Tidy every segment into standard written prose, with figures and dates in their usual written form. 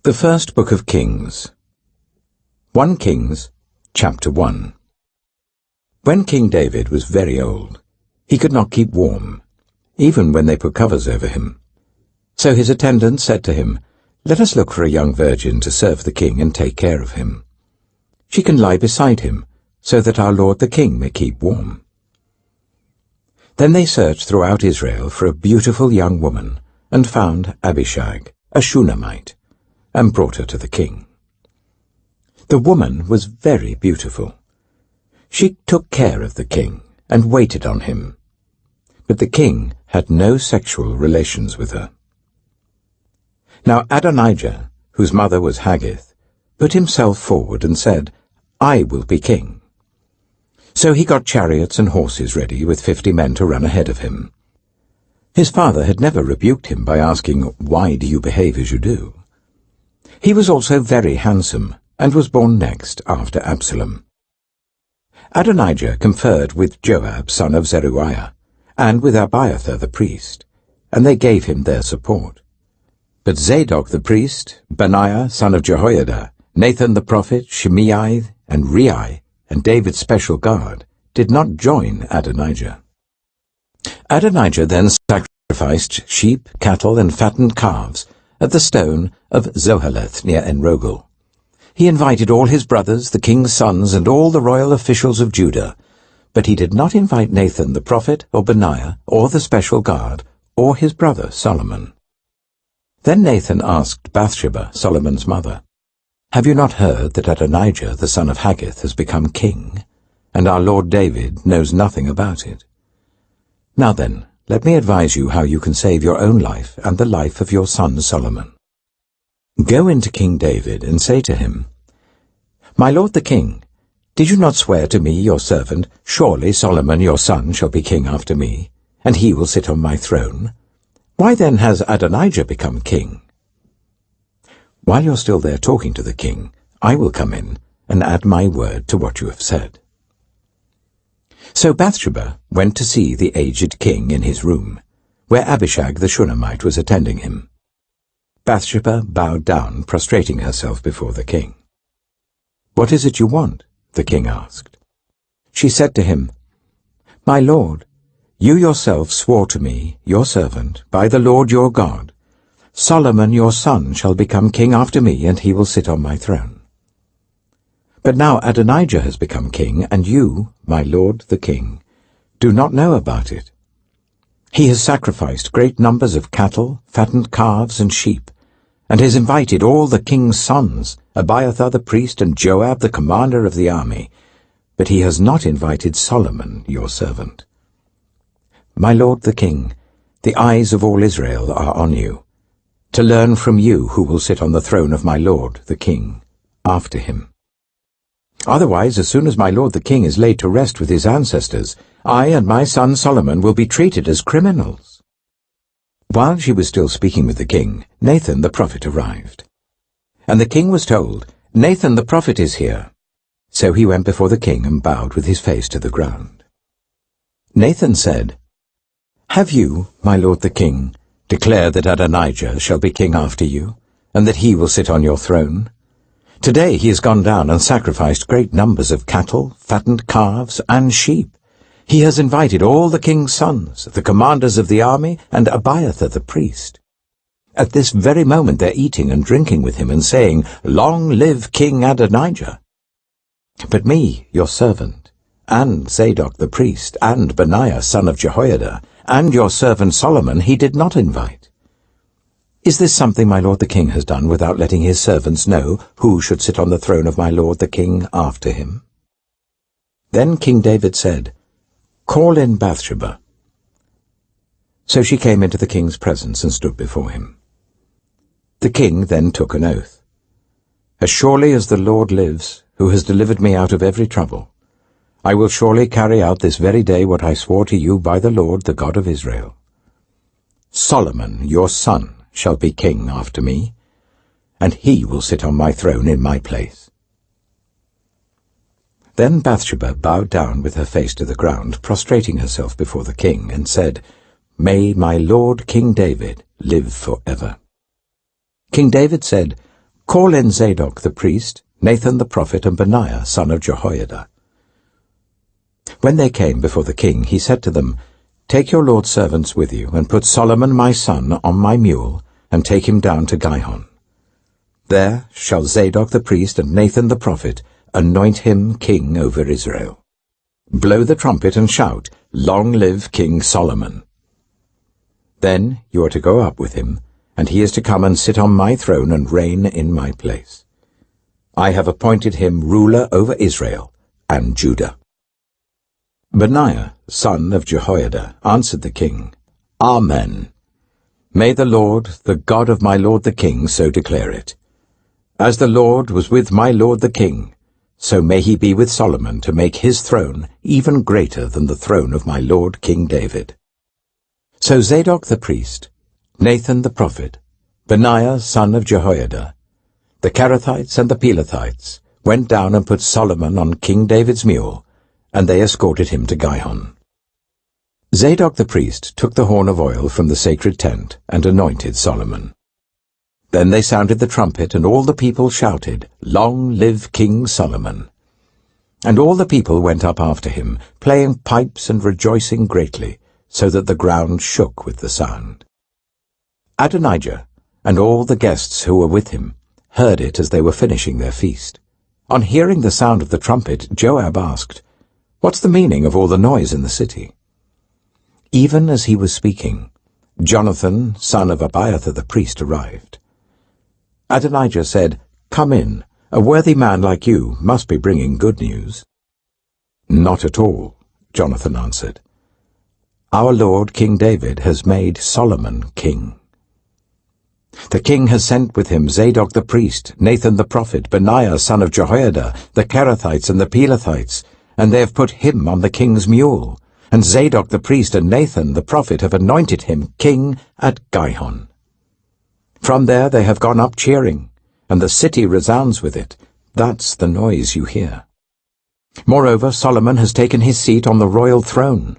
The First Book of Kings. 1 Kings, chapter 1. When King David was very old, he could not keep warm, even when they put covers over him. So his attendants said to him, "Let us look for a young virgin to serve the king and take care of him. She can lie beside him, so that our lord the king may keep warm." Then they searched throughout Israel for a beautiful young woman, and found Abishag, a Shunammite, and brought her to the king. The woman was very beautiful. She took care of the king and waited on him, but the king had no sexual relations with her. Now Adonijah, whose mother was Haggith, put himself forward and said, "I will be king." So he got chariots and horses ready with 50 men to run ahead of him. His father had never rebuked him by asking, "Why do you behave as you do?" He was also very handsome, and was born next after Absalom. Adonijah conferred with Joab son of Zeruiah, and with Abiathar the priest, and they gave him their support. But Zadok the priest, Benaiah son of Jehoiada, Nathan the prophet, Shimei, and Rei, and David's special guard, did not join Adonijah. Adonijah then sacrificed sheep, cattle, and fattened calves at the stone of Zoheleth near Enrogel. He invited all his brothers, the king's sons, and all the royal officials of Judah, but he did not invite Nathan the prophet, or Benaiah, or the special guard, or his brother Solomon. Then Nathan asked Bathsheba, Solomon's mother, "Have you not heard that Adonijah the son of Haggith has become king, and our lord David knows nothing about it? Now then, let me advise you how you can save your own life and the life of your son Solomon. Go into King David and say to him, 'My lord the king, did you not swear to me, your servant, surely Solomon your son shall be king after me, and he will sit on my throne? Why then has Adonijah become king?' While you're still there talking to the king, I will come in and add my word to what you have said." So Bathsheba went to see the aged king in his room, where Abishag the Shunammite was attending him. Bathsheba bowed down, prostrating herself before the king. "What is it you want?" the king asked. She said to him, "My lord, you yourself swore to me, your servant, by the Lord your God, Solomon your son shall become king after me, and he will sit on my throne. But now Adonijah has become king, and you, my lord the king, do not know about it. He has sacrificed great numbers of cattle, fattened calves, and sheep, and has invited all the king's sons, Abiathar the priest, and Joab the commander of the army, but he has not invited Solomon your servant. My lord the king, the eyes of all Israel are on you, to learn from you who will sit on the throne of my lord the king after him. Otherwise, as soon as my lord the king is laid to rest with his ancestors, I and my son Solomon will be treated as criminals." While she was still speaking with the king, Nathan the prophet arrived. And the king was told, "Nathan the prophet is here." So he went before the king and bowed with his face to the ground. Nathan said, "Have you, my lord the king, declared that Adonijah shall be king after you, and that he will sit on your throne? Today he has gone down and sacrificed great numbers of cattle, fattened calves, and sheep. He has invited all the king's sons, the commanders of the army, and Abiathar the priest. At this very moment they're eating and drinking with him and saying, 'Long live King Adonijah!' But me, your servant, and Zadok the priest, and Benaiah son of Jehoiada, and your servant Solomon he did not invite. Is this something my lord the king has done without letting his servants know who should sit on the throne of my lord the king after him?" Then King David said, "Call in Bathsheba." So she came into the king's presence and stood before him. The king then took an oath. "As surely as the Lord lives, who has delivered me out of every trouble, I will surely carry out this very day what I swore to you by the Lord, the God of Israel. Solomon, your son, shall be king after me, and he will sit on my throne in my place." Then Bathsheba bowed down with her face to the ground, prostrating herself before the king, and said, "May my lord King David live forever." King David said, Call in Zadok the priest, Nathan the prophet, and Benaiah son of Jehoiada." When they came before the king, he said to them, "Take your lord's servants with you, and put Solomon my son on my mule, and take him down to Gihon. There shall Zadok the priest and Nathan the prophet anoint him king over Israel. Blow the trumpet and shout, 'Long live King Solomon!' Then you are to go up with him, and he is to come and sit on my throne and reign in my place. I have appointed him ruler over Israel and Judah." Benaiah, son of Jehoiada, answered the king, "Amen. May the Lord, the God of my lord the king, so declare it. As the Lord was with my lord the king, so may he be with Solomon to make his throne even greater than the throne of my lord King David." So Zadok the priest, Nathan the prophet, Benaiah son of Jehoiada, the Kerethites and the Pelethites went down and put Solomon on King David's mule, and they escorted him to Gihon. Zadok the priest took the horn of oil from the sacred tent and anointed Solomon. Then they sounded the trumpet, and all the people shouted, "Long live King Solomon!" And all the people went up after him, playing pipes and rejoicing greatly, so that the ground shook with the sound. Adonijah and all the guests who were with him heard it as they were finishing their feast. On hearing the sound of the trumpet, Joab asked, "What's the meaning of all the noise in the city?" Even as he was speaking, Jonathan, son of Abiathar the priest, arrived. Adonijah said, "Come in. A worthy man like you must be bringing good news." "Not at all," Jonathan answered. "Our lord King David has made Solomon king. The king has sent with him Zadok the priest, Nathan the prophet, Benaiah son of Jehoiada, the Kerethites and the Pelethites, and they have put him on the king's mule, and Zadok the priest and Nathan the prophet have anointed him king at Gihon. From there they have gone up cheering, and the city resounds with it. That's the noise you hear. Moreover, Solomon has taken his seat on the royal throne.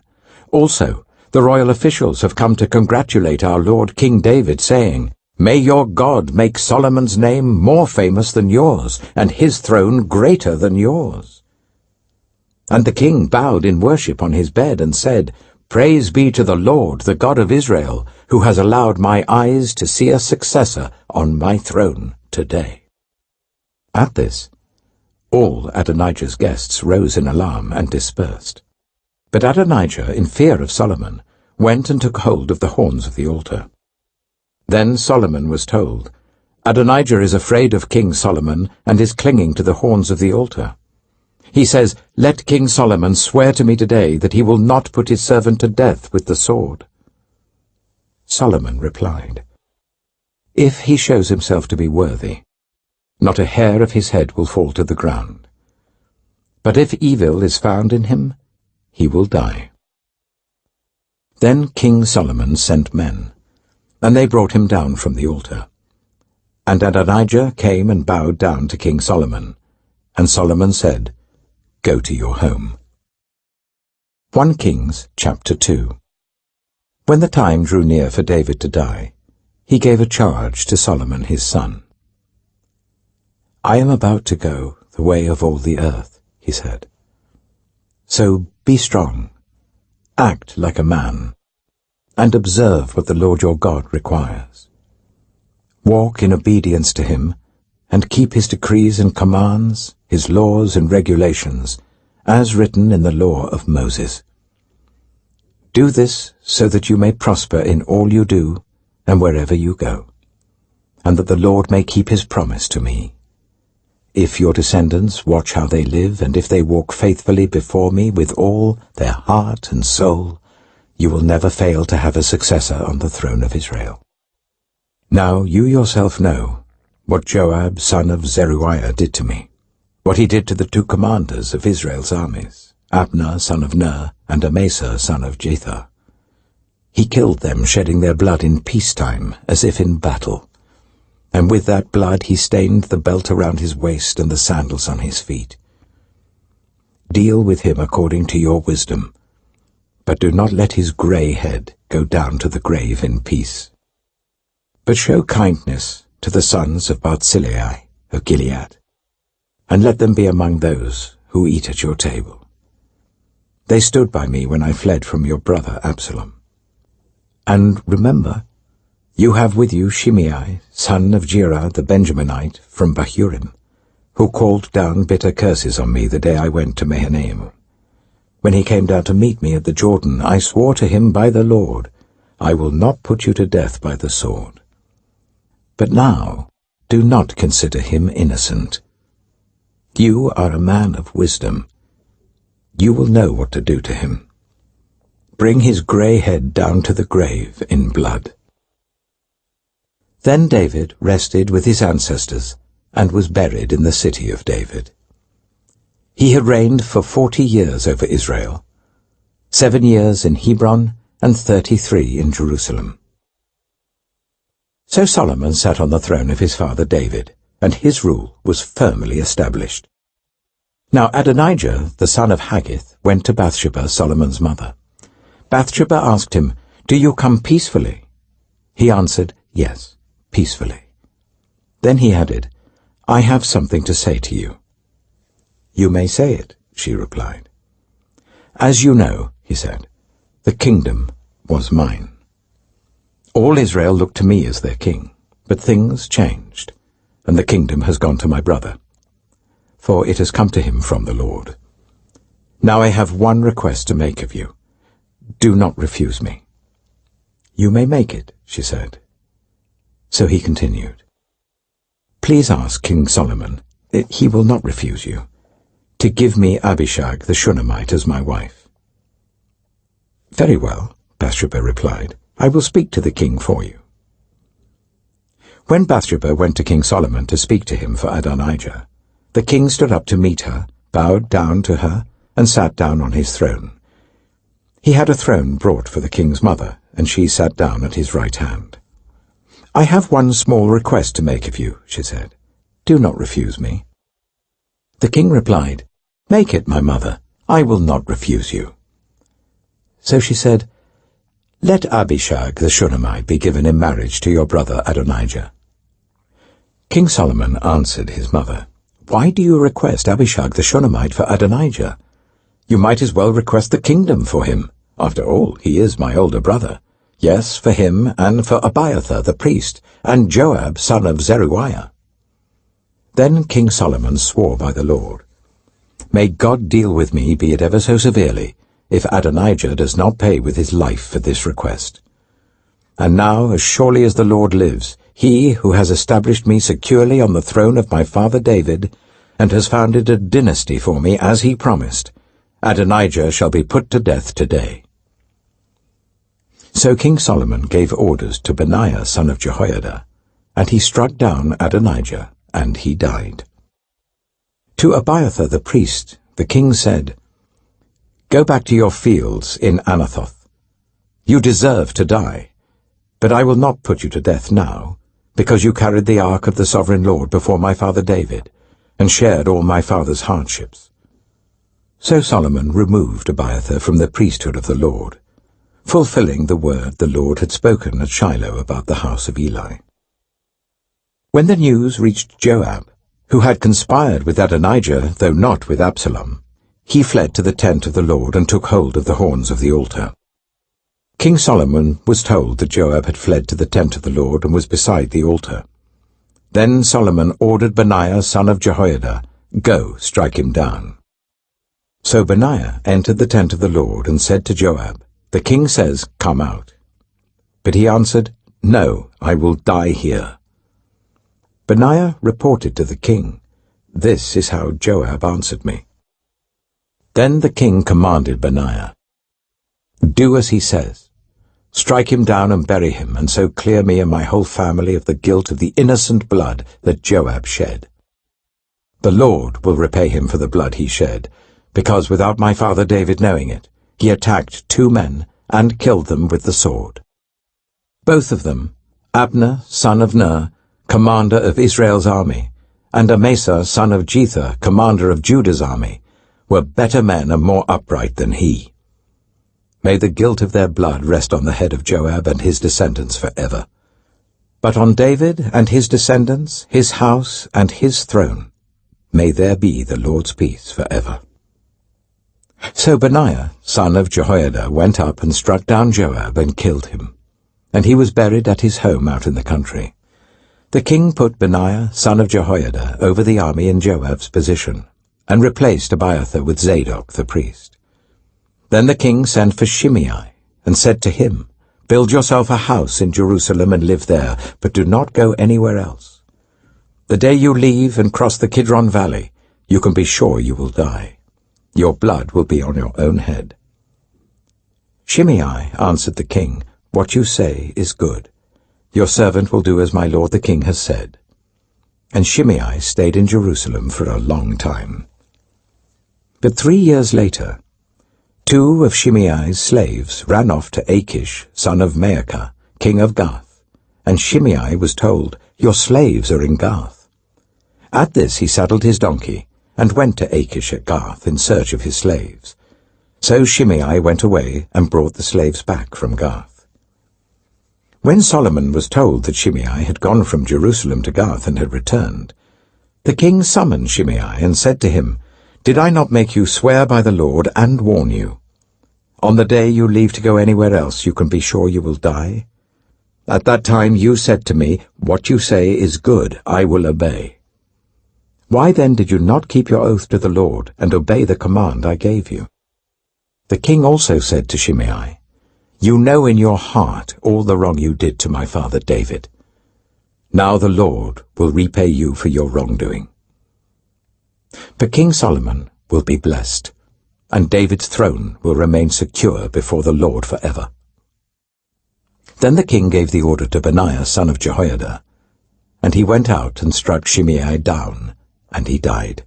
Also, the royal officials have come to congratulate our lord King David, saying, 'May your God make Solomon's name more famous than yours, and his throne greater than yours.' And the king bowed in worship on his bed and said, 'Praise be to the Lord, the God of Israel, who has allowed my eyes to see a successor on my throne today.'" At this, all Adonijah's guests rose in alarm and dispersed. But Adonijah, in fear of Solomon, went and took hold of the horns of the altar. Then Solomon was told, "Adonijah is afraid of King Solomon and is clinging to the horns of the altar. He says, 'Let King Solomon swear to me today that he will not put his servant to death with the sword.'" Solomon replied, "If he shows himself to be worthy, not a hair of his head will fall to the ground. But if evil is found in him, he will die." Then King Solomon sent men, and they brought him down from the altar. And Adonijah came and bowed down to King Solomon, and Solomon said, "Go to your home." 1 Kings chapter 2. When the time drew near for David to die, he gave a charge to Solomon his son. "I am about to go the way of all the earth," he said. "So be strong, act like a man, and observe what the Lord your God requires. Walk in obedience to him, and keep his decrees and commands, his laws and regulations, as written in the law of Moses. Do this so that you may prosper in all you do and wherever you go, and that the Lord may keep his promise to me. If your descendants watch how they live, and if they walk faithfully before me with all their heart and soul, you will never fail to have a successor on the throne of Israel. Now you yourself know what Joab son of Zeruiah did to me, what he did to the 2 commanders of Israel's armies, Abner son of Ner and Amasa son of Jether. He killed them, shedding their blood in peacetime as if in battle, and with that blood he stained the belt around his waist and the sandals on his feet. Deal with him according to your wisdom, but do not let his grey head go down to the grave in peace. But show kindness to the sons of Barzillai of Gilead, and let them be among those who eat at your table. They stood by me when I fled from your brother Absalom. And remember, you have with you Shimei, son of Gera the Benjaminite from Bahurim, who called down bitter curses on me the day I went to Mahanaim. When he came down to meet me at the Jordan, I swore to him by the Lord, I will not put you to death by the sword. But now do not consider him innocent. You are a man of wisdom. You will know what to do to him. Bring his grey head down to the grave in blood." Then David rested with his ancestors and was buried in the city of David. He had reigned for 40 years over Israel, 7 years in Hebron and 33 in Jerusalem. So Solomon sat on the throne of his father David, and his rule was firmly established. Now Adonijah, the son of Haggith, went to Bathsheba, Solomon's mother. Bathsheba asked him, "Do you come peacefully?" He answered, "Yes, peacefully." Then he added, "I have something to say to you." "You may say it," she replied. "As you know," he said, "the kingdom was mine. All Israel looked to me as their king, but things changed, and the kingdom has gone to my brother, for it has come to him from the Lord. Now I have one request to make of you. Do not refuse me." "You may make it," she said. So he continued, "Please ask King Solomon, he will not refuse you, to give me Abishag the Shunammite as my wife." "Very well," Bathsheba replied, "I will speak to the king for you." When Bathsheba went to King Solomon to speak to him for Adonijah, the king stood up to meet her, bowed down to her, and sat down on his throne. He had a throne brought for the king's mother, and she sat down at his right hand. "I have one small request to make of you," she said. "Do not refuse me." The king replied, "Make it, my mother. I will not refuse you." So she said, "Let Abishag the Shunammite be given in marriage to your brother Adonijah." King Solomon answered his mother, "Why do you request Abishag the Shunammite for Adonijah? You might as well request the kingdom for him. After all, he is my older brother. Yes, for him and for Abiathar the priest, and Joab son of Zeruiah." Then King Solomon swore by the Lord, "May God deal with me, be it ever so severely, if Adonijah does not pay with his life for this request. And now, as surely as the Lord lives, he who has established me securely on the throne of my father David, and has founded a dynasty for me as he promised, Adonijah shall be put to death today." So King Solomon gave orders to Benaiah son of Jehoiada, and he struck down Adonijah, and he died. To Abiathar the priest, the king said, "Go back to your fields in Anathoth. You deserve to die, but I will not put you to death now, because you carried the ark of the sovereign Lord before my father David, and shared all my father's hardships." So Solomon removed Abiathar from the priesthood of the Lord, fulfilling the word the Lord had spoken at Shiloh about the house of Eli. When the news reached Joab, who had conspired with Adonijah, though not with Absalom, he fled to the tent of the Lord and took hold of the horns of the altar. King Solomon was told that Joab had fled to the tent of the Lord and was beside the altar. Then Solomon ordered Benaiah son of Jehoiada, "Go, strike him down." So Benaiah entered the tent of the Lord and said to Joab, "The king says, 'Come out.'" But he answered, "No, I will die here." Benaiah reported to the king, "This is how Joab answered me." Then the king commanded Benaiah, "Do as he says. Strike him down and bury him, and so clear me and my whole family of the guilt of the innocent blood that Joab shed. The Lord will repay him for the blood he shed, because without my father David knowing it, he attacked 2 men and killed them with the sword. Both of them, Abner, son of Ner, commander of Israel's army, and Amasa, son of Jether, commander of Judah's army, were better men and more upright than he. May the guilt of their blood rest on the head of Joab and his descendants forever. But on David and his descendants, his house and his throne, may there be the Lord's peace forever. So Benaiah, son of Jehoiada, went up and struck down Joab and killed him, and he was buried at his home out in the country. The king put Benaiah, son of Jehoiada, over the army in Joab's position, and replaced Abiathar with Zadok the priest. Then the king sent for Shimei, and said to him, "Build yourself a house in Jerusalem and live there, but do not go anywhere else. The day you leave and cross the Kidron Valley, you can be sure you will die. Your blood will be on your own head." Shimei answered the king, "What you say is good. Your servant will do as my lord the king has said." And Shimei stayed in Jerusalem for a long time. But 3 years later, 2 of Shimei's slaves ran off to Achish, son of Maacah, king of Gath, and Shimei was told, "Your slaves are in Gath." At this he saddled his donkey, and went to Achish at Gath in search of his slaves. So Shimei went away and brought the slaves back from Gath. When Solomon was told that Shimei had gone from Jerusalem to Gath and had returned, the king summoned Shimei and said to him, "Did I not make you swear by the Lord and warn you? On the day you leave to go anywhere else, you can be sure you will die. At that time you said to me, 'What you say is good, I will obey.' Why then did you not keep your oath to the Lord and obey the command I gave you?" The king also said to Shimei, "You know in your heart all the wrong you did to my father David. Now the Lord will repay you for your wrongdoing." But King Solomon will be blessed, and David's throne will remain secure before the Lord forever. Then the king gave the order to Benaiah son of Jehoiada, and he went out and struck Shimei down, and he died.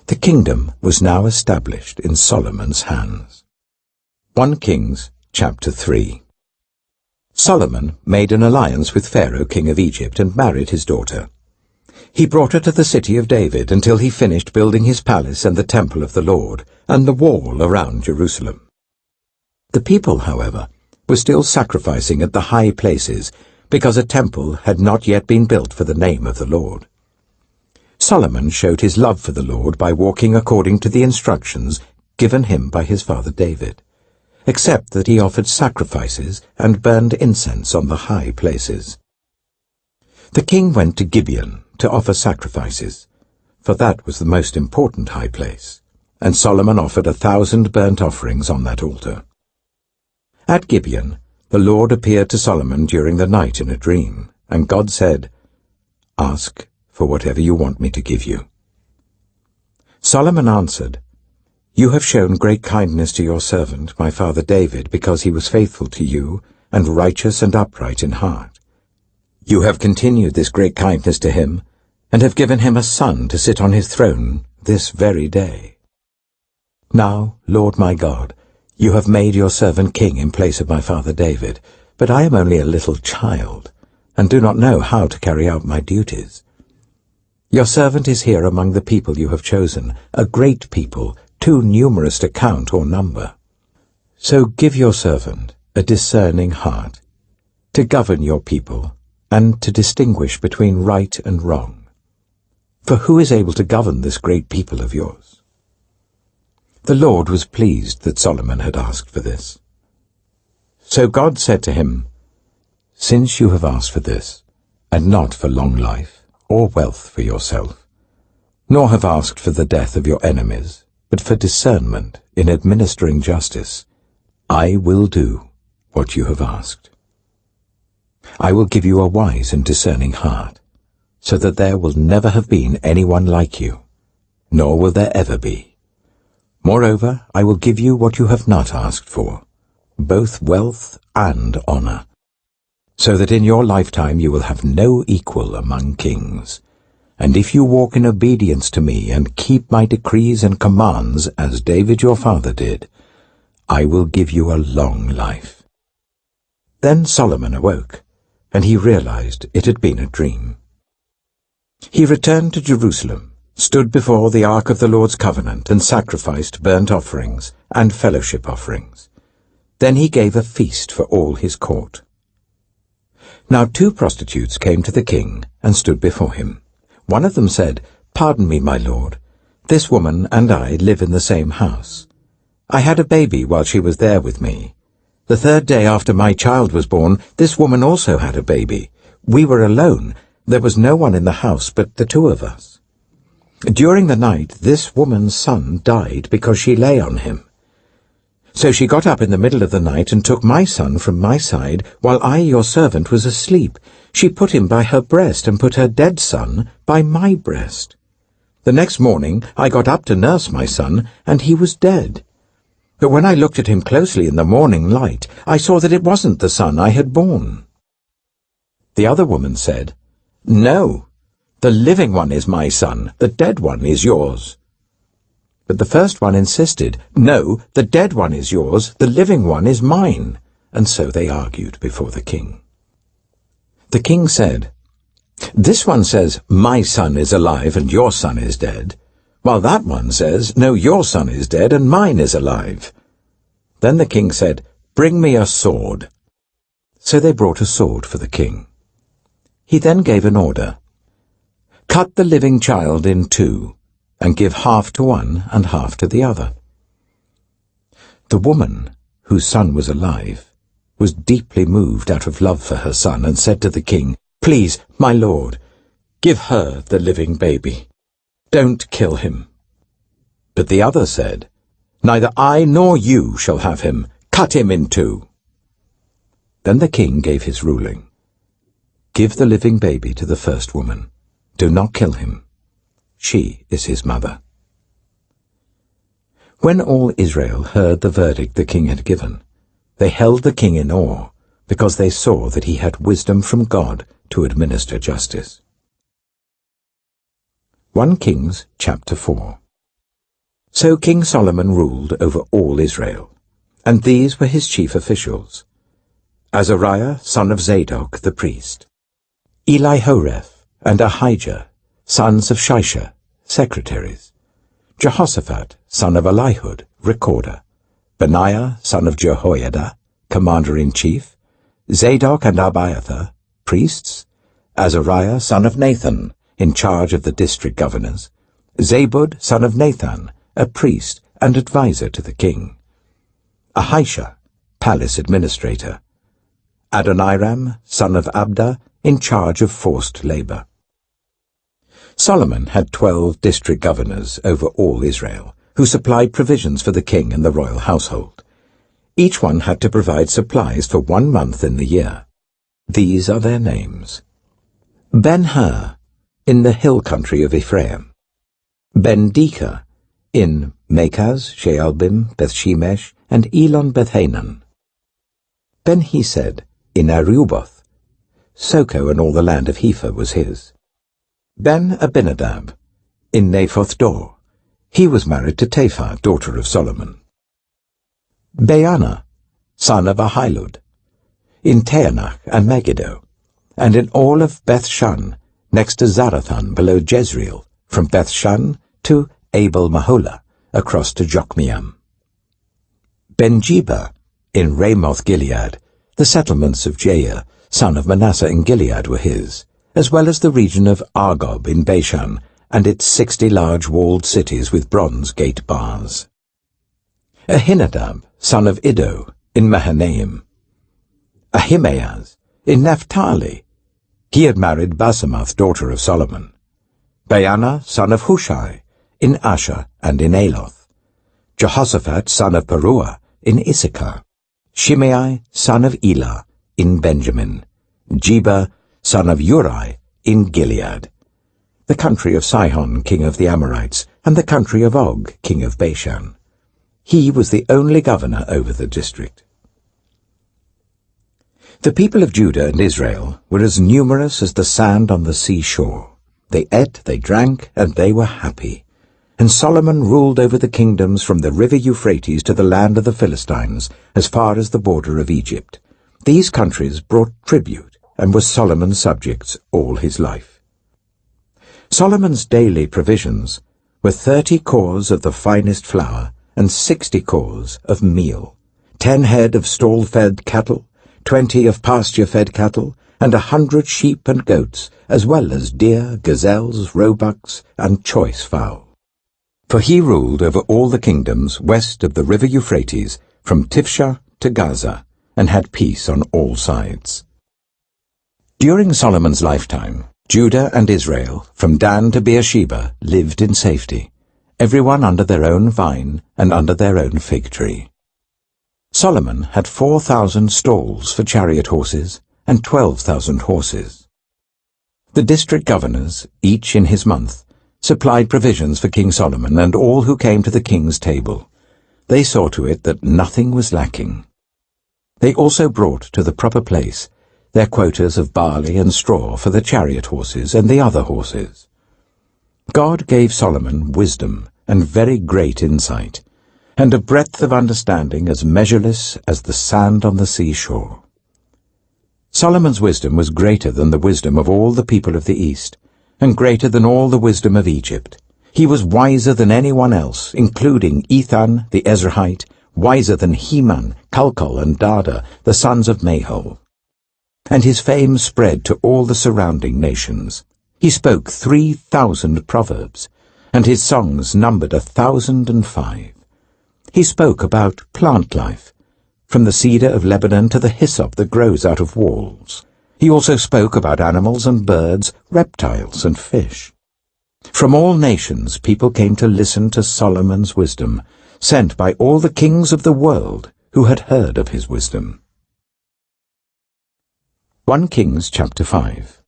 The kingdom was now established in Solomon's hands. 1 Kings chapter 3. Solomon made an alliance with Pharaoh king of Egypt and married his daughter. He brought her to the city of David until he finished building his palace and the temple of the Lord, and the wall around Jerusalem. The people, however, were still sacrificing at the high places, because a temple had not yet been built for the name of the Lord. Solomon showed his love for the Lord by walking according to the instructions given him by his father David, except that he offered sacrifices and burned incense on the high places. The king went to Gibeon to offer sacrifices, for that was the most important high place, and Solomon offered 1,000 burnt offerings on that altar. At Gibeon, the Lord appeared to Solomon during the night in a dream, and God said, "Ask for whatever you want me to give you." Solomon answered, "You have shown great kindness to your servant, my father David, because he was faithful to you and righteous and upright in heart. You have continued this great kindness to him, and have given him a son to sit on his throne this very day. Now, Lord my God, you have made your servant king in place of my father David, but I am only a little child, and do not know how to carry out my duties. Your servant is here among the people you have chosen, a great people, too numerous to count or number. So give your servant a discerning heart, to govern your people, and to distinguish between right and wrong. For who is able to govern this great people of yours?" The Lord was pleased that Solomon had asked for this. So God said to him, "Since you have asked for this, and not for long life, or wealth for yourself, nor have asked for the death of your enemies, but for discernment in administering justice, I will do what you have asked. I will give you a wise and discerning heart, so that there will never have been anyone like you, nor will there ever be. Moreover, I will give you what you have not asked for, both wealth and honor, so that in your lifetime you will have no equal among kings. And if you walk in obedience to me and keep my decrees and commands as David your father did, I will give you a long life." Then Solomon awoke, and he realized it had been a dream. He returned to Jerusalem, stood before the ark of the Lord's covenant, and sacrificed burnt offerings and fellowship offerings. Then he gave a feast for all his court. Now 2 prostitutes came to the king and stood before him. One of them said, "Pardon me, my lord. This woman and I live in the same house. I had a baby while she was there with me. The 3rd day after my child was born, this woman also had a baby. We were alone. There was no one in the house but the 2 of us. During the night, this woman's son died because she lay on him. So she got up in the middle of the night and took my son from my side while I, your servant, was asleep. She put him by her breast and put her dead son by my breast. The next morning I got up to nurse my son, and he was dead. But when I looked at him closely in the morning light, I saw that it wasn't the son I had borne." The other woman said, "No, the living one is my son, the dead one is yours." But the first one insisted, "No, the dead one is yours, the living one is mine." And so they argued before the king. The king said, "This one says, 'My son is alive and your son is dead,' while that one says, 'No, your son is dead and mine is alive.'" Then the king said, "Bring me a sword." So they brought a sword for the king. He then gave an order, "Cut the living child in 2, and give half to one and half to the other." The woman, whose son was alive, was deeply moved out of love for her son, and said to the king, "Please, my lord, give her the living baby. Don't kill him." But the other said, "Neither I nor you shall have him. Cut him in 2. Then the king gave his ruling. "Give the living baby to the first woman. Do not kill him. She is his mother." When all Israel heard the verdict the king had given, they held the king in awe, because they saw that he had wisdom from God to administer justice. 1 Kings chapter 4. So King Solomon ruled over all Israel, and these were his chief officials: Azariah, son of Zadok the priest; Elihoreph and Ahijah, sons of Shisha, secretaries; Jehoshaphat, son of Elihud, recorder; Benaiah, son of Jehoiada, commander-in-chief; Zadok and Abiathar, priests; Azariah, son of Nathan, in charge of the district governors; Zabud, son of Nathan, a priest and adviser to the king; Ahisha, palace administrator; Adoniram, son of Abda, in charge of forced labor. Solomon had 12 district governors over all Israel, who supplied provisions for the king and the royal household. Each one had to provide supplies for 1 month in the year. These are their names: Ben-Hur, in the hill country of Ephraim; Ben-Deka, in Makaz, Shaalbim, Bethshemesh, and Elon Bethhanan; Ben-Hesed, in Aruboth; Soko and all the land of Hepher was his; Ben-Abinadab, in Naphoth Dor. He was married to Taphar, daughter of Solomon; Baana, son of Ahilud, in Taanach and Megiddo, and in all of Beth-Shan, next to Zarathan below Jezreel, from Beth-Shan to Abel-Maholah, across to Jokmeam; Ben-Jeba, in Ramoth-Gilead. The settlements of Jair, son of Manasseh in Gilead, were his, as well as the region of Argob in Bashan, and its 60 large walled cities with bronze gate bars; Ahinadab, son of Iddo, in Mahanaim; Ahimaaz, in Naphtali. He had married Basemath, daughter of Solomon; Baana, son of Hushai, in Asher and in Aloth; Jehoshaphat, son of Peruah, in Issachar; Shimei, son of Elah, in Benjamin; Jeba, son of Uri, in Gilead, the country of Sihon, king of the Amorites, and the country of Og, king of Bashan. He was the only governor over the district. The people of Judah and Israel were as numerous as the sand on the seashore. They ate, they drank, and they were happy. And Solomon ruled over the kingdoms from the river Euphrates to the land of the Philistines, as far as the border of Egypt. These countries brought tribute and were Solomon's subjects all his life. Solomon's daily provisions were 30 cors of the finest flour and 60 cors of meal, 10 head of stall-fed cattle, 20 of pasture-fed cattle, and 100 sheep and goats, as well as deer, gazelles, roebucks, and choice fowl. For he ruled over all the kingdoms west of the river Euphrates, from Tifsha to Gaza, and had peace on all sides. During Solomon's lifetime, Judah and Israel, from Dan to Beersheba, lived in safety, everyone under their own vine and under their own fig tree. Solomon had 4,000 stalls for chariot horses and 12,000 horses. The district governors, each in his month, supplied provisions for King Solomon and all who came to the king's table. They saw to it that nothing was lacking. They also brought to the proper place their quotas of barley and straw for the chariot horses and the other horses. God gave Solomon wisdom and very great insight, and a breadth of understanding as measureless as the sand on the seashore. Solomon's wisdom was greater than the wisdom of all the people of the East, and greater than all the wisdom of Egypt. He was wiser than anyone else, including Ethan the Ezrahite, wiser than Heman, Calcol, and Dada, the sons of Mahol. And his fame spread to all the surrounding nations. He spoke 3,000 proverbs, and his songs numbered 1,005. He spoke about plant life, from the cedar of Lebanon to the hyssop that grows out of walls. He also spoke about animals and birds, reptiles and fish. From all nations people came to listen to Solomon's wisdom, sent by all the kings of the world who had heard of his wisdom. 1 Kings chapter 5.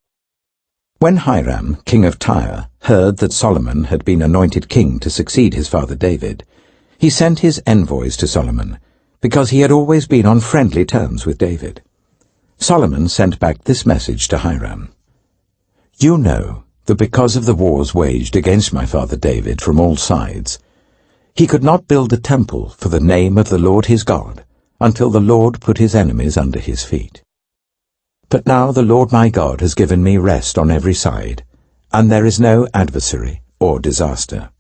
When Hiram, king of Tyre, heard that Solomon had been anointed king to succeed his father David, he sent his envoys to Solomon, because he had always been on friendly terms with David. Solomon sent back this message to Hiram. You know that because of the wars waged against my father David from all sides, he could not build a temple for the name of the Lord his God until the Lord put his enemies under his feet. But now the Lord my God has given me rest on every side, and there is no adversary or disaster.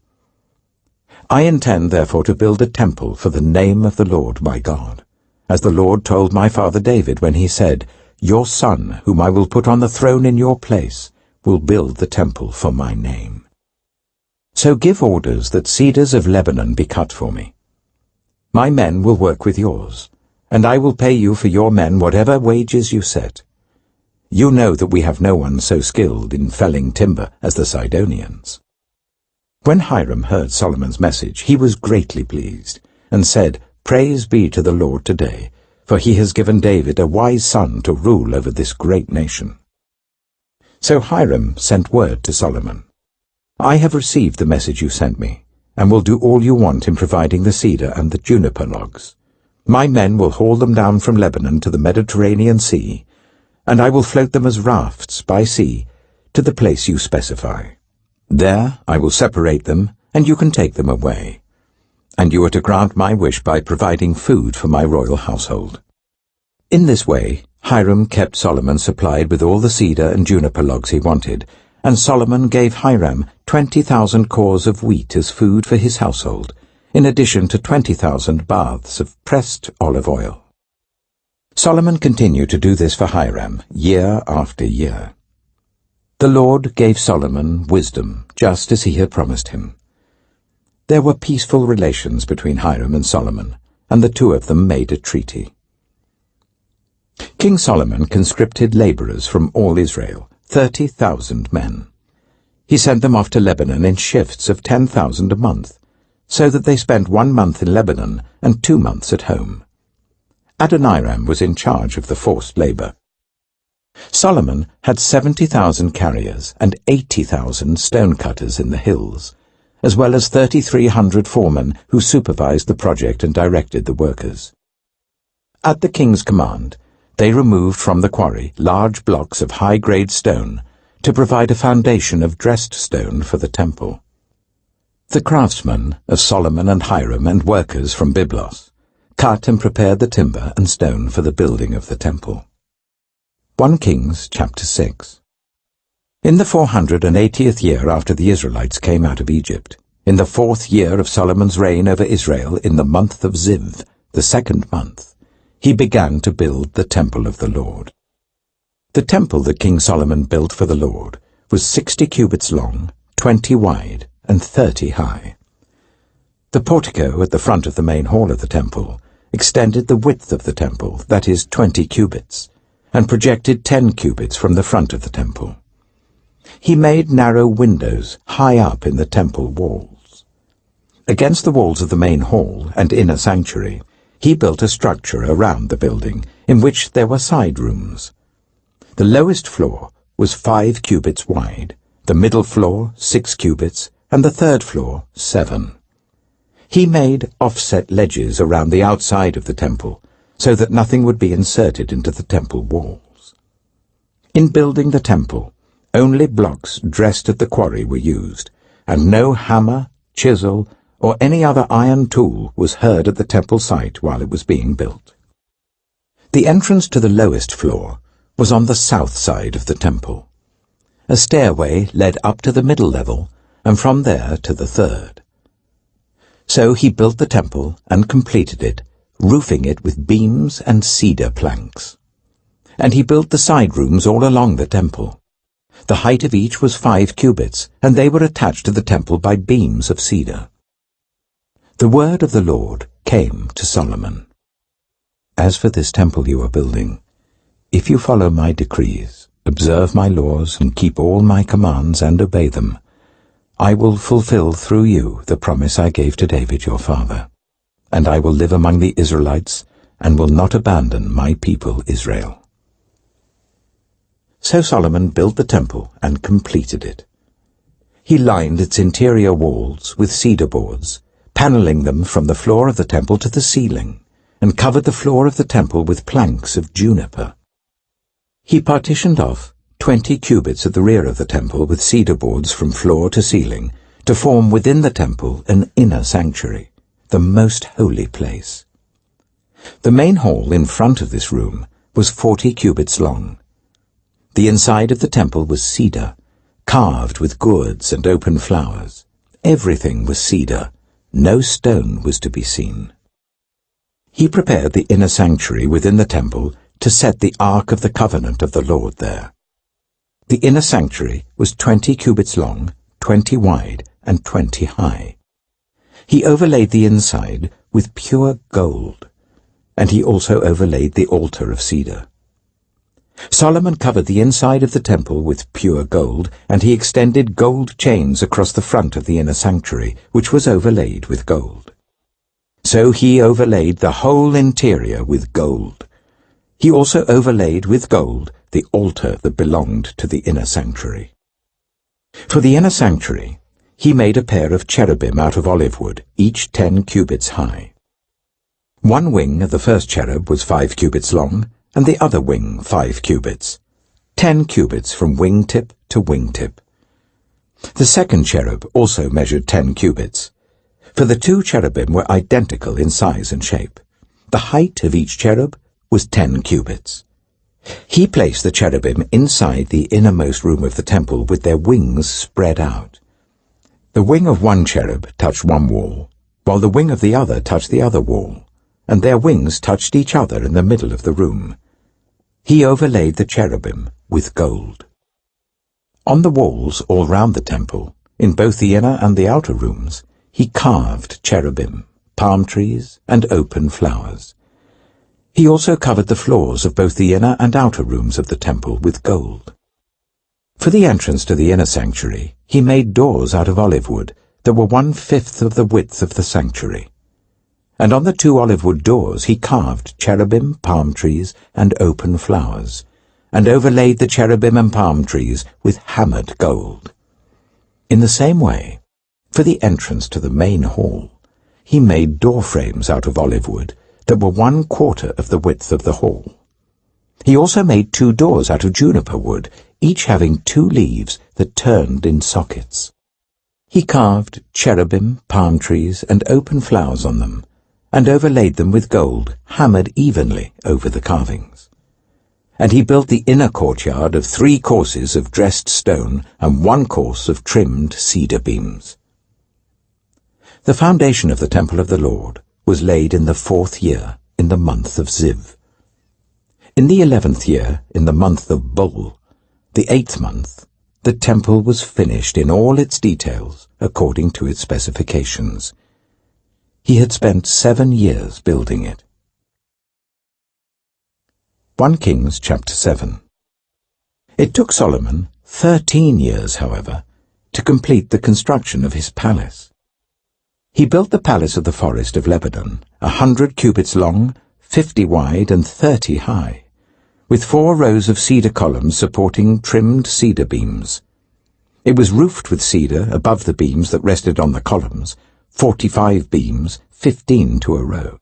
I intend therefore to build a temple for the name of the Lord my God, as the Lord told my father David when he said, Your son, whom I will put on the throne in your place, will build the temple for my name. So give orders that cedars of Lebanon be cut for me. My men will work with yours, and I will pay you for your men whatever wages you set. You know that we have no one so skilled in felling timber as the Sidonians. When Hiram heard Solomon's message, he was greatly pleased, and said, Praise be to the Lord today, for he has given David a wise son to rule over this great nation. So Hiram sent word to Solomon, I have received the message you sent me, and will do all you want in providing the cedar and the juniper logs. My men will haul them down from Lebanon to the Mediterranean Sea, and I will float them as rafts by sea to the place you specify. There I will separate them, and you can take them away. And you are to grant my wish by providing food for my royal household. In this way, Hiram kept Solomon supplied with all the cedar and juniper logs he wanted, and Solomon gave Hiram 20,000 cores of wheat as food for his household, in addition to 20,000 baths of pressed olive oil. Solomon continued to do this for Hiram year after year. The Lord gave Solomon wisdom, just as he had promised him. There were peaceful relations between Hiram and Solomon, and the two of them made a treaty. King Solomon conscripted laborers from all Israel, 30,000 men. He sent them off to Lebanon in shifts of 10,000 a month, so that they spent 1 month in Lebanon and 2 months at home. Adoniram was in charge of the forced labor. Solomon had 70,000 carriers and 80,000 stonecutters in the hills, as well as 3,300 foremen who supervised the project and directed the workers. At the king's command, they removed from the quarry large blocks of high-grade stone to provide a foundation of dressed stone for the temple. The craftsmen of Solomon and Hiram and workers from Byblos cut and prepared the timber and stone for the building of the temple. 1 Kings chapter 6. In the 480th year after the Israelites came out of Egypt, in the 4th year of Solomon's reign over Israel, in the month of Ziv, the 2nd month, he began to build the temple of the Lord. The temple that King Solomon built for the Lord was 60 cubits long, 20 wide, and 30 high. The portico at the front of the main hall of the temple extended the width of the temple, that is 20 cubits, and projected 10 cubits from the front of the temple. He made narrow windows high up in the temple walls. Against the walls of the main hall and inner sanctuary, he built a structure around the building in which there were side rooms. The lowest floor was 5 cubits wide, the middle floor 6 cubits, and the third floor 7. He made offset ledges around the outside of the temple so that nothing would be inserted into the temple walls. In building the temple, only blocks dressed at the quarry were used, and no hammer, chisel, or any other iron tool was heard at the temple site while it was being built. The entrance to the lowest floor was on the south side of the temple. A stairway led up to the middle level, and from there to the third. So he built the temple and completed it, roofing it with beams and cedar planks. And he built the side rooms all along the temple. The height of each was 5 cubits, and they were attached to the temple by beams of cedar. The word of the Lord came to Solomon. As for this temple you are building, if you follow my decrees, observe my laws, and keep all my commands and obey them, I will fulfill through you the promise I gave to David your father, and I will live among the Israelites and will not abandon my people Israel. So Solomon built the temple and completed it. He lined its interior walls with cedar boards, paneling them from the floor of the temple to the ceiling, and covered the floor of the temple with planks of juniper. He partitioned off 20 cubits at the rear of the temple with cedar boards from floor to ceiling to form within the temple an inner sanctuary, the most holy place. The main hall in front of this room was 40 cubits long. The inside of the temple was cedar, carved with gourds and open flowers. Everything was cedar. No stone was to be seen. He prepared the inner sanctuary within the temple to set the Ark of the Covenant of the Lord there. The inner sanctuary was 20 cubits long, 20 wide, and 20 high. He overlaid the inside with pure gold, and he also overlaid the altar of cedar. Solomon covered the inside of the temple with pure gold, and he extended gold chains across the front of the inner sanctuary, which was overlaid with gold. So he overlaid the whole interior with gold. He also overlaid with gold the altar that belonged to the inner sanctuary. For the inner sanctuary, he made a pair of cherubim out of olive wood, each 10 cubits high. One wing of the first cherub was 5 cubits long, and the other wing 5 cubits, 10 cubits from wingtip to wingtip. The second cherub also measured 10 cubits, for the 2 cherubim were identical in size and shape. The height of each cherub was 10 cubits. He placed the cherubim inside the innermost room of the temple with their wings spread out. The wing of one cherub touched one wall, while the wing of the other touched the other wall, and their wings touched each other in the middle of the room. He overlaid the cherubim with gold. On the walls all round the temple, in both the inner and the outer rooms, he carved cherubim, palm trees, and open flowers. He also covered the floors of both the inner and outer rooms of the temple with gold. For the entrance to the inner sanctuary, he made doors out of olive wood that were 1/5 of the width of the sanctuary. And on the 2 olive wood doors he carved cherubim, palm trees, and open flowers, and overlaid the cherubim and palm trees with hammered gold. In the same way, for the entrance to the main hall, he made door frames out of olive wood that were 1/4 of the width of the hall. He also made 2 doors out of juniper wood, each having 2 leaves that turned in sockets. He carved cherubim, palm trees, and open flowers on them, and overlaid them with gold, hammered evenly over the carvings. And he built the inner courtyard of 3 courses of dressed stone and 1 course of trimmed cedar beams. The foundation of the temple of the Lord was laid in the 4th year, in the month of Ziv. In the 11th year, in the month of Bul, the 8th month, the temple was finished in all its details according to its specifications. He had spent 7 years building it. 1 Kings chapter 7. It took Solomon 13 years, however, to complete the construction of his palace. He built the palace of the forest of Lebanon, 100 cubits long, 50 wide, and 30 high, with 4 rows of cedar columns supporting trimmed cedar beams. It was roofed with cedar above the beams that rested on the columns, 45 beams, 15 to a row.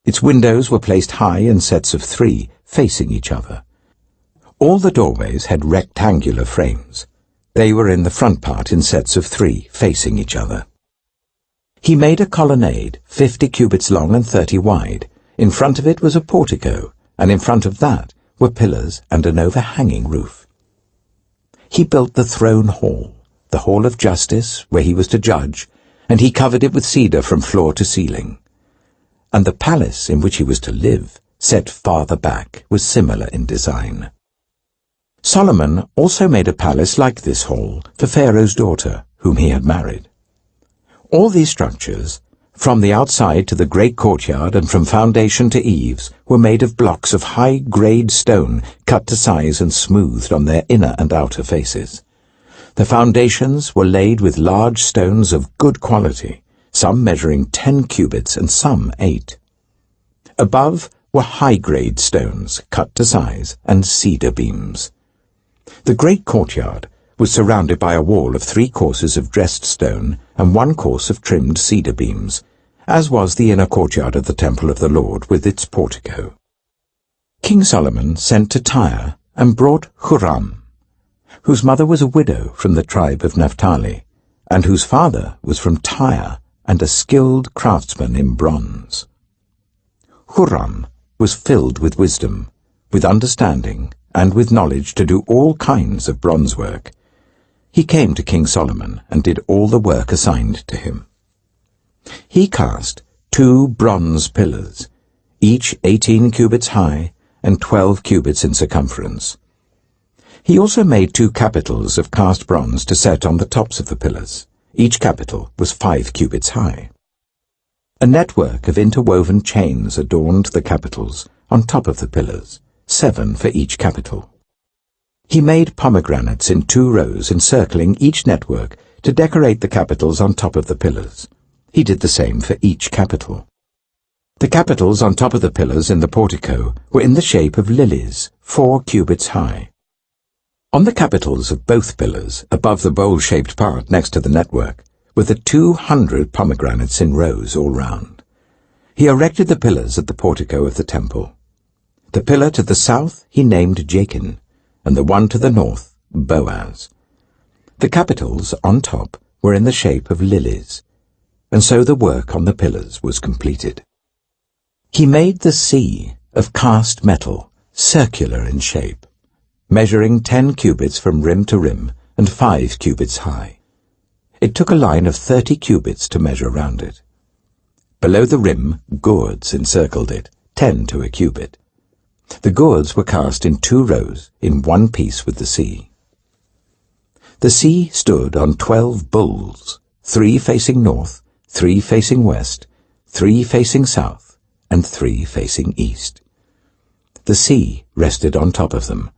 Its windows were placed high in sets of 3, facing each other. All the doorways had rectangular frames. They were in the front part in sets of 3, facing each other. He made a colonnade, 50 cubits long and 30 wide. In front of it was a portico, and in front of that were pillars and an overhanging roof. He built the throne hall, the hall of justice, where he was to judge, and he covered it with cedar from floor to ceiling. And the palace in which he was to live, set farther back, was similar in design. Solomon also made a palace like this hall for Pharaoh's daughter, whom he had married. All these structures, from the outside to the great courtyard and from foundation to eaves, were made of blocks of high-grade stone cut to size and smoothed on their inner and outer faces. The foundations were laid with large stones of good quality, some measuring 10 cubits and some 8. Above were high-grade stones cut to size and cedar beams. The great courtyard was surrounded by a wall of 3 courses of dressed stone and 1 course of trimmed cedar beams, as was the inner courtyard of the temple of the Lord with its portico. King Solomon sent to Tyre and brought Huram, whose mother was a widow from the tribe of Naphtali, and whose father was from Tyre and a skilled craftsman in bronze. Huram was filled with wisdom, with understanding, and with knowledge to do all kinds of bronze work. He came to King Solomon and did all the work assigned to him. He cast 2 bronze pillars, each 18 cubits high and 12 cubits in circumference. He also made 2 capitals of cast bronze to set on the tops of the pillars. Each capital was 5 cubits high. A network of interwoven chains adorned the capitals on top of the pillars, 7 for each capital. He made pomegranates in 2 rows encircling each network to decorate the capitals on top of the pillars. He did the same for each capital. The capitals on top of the pillars in the portico were in the shape of lilies, 4 cubits high. On the capitals of both pillars, above the bowl-shaped part next to the network, were the 200 pomegranates in rows all round. He erected the pillars at the portico of the temple. The pillar to the south he named Jachin, and the one to the north, Boaz. The capitals on top were in the shape of lilies, and so the work on the pillars was completed. He made the sea of cast metal, circular in shape, measuring 10 cubits from rim to rim and 5 cubits high. It took a line of 30 cubits to measure round it. Below the rim, gourds encircled it, 10 to a cubit. The gourds were cast in 2 rows, in one piece with the sea. The sea stood on 12 bulls, 3 facing north, 3 facing west, 3 facing south, and 3 facing east. The sea rested on top of them,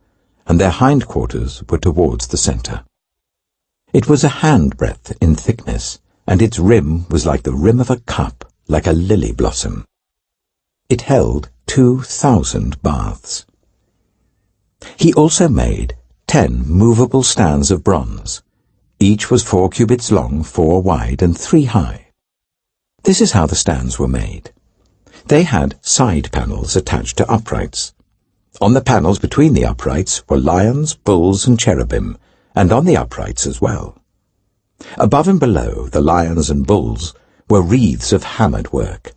and their hindquarters were towards the center. It was a handbreadth in thickness, and its rim was like the rim of a cup, like a lily blossom. It held 2,000 baths. He also made 10 movable stands of bronze. Each was 4 cubits long, 4 wide, and 3 high. This is how the stands were made. They had side panels attached to uprights. On the panels between the uprights were lions, bulls, and cherubim, and on the uprights as well. Above and below the lions and bulls were wreaths of hammered work.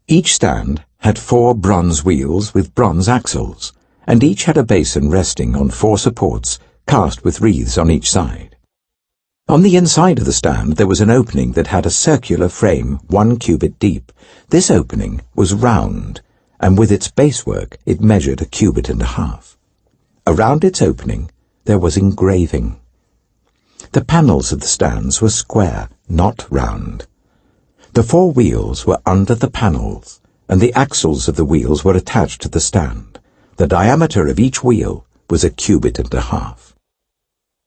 Each stand had 4 bronze wheels with bronze axles, and each had a basin resting on 4 supports cast with wreaths on each side. On the inside of the stand there was an opening that had a circular frame 1 cubit deep. This opening was round, and with its basework it measured 1.5 cubits. Around its opening there was engraving. The panels of the stands were square, not round. The 4 wheels were under the panels, and the axles of the wheels were attached to the stand. The diameter of each wheel was 1.5 cubits.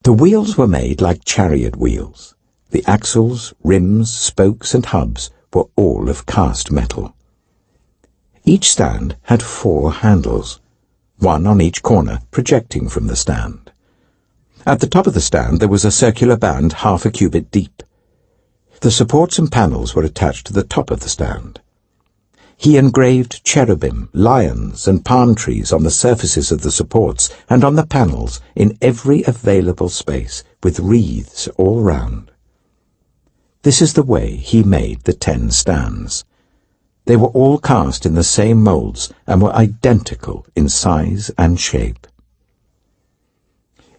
The wheels were made like chariot wheels. The axles, rims, spokes, and hubs were all of cast metal. Each stand had 4 handles, one on each corner projecting from the stand. At the top of the stand there was a circular band 0.5 cubit deep. The supports and panels were attached to the top of the stand. He engraved cherubim, lions, and palm trees on the surfaces of the supports and on the panels in every available space, with wreaths all round. This is the way he made the 10 stands. They were all cast in the same moulds and were identical in size and shape.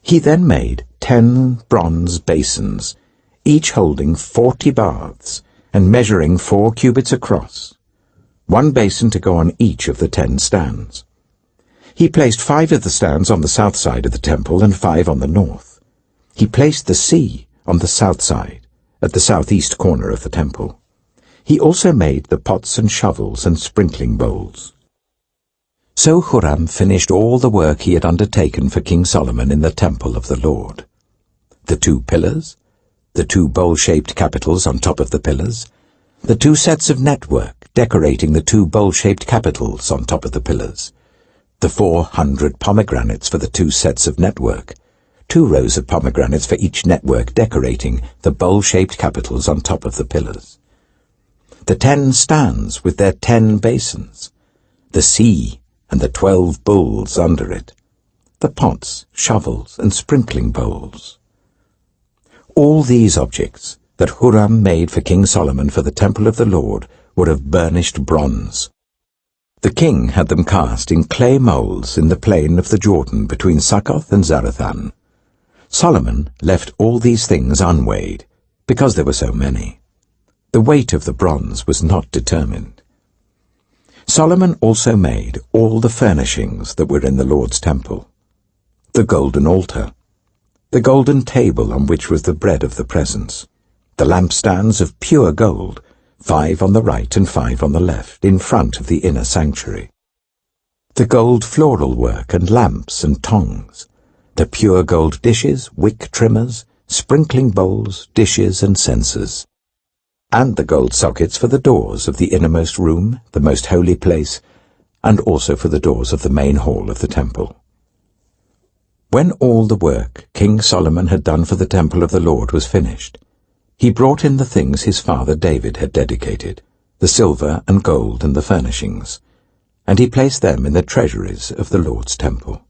He then made 10 bronze basins, each holding 40 baths and measuring 4 cubits across, 1 basin to go on each of the 10 stands. He placed 5 of the stands on the south side of the temple and 5 on the north. He placed the sea on the south side, at the southeast corner of the temple. He also made the pots and shovels and sprinkling bowls. So Huram finished all the work he had undertaken for King Solomon in the temple of the Lord. The 2 pillars, the 2 bowl-shaped capitals on top of the pillars, the 2 sets of network decorating the 2 bowl-shaped capitals on top of the pillars, the 400 pomegranates for the 2 sets of network, 2 rows of pomegranates for each network decorating the bowl-shaped capitals on top of the pillars, the 10 stands with their 10 basins, the sea and the 12 bowls under it, the pots, shovels, and sprinkling bowls. All these objects that Huram made for King Solomon for the temple of the Lord were of burnished bronze. The king had them cast in clay moulds in the plain of the Jordan between Succoth and Zarethan. Solomon left all these things unweighed, because there were so many. The weight of the bronze was not determined. Solomon also made all the furnishings that were in the Lord's temple: the golden altar, the golden table on which was the bread of the presence, the lampstands of pure gold, 5 on the right and 5 on the left, in front of the inner sanctuary, the gold floral work and lamps and tongs, the pure gold dishes, wick trimmers, sprinkling bowls, dishes and censers, and the gold sockets for the doors of the innermost room, the most holy place, and also for the doors of the main hall of the temple. When all the work King Solomon had done for the temple of the Lord was finished, he brought in the things his father David had dedicated, the silver and gold and the furnishings, and he placed them in the treasuries of the Lord's temple.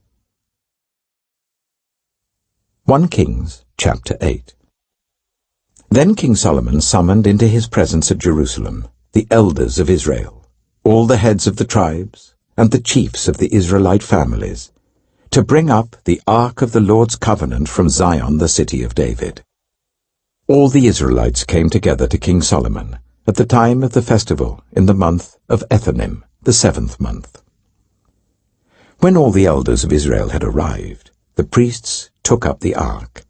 1 Kings chapter 8. Then King Solomon summoned into his presence at Jerusalem the elders of Israel, all the heads of the tribes, and the chiefs of the Israelite families, to bring up the ark of the Lord's covenant from Zion, the city of David. All the Israelites came together to King Solomon at the time of the festival in the month of Ethanim, the 7th month. When all the elders of Israel had arrived, the priests took up the ark,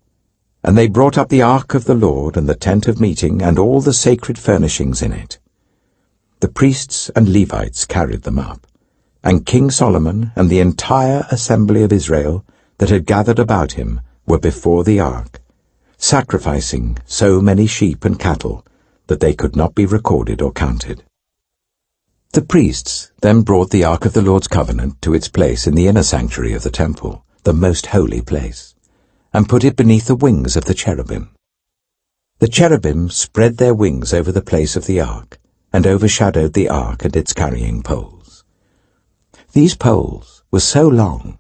and they brought up the ark of the Lord and the tent of meeting and all the sacred furnishings in it. The priests and Levites carried them up, and King Solomon and the entire assembly of Israel that had gathered about him were before the ark, sacrificing so many sheep and cattle that they could not be recorded or counted. The priests then brought the ark of the Lord's covenant to its place in the inner sanctuary of the temple, the most holy place, and put it beneath the wings of the cherubim. The cherubim spread their wings over the place of the ark, and overshadowed the ark and its carrying poles. These poles were so long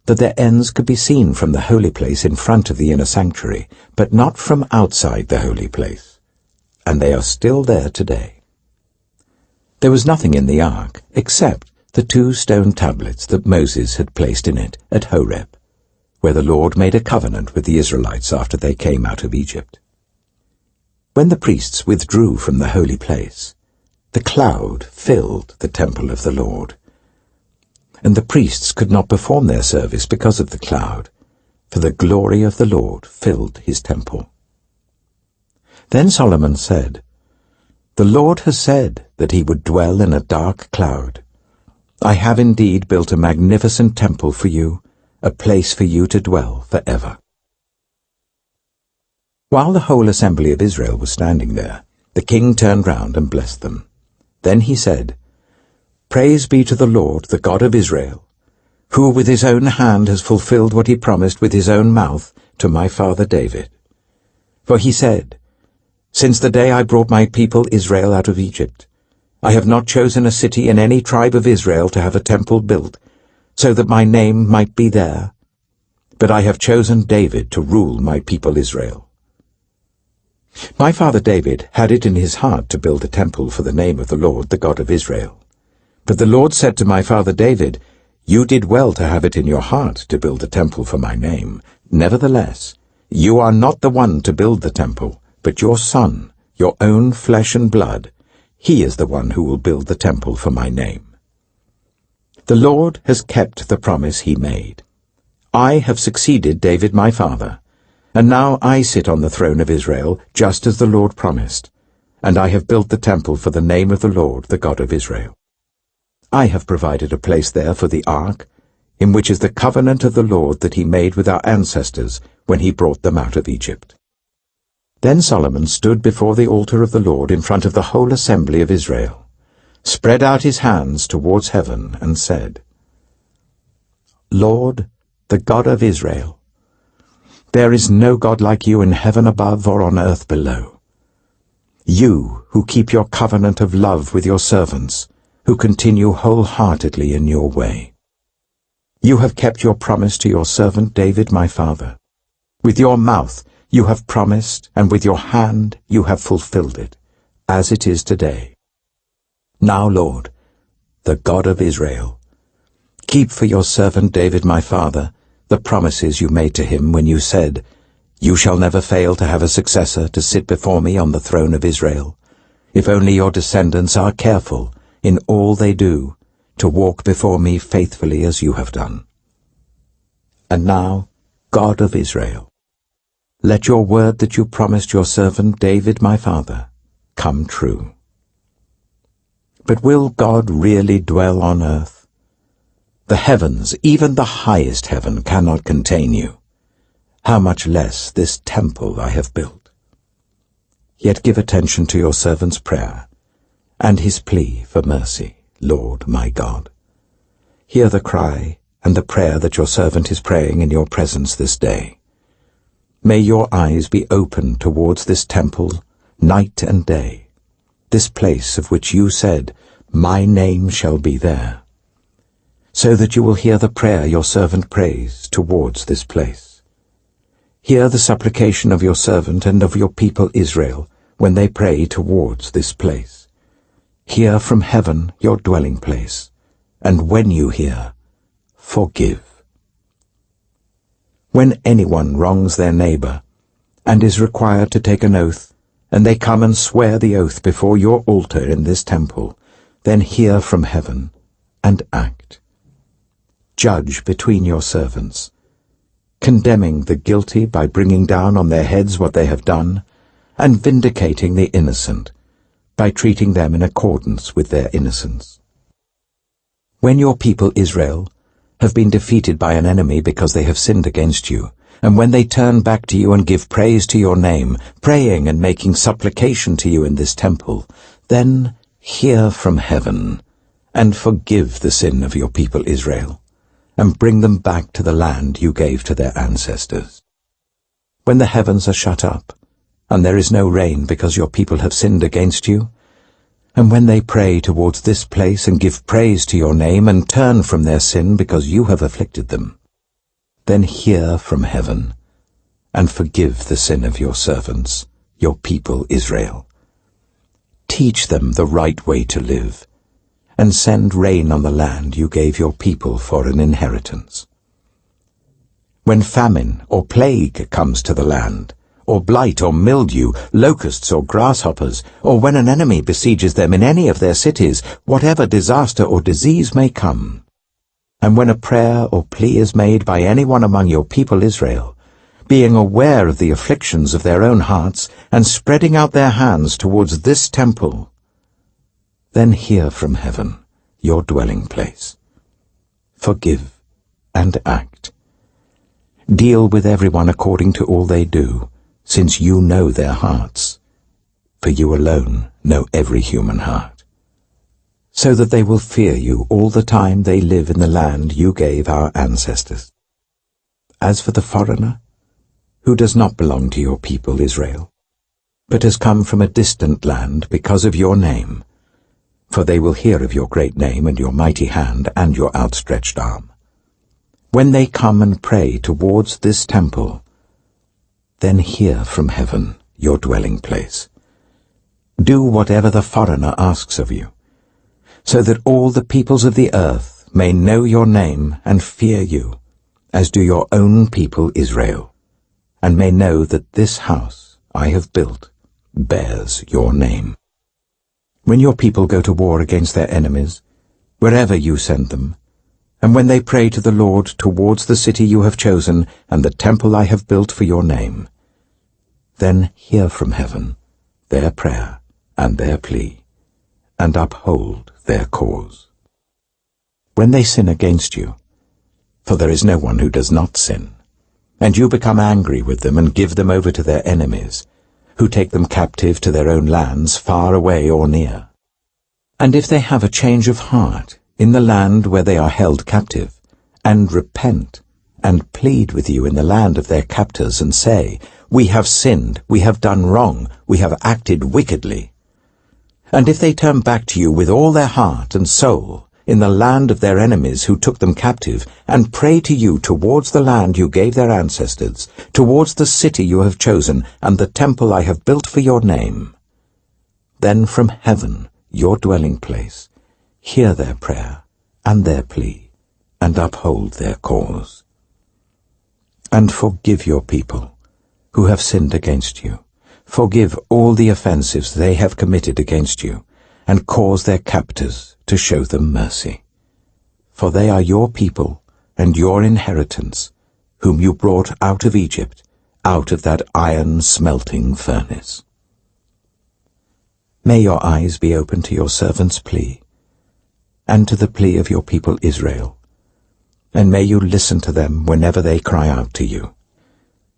that their ends could be seen from the holy place in front of the inner sanctuary, but not from outside the holy place, and they are still there today. There was nothing in the ark except the 2 stone tablets that Moses had placed in it at Horeb, where the Lord made a covenant with the Israelites after they came out of Egypt. When the priests withdrew from the holy place, the cloud filled the temple of the Lord, and the priests could not perform their service because of the cloud, for the glory of the Lord filled his temple. Then Solomon said, "The Lord has said that he would dwell in a dark cloud. I have indeed built a magnificent temple for you, a place for you to dwell forever." While the whole assembly of Israel was standing there, the king turned round and blessed them. Then he said, "Praise be to the Lord, the God of Israel, who with his own hand has fulfilled what he promised with his own mouth to my father David. For he said, 'Since the day I brought my people Israel out of Egypt, I have not chosen a city in any tribe of Israel to have a temple built, so that my name might be there. But I have chosen David to rule my people Israel.' My father David had it in his heart to build a temple for the name of the Lord, the God of Israel. But the Lord said to my father David, 'You did well to have it in your heart to build a temple for my name. Nevertheless, you are not the one to build the temple, but your son, your own flesh and blood. He is the one who will build the temple for my name.' The Lord has kept the promise he made. I have succeeded David my father, and now I sit on the throne of Israel, just as the Lord promised, and I have built the temple for the name of the Lord, the God of Israel. I have provided a place there for the ark, in which is the covenant of the Lord that he made with our ancestors when he brought them out of Egypt." Then Solomon stood before the altar of the Lord in front of the whole assembly of Israel, spread out his hands towards heaven, and said, "Lord, the God of Israel, there is no God like you in heaven above or on earth below. You who keep your covenant of love with your servants, who continue wholeheartedly in your way. You have kept your promise to your servant David my father. With your mouth you have promised, and with your hand you have fulfilled it, as it is today. Now, Lord, the God of Israel, keep for your servant David my father the promises you made to him when you said, 'You shall never fail to have a successor to sit before me on the throne of Israel, if only your descendants are careful in all they do to walk before me faithfully as you have done.' And now, God of Israel, let your word that you promised your servant David my father come true. But will God really dwell on earth? The heavens, even the highest heaven, cannot contain you. How much less this temple I have built? Yet give attention to your servant's prayer and his plea for mercy, Lord my God. Hear the cry and the prayer that your servant is praying in your presence this day. May your eyes be open towards this temple night and day, this place of which you said, 'My name shall be there,' so that you will hear the prayer your servant prays towards this place. Hear the supplication of your servant and of your people Israel when they pray towards this place. Hear from heaven your dwelling place, and when you hear, forgive. When anyone wrongs their neighbor and is required to take an oath, and they come and swear the oath before your altar in this temple, then hear from heaven and act. Judge between your servants, condemning the guilty by bringing down on their heads what they have done, and vindicating the innocent by treating them in accordance with their innocence. When your people Israel have been defeated by an enemy because they have sinned against you, and when they turn back to you and give praise to your name, praying and making supplication to you in this temple, then hear from heaven and forgive the sin of your people Israel, and bring them back to the land you gave to their ancestors. When the heavens are shut up, and there is no rain because your people have sinned against you, and when they pray towards this place and give praise to your name and turn from their sin because you have afflicted them, then hear from heaven and forgive the sin of your servants, your people Israel. Teach them the right way to live, and send rain on the land you gave your people for an inheritance. When famine or plague comes to the land, or blight or mildew, locusts or grasshoppers, or when an enemy besieges them in any of their cities, whatever disaster or disease may come, And when a prayer or plea is made by anyone among your people Israel, being aware of the afflictions of their own hearts, and spreading out their hands towards this temple, then hear from heaven, your dwelling place. Forgive and act. Deal with everyone according to all they do, since you know their hearts, for you alone know every human heart, so that they will fear you all the time they live in the land you gave our ancestors. As for the foreigner, who does not belong to your people Israel, but has come from a distant land because of your name, for they will hear of your great name and your mighty hand and your outstretched arm. When they come and pray towards this temple, then hear from heaven, your dwelling place. Do whatever the foreigner asks of you, so that all the peoples of the earth may know your name and fear you, as do your own people Israel, and may know that this house I have built bears your name. When your people go to war against their enemies, wherever you send them, and when they pray to the Lord towards the city you have chosen and the temple I have built for your name, then hear from heaven their prayer and their plea, and uphold their cause. When they sin against you, for there is no one who does not sin, and you become angry with them and give them over to their enemies, who take them captive to their own lands, far away or near. And if they have a change of heart in the land where they are held captive, and repent, and plead with you in the land of their captors, and say, We have sinned, we have done wrong, we have acted wickedly. And if they turn back to you with all their heart and soul in the land of their enemies who took them captive, and pray to you towards the land you gave their ancestors, towards the city you have chosen, and the temple I have built for your name, then from heaven, your dwelling place, hear their prayer and their plea, and uphold their cause. And forgive your people who have sinned against you. Forgive all the offenses they have committed against you, and cause their captors to show them mercy. For they are your people and your inheritance, whom you brought out of Egypt, out of that iron-smelting furnace. May your eyes be open to your servant's plea, and to the plea of your people Israel, and may you listen to them whenever they cry out to you.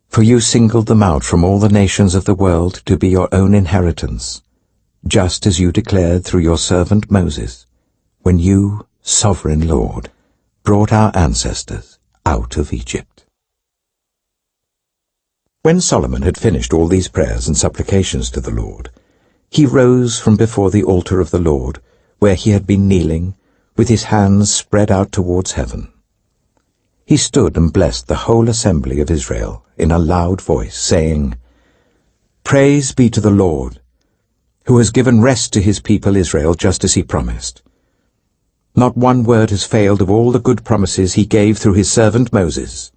For you singled them out from all the nations of the world to be your own inheritance, just as you declared through your servant Moses, when you, sovereign Lord, brought our ancestors out of Egypt. When Solomon had finished all these prayers and supplications to the Lord, he rose from before the altar of the Lord, where he had been kneeling, with his hands spread out towards heaven. He stood and blessed the whole assembly of Israel in a loud voice, saying, Praise be to the Lord, who has given rest to his people Israel just as he promised. Not one word has failed of all the good promises he gave through his servant Moses.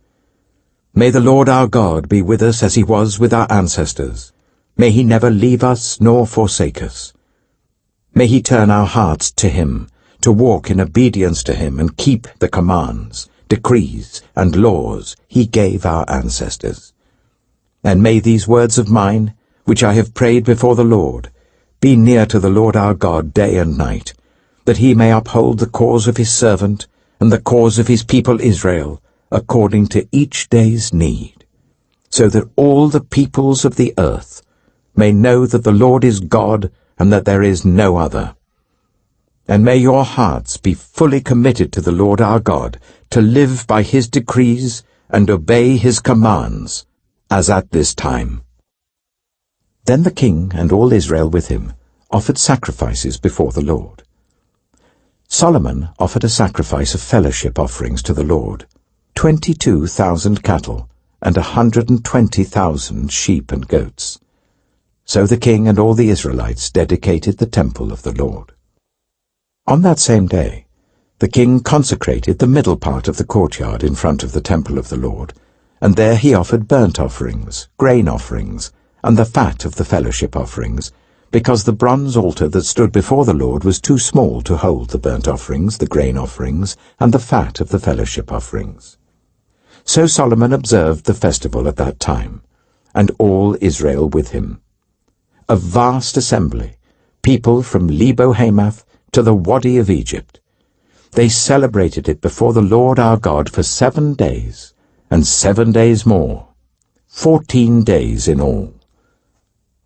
May the Lord our God be with us as he was with our ancestors. May he never leave us nor forsake us. May he turn our hearts to him, to walk in obedience to him and keep the commands, decrees, and laws he gave our ancestors. And may these words of mine, which I have prayed before the Lord, be near to the Lord our God day and night, that he may uphold the cause of his servant and the cause of his people Israel, according to each day's need, so that all the peoples of the earth may know that the Lord is God and that there is no other. And may your hearts be fully committed to the Lord our God, to live by his decrees and obey his commands, as at this time. Then the king and all Israel with him offered sacrifices before the Lord. Solomon offered a sacrifice of fellowship offerings to the Lord, 22,000 cattle and 120,000 sheep and goats. So the king and all the Israelites dedicated the temple of the Lord. On that same day, the king consecrated the middle part of the courtyard in front of the temple of the Lord, and there he offered burnt offerings, grain offerings, and the fat of the fellowship offerings, because the bronze altar that stood before the Lord was too small to hold the burnt offerings, the grain offerings, and the fat of the fellowship offerings. So Solomon observed the festival at that time, and all Israel with him. A vast assembly, people from Lebo-Hamath to the Wadi of Egypt. They celebrated it before the Lord our God for 7 days, and 7 days more, 14 days in all.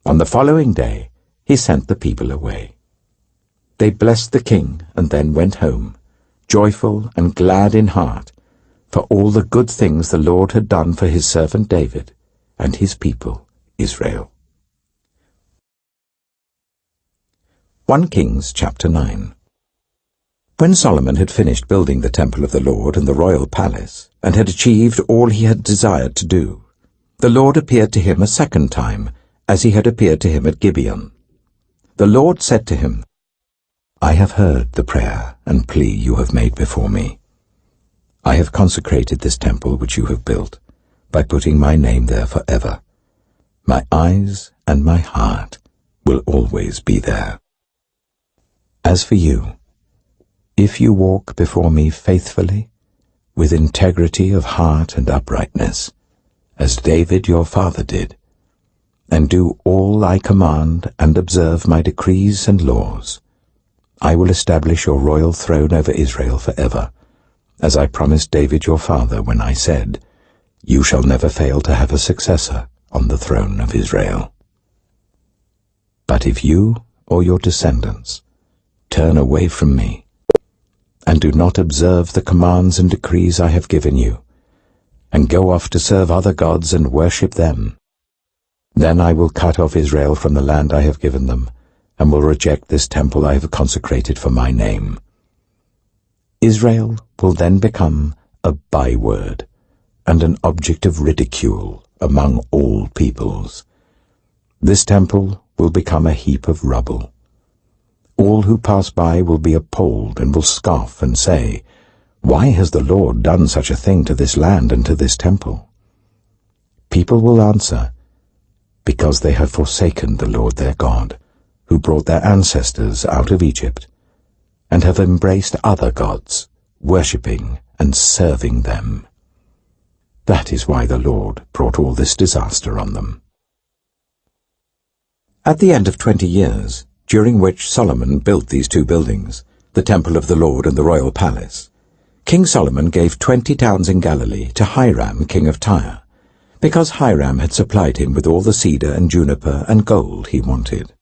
On the following day, he sent the people away. They blessed the king and then went home, joyful and glad in heart, for all the good things the Lord had done for his servant David and his people Israel. 1 Kings chapter 9. When Solomon had finished building the temple of the Lord and the royal palace, and had achieved all he had desired to do, the Lord appeared to him a second time, as he had appeared to him at Gibeon. The Lord said to him, I have heard the prayer and plea you have made before me. I have consecrated this temple which you have built, by putting my name there forever. My eyes and my heart will always be there. As for you, if you walk before me faithfully, with integrity of heart and uprightness, as David your father did, and do all I command and observe my decrees and laws, I will establish your royal throne over Israel forever, as I promised David your father when I said, You shall never fail to have a successor on the throne of Israel. But if you or your descendants turn away from me, and do not observe the commands and decrees I have given you, and go off to serve other gods and worship them, then I will cut off Israel from the land I have given them, and will reject this temple I have consecrated for my name. Israel will then become a byword and an object of ridicule among all peoples. This temple will become a heap of rubble. All who pass by will be appalled and will scoff and say, Why has the Lord done such a thing to this land and to this temple? People will answer, Because they have forsaken the Lord their God, who brought their ancestors out of Egypt, and have embraced other gods, worshipping and serving them. That is why the Lord brought all this disaster on them. At the end of 20 years, during which Solomon built these 2 buildings, the temple of the Lord and the royal palace, King Solomon gave 20 towns in Galilee to Hiram, king of Tyre, because Hiram had supplied him with all the cedar and juniper and gold he wanted.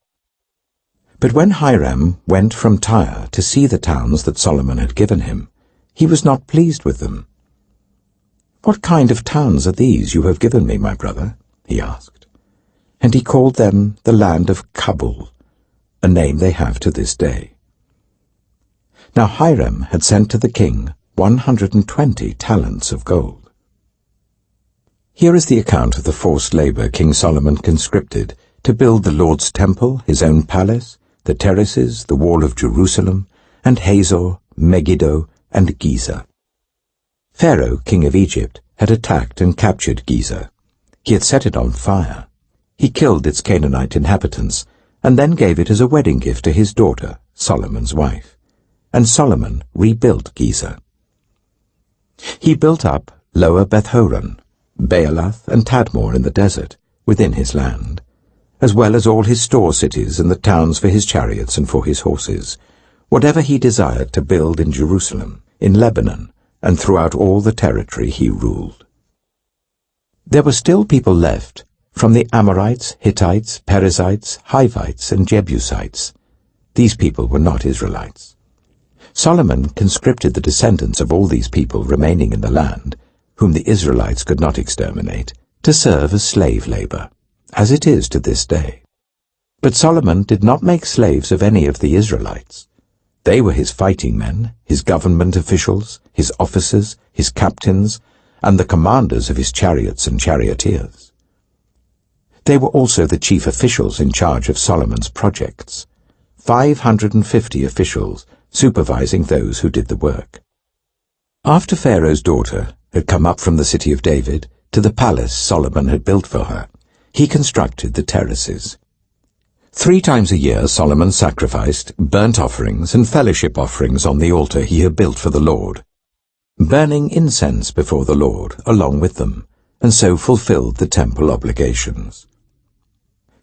But when Hiram went from Tyre to see the towns that Solomon had given him, he was not pleased with them. What kind of towns are these you have given me, my brother? He asked. And he called them the land of Kabul, a name they have to this day. Now Hiram had sent to the king 120 talents of gold. Here is the account of the forced labor King Solomon conscripted to build the Lord's temple, his own palace, the terraces, the wall of Jerusalem, and Hazor, Megiddo, and Giza. Pharaoh, king of Egypt, had attacked and captured Giza. He had set it on fire. He killed its Canaanite inhabitants, and then gave it as a wedding gift to his daughter, Solomon's wife. And Solomon rebuilt Giza. He built up Lower Beth-horon, Baalath, and Tadmor in the desert, within his land, as well as all his store cities and the towns for his chariots and for his horses, whatever he desired to build in Jerusalem, in Lebanon, and throughout all the territory he ruled. There were still people left from the Amorites, Hittites, Perizzites, Hivites, and Jebusites. These people were not Israelites. Solomon conscripted the descendants of all these people remaining in the land, whom the Israelites could not exterminate, to serve as slave labor, as it is to this day. But Solomon did not make slaves of any of the Israelites. They were his fighting men, his government officials, his officers, his captains, and the commanders of his chariots and charioteers. They were also the chief officials in charge of Solomon's projects, 550 officials supervising those who did the work. After Pharaoh's daughter had come up from the city of David to the palace Solomon had built for her, he constructed the terraces. 3 times a year Solomon sacrificed burnt offerings and fellowship offerings on the altar he had built for the Lord, burning incense before the Lord along with them, and so fulfilled the temple obligations.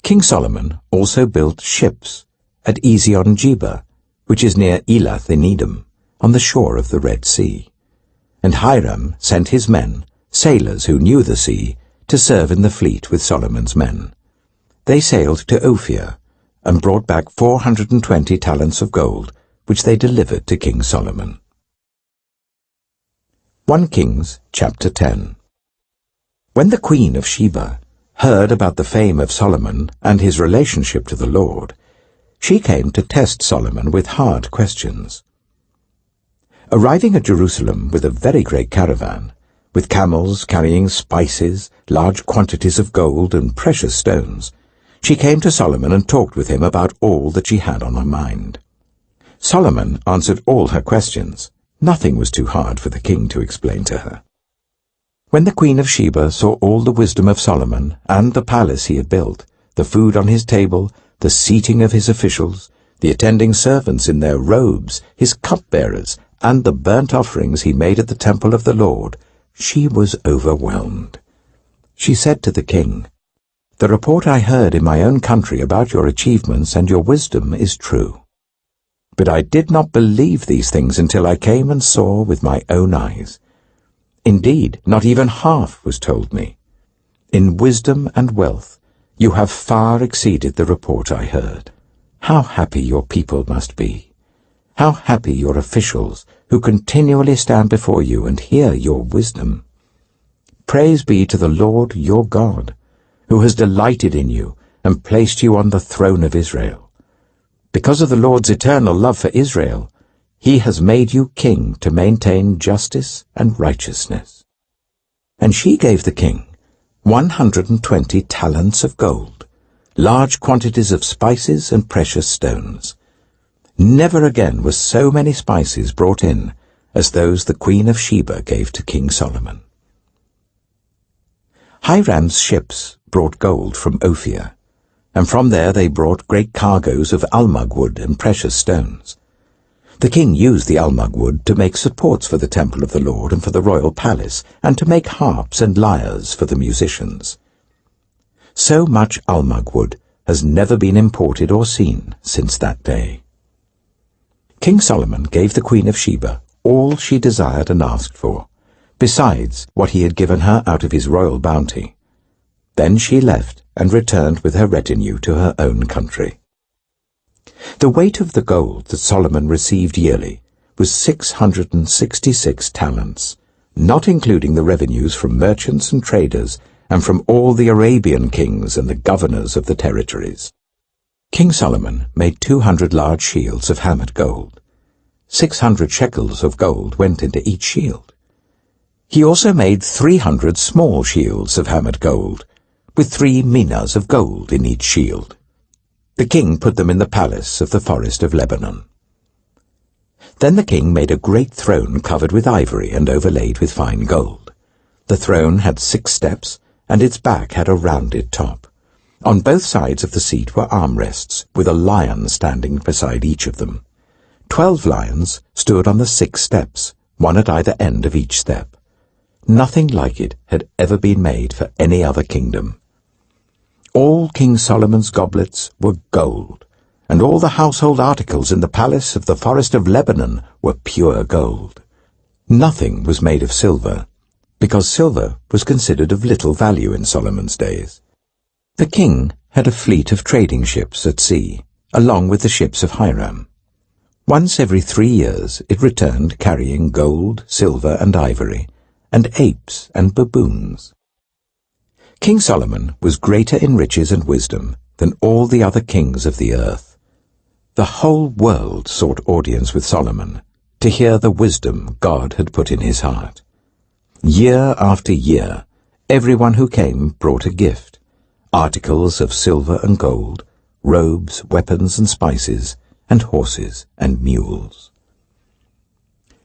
King Solomon also built ships at Ezion-Geber, which is near Elath in Edom, on the shore of the Red Sea. And Hiram sent his men, sailors who knew the sea, to serve in the fleet with Solomon's men. They sailed to Ophir and brought back 420 talents of gold, which they delivered to King Solomon. 1 Kings chapter 10. When the Queen of Sheba heard about the fame of Solomon and his relationship to the Lord, she came to test Solomon with hard questions. Arriving at Jerusalem with a very great caravan, with camels carrying spices, large quantities of gold and precious stones, she came to Solomon and talked with him about all that she had on her mind. Solomon answered all her questions. Nothing was too hard for the king to explain to her. When the Queen of Sheba saw all the wisdom of Solomon and the palace he had built, the food on his table, the seating of his officials, the attending servants in their robes, his cupbearers, and the burnt offerings he made at the temple of the Lord, she was overwhelmed. She said to the king, "The report I heard in my own country about your achievements and your wisdom is true. But I did not believe these things until I came and saw with my own eyes. Indeed, not even half was told me. In wisdom and wealth, you have far exceeded the report I heard. How happy your people must be! How happy your officials, who continually stand before you and hear your wisdom! Praise be to the Lord your God, who has delighted in you and placed you on the throne of Israel. Because of the Lord's eternal love for Israel, he has made you king to maintain justice and righteousness." And she gave the king 120 talents of gold, large quantities of spices and precious stones. Never again were so many spices brought in as those the Queen of Sheba gave to King Solomon. Hiram's ships brought gold from Ophir, and from there they brought great cargoes of almug wood and precious stones. The king used the almug wood to make supports for the temple of the Lord and for the royal palace, and to make harps and lyres for the musicians. So much almug wood has never been imported or seen since that day. King Solomon gave the Queen of Sheba all she desired and asked for, besides what he had given her out of his royal bounty. Then she left and returned with her retinue to her own country. The weight of the gold that Solomon received yearly was 666 talents, not including the revenues from merchants and traders and from all the Arabian kings and the governors of the territories. King Solomon made 200 large shields of hammered gold. 600 shekels of gold went into each shield. He also made 300 small shields of hammered gold, with 3 minas of gold in each shield. The king put them in the palace of the forest of Lebanon. Then the king made a great throne covered with ivory and overlaid with fine gold. The throne had 6 steps, and its back had a rounded top. On both sides of the seat were armrests, with a lion standing beside each of them. 12 lions stood on the 6 steps, one at either end of each step. Nothing like it had ever been made for any other kingdom. All King Solomon's goblets were gold, and all the household articles in the palace of the forest of Lebanon were pure gold. Nothing was made of silver, because silver was considered of little value in Solomon's days. The king had a fleet of trading ships at sea, along with the ships of Hiram. Once every 3 years it returned carrying gold, silver, and ivory, and apes and baboons. King Solomon was greater in riches and wisdom than all the other kings of the earth. The whole world sought audience with Solomon to hear the wisdom God had put in his heart. Year after year, everyone who came brought a gift, articles of silver and gold, robes, weapons and spices, and horses and mules.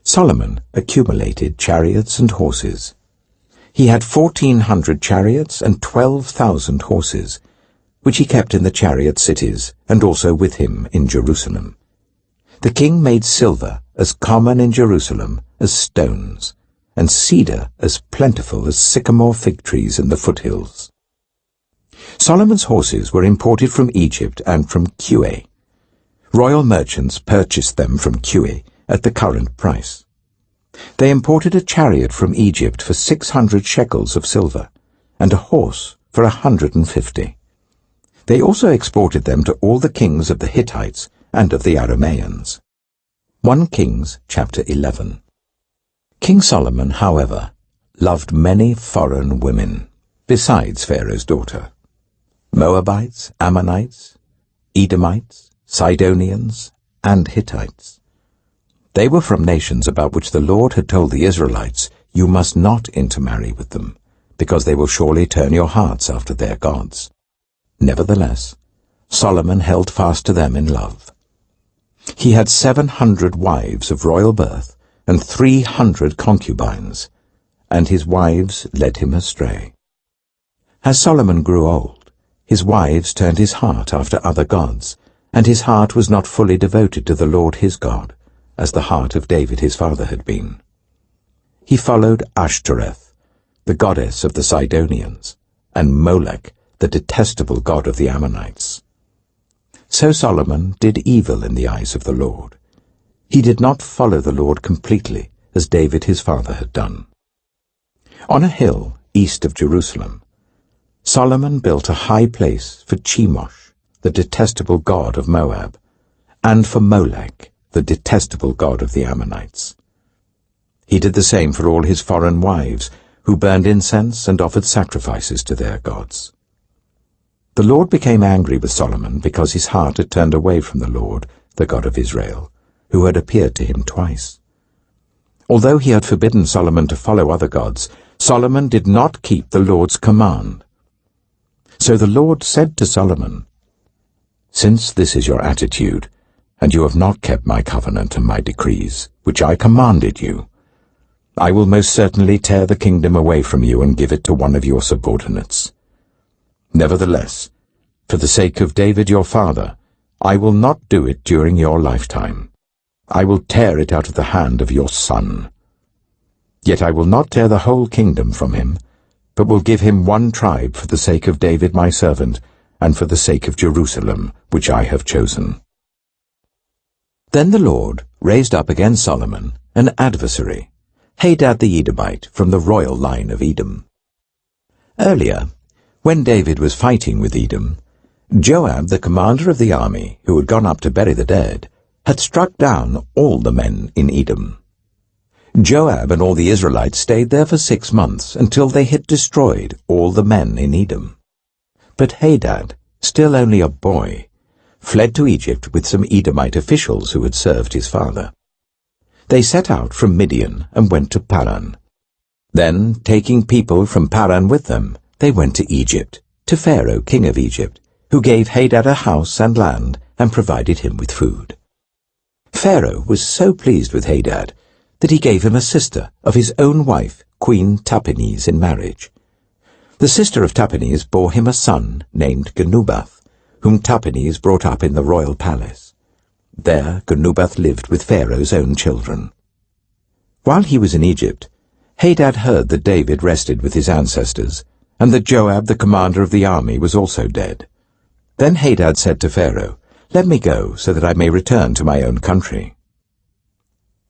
Solomon accumulated chariots and horses. He had 1,400 chariots and 12,000 horses, which he kept in the chariot cities, and also with him in Jerusalem. The king made silver as common in Jerusalem as stones, and cedar as plentiful as sycamore fig trees in the foothills. Solomon's horses were imported from Egypt and from Kue. Royal merchants purchased them from Kue at the current price. They imported a chariot from Egypt for 600 shekels of silver, and a horse for 150. They also exported them to all the kings of the Hittites and of the Arameans. 1 Kings chapter 11. King Solomon, however, loved many foreign women, besides Pharaoh's daughter: Moabites, Ammonites, Edomites, Sidonians, and Hittites. They were from nations about which the Lord had told the Israelites, "You must not intermarry with them, because they will surely turn your hearts after their gods." Nevertheless, Solomon held fast to them in love. He had 700 wives of royal birth and 300 concubines, and his wives led him astray. As Solomon grew old, his wives turned his heart after other gods, and his heart was not fully devoted to the Lord his God, as the heart of David his father had been. He followed Ashtoreth, the goddess of the Sidonians, and Molech, the detestable god of the Ammonites. So Solomon did evil in the eyes of the Lord. He did not follow the Lord completely, as David his father had done. On a hill east of Jerusalem, Solomon built a high place for Chemosh, the detestable god of Moab, and for Molech, the detestable god of the Ammonites. He did the same for all his foreign wives, who burned incense and offered sacrifices to their gods. The Lord became angry with Solomon because his heart had turned away from the Lord, the God of Israel, who had appeared to him twice. Although he had forbidden Solomon to follow other gods, Solomon did not keep the Lord's command. So the Lord said to Solomon, "Since this is your attitude, and you have not kept my covenant and my decrees, which I commanded you, I will most certainly tear the kingdom away from you and give it to one of your subordinates. Nevertheless, for the sake of David your father, I will not do it during your lifetime. I will tear it out of the hand of your son. Yet I will not tear the whole kingdom from him, but will give him one tribe for the sake of David my servant, and for the sake of Jerusalem, which I have chosen." Then the Lord raised up against Solomon an adversary, Hadad the Edomite, from the royal line of Edom. Earlier, when David was fighting with Edom, Joab, the commander of the army, who had gone up to bury the dead, had struck down all the men in Edom. Joab and all the Israelites stayed there for 6 months, until they had destroyed all the men in Edom. But Hadad, still only a boy, fled to Egypt with some Edomite officials who had served his father. They set out from Midian and went to Paran. Then, taking people from Paran with them, they went to Egypt, to Pharaoh, king of Egypt, who gave Hadad a house and land and provided him with food. Pharaoh was so pleased with Hadad that he gave him a sister of his own wife, Queen Tahpenes, in marriage. The sister of Tahpenes bore him a son named Genubath, whom Tahpenes brought up in the royal palace. There Genubath lived with Pharaoh's own children. While he was in Egypt, Hadad heard that David rested with his ancestors, and that Joab, the commander of the army, was also dead. Then Hadad said to Pharaoh, "Let me go, so that I may return to my own country."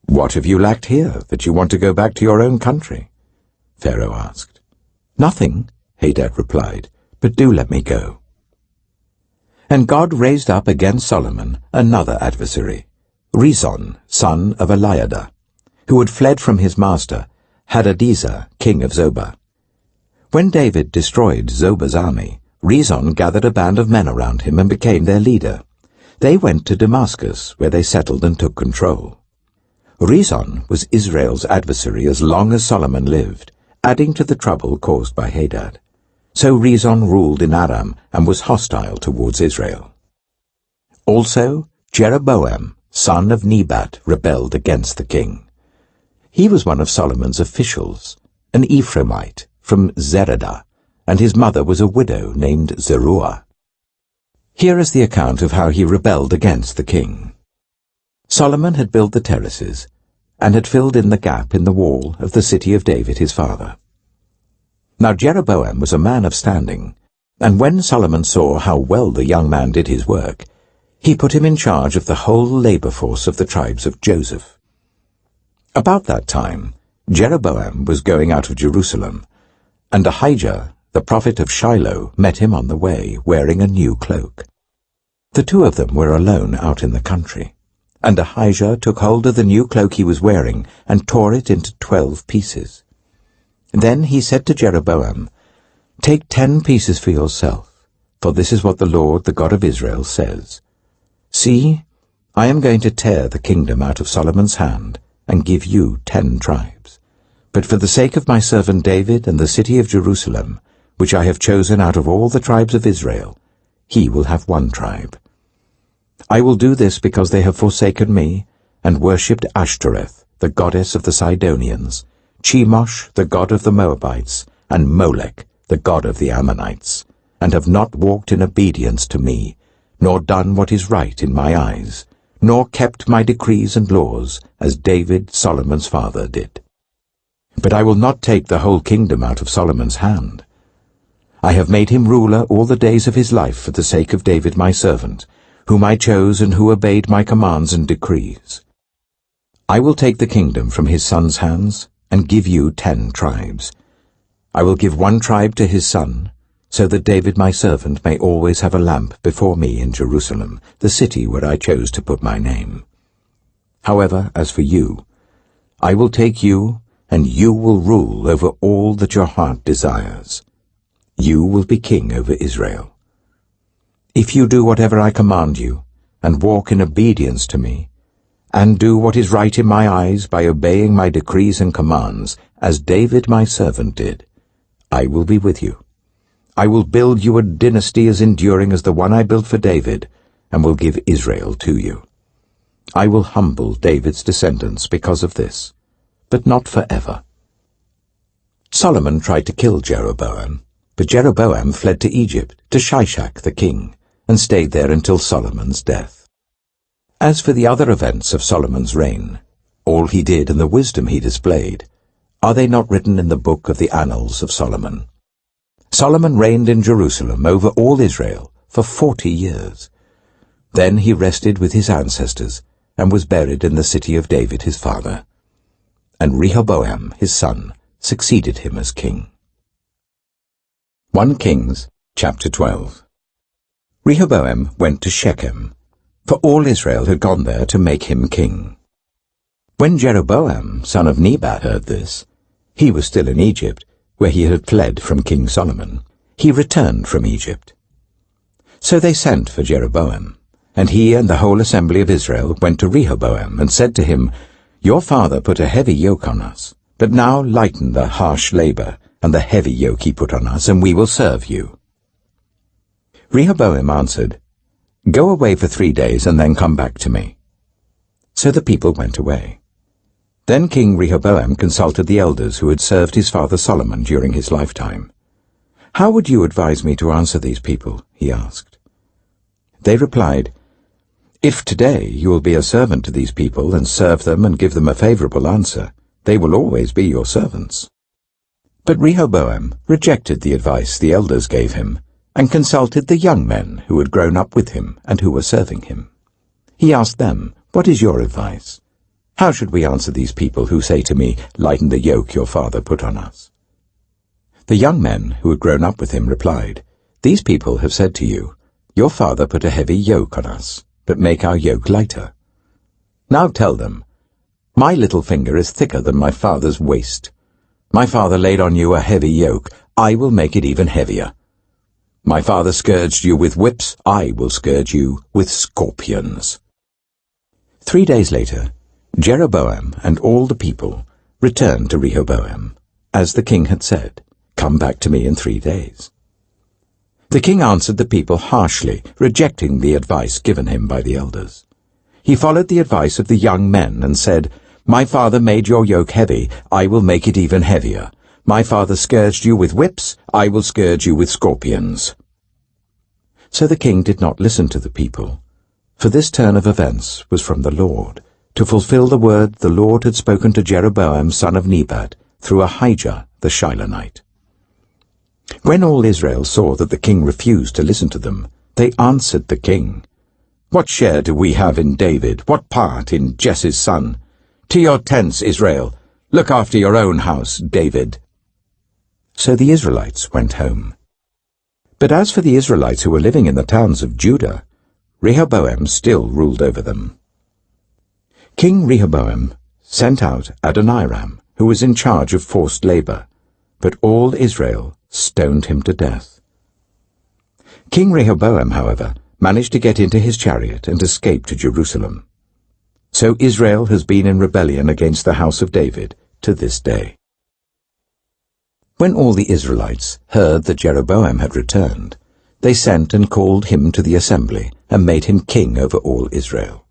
"What have you lacked here, that you want to go back to your own country?" Pharaoh asked. "Nothing," Hadad replied, "but do let me go." And God raised up against Solomon another adversary, Rezon, son of Eliada, who had fled from his master, Hadadezer, king of Zobah. When David destroyed Zobah's army, Rezon gathered a band of men around him and became their leader. They went to Damascus, where they settled and took control. Rezon was Israel's adversary as long as Solomon lived, adding to the trouble caused by Hadad. So Rezon ruled in Aram and was hostile towards Israel. Also, Jeroboam, son of Nebat, rebelled against the king. He was one of Solomon's officials, an Ephraimite from Zeredah, and his mother was a widow named Zeruah. Here is the account of how he rebelled against the king. Solomon had built the terraces, and had filled in the gap in the wall of the city of David his father. Now Jeroboam was a man of standing, and when Solomon saw how well the young man did his work, he put him in charge of the whole labor force of the tribes of Joseph. About that time, Jeroboam was going out of Jerusalem, and Ahijah, the prophet of Shiloh, met him on the way, wearing a new cloak. The two of them were alone out in the country, and Ahijah took hold of the new cloak he was wearing and tore it into 12 pieces. Then he said to Jeroboam, "Take 10 pieces for yourself, for this is what the Lord, the God of Israel, says. See, I am going to tear the kingdom out of Solomon's hand and give you 10 tribes. But for the sake of my servant David and the city of Jerusalem, which I have chosen out of all the tribes of Israel, he will have 1 tribe. I will do this because they have forsaken me and worshipped Ashtoreth, the goddess of the Sidonians, Chemosh, the god of the Moabites, and Molech, the god of the Ammonites, and have not walked in obedience to me, nor done what is right in my eyes, nor kept my decrees and laws, as David, Solomon's father, did. But I will not take the whole kingdom out of Solomon's hand. I have made him ruler all the days of his life for the sake of David my servant, whom I chose and who obeyed my commands and decrees. I will take the kingdom from his son's hands and give you 10 tribes. I will give 1 tribe to his son, so that David my servant may always have a lamp before me in Jerusalem, the city where I chose to put my name. However, as for you, I will take you, and you will rule over all that your heart desires. You will be king over Israel. If you do whatever I command you, and walk in obedience to me, and do what is right in my eyes by obeying my decrees and commands, as David my servant did, I will be with you. I will build you a dynasty as enduring as the one I built for David, and will give Israel to you. I will humble David's descendants because of this, but not forever." Solomon tried to kill Jeroboam, but Jeroboam fled to Egypt, to Shishak the king, and stayed there until Solomon's death. As for the other events of Solomon's reign, all he did and the wisdom he displayed, are they not written in the book of the Annals of Solomon? Solomon reigned in Jerusalem over all Israel for 40 years. Then he rested with his ancestors and was buried in the city of David his father. And Rehoboam his son succeeded him as king. 1 Kings chapter 12. Rehoboam went to Shechem, for all Israel had gone there to make him king. When Jeroboam, son of Nebat, heard this, he was still in Egypt, where he had fled from King Solomon. He returned from Egypt. So they sent for Jeroboam, and he and the whole assembly of Israel went to Rehoboam and said to him, "Your father put a heavy yoke on us, but now lighten the harsh labor and the heavy yoke he put on us, and we will serve you." Rehoboam answered, "Go away for 3 days and then come back to me." So the people went away. Then King Rehoboam consulted the elders who had served his father Solomon during his lifetime. "How would you advise me to answer these people?" he asked. They replied, "If today you will be a servant to these people and serve them and give them a favorable answer, they will always be your servants." But Rehoboam rejected the advice the elders gave him and consulted the young men who had grown up with him and who were serving him. He asked them, "What is your advice? How should we answer these people who say to me, 'Lighten the yoke your father put on us'?" The young men who had grown up with him replied, "These people have said to you, 'Your father put a heavy yoke on us, but make our yoke lighter.' Now tell them, 'My little finger is thicker than my father's waist. My father laid on you a heavy yoke, I will make it even heavier. My father scourged you with whips, I will scourge you with scorpions." 3 days later, Jeroboam and all the people returned to Rehoboam, as the king had said, "Come back to me in 3 days." The king answered the people harshly, rejecting the advice given him by the elders. He followed the advice of the young men and said, "My father made your yoke heavy, I will make it even heavier. My father scourged you with whips, I will scourge you with scorpions." So the king did not listen to the people, for this turn of events was from the Lord, to fulfill the word the Lord had spoken to Jeroboam son of Nebat through Ahijah the Shilonite. When all Israel saw that the king refused to listen to them, they answered the king, "What share do we have in David? What part in Jesse's son? To your tents, Israel! Look after your own house, David." So the Israelites went home. But as for the Israelites who were living in the towns of Judah, Rehoboam still ruled over them. King Rehoboam sent out Adoniram, who was in charge of forced labor, but all Israel stoned him to death. King Rehoboam, however, managed to get into his chariot and escape to Jerusalem. So Israel has been in rebellion against the house of David to this day. When all the Israelites heard that Jeroboam had returned, they sent and called him to the assembly and made him king over all Israel.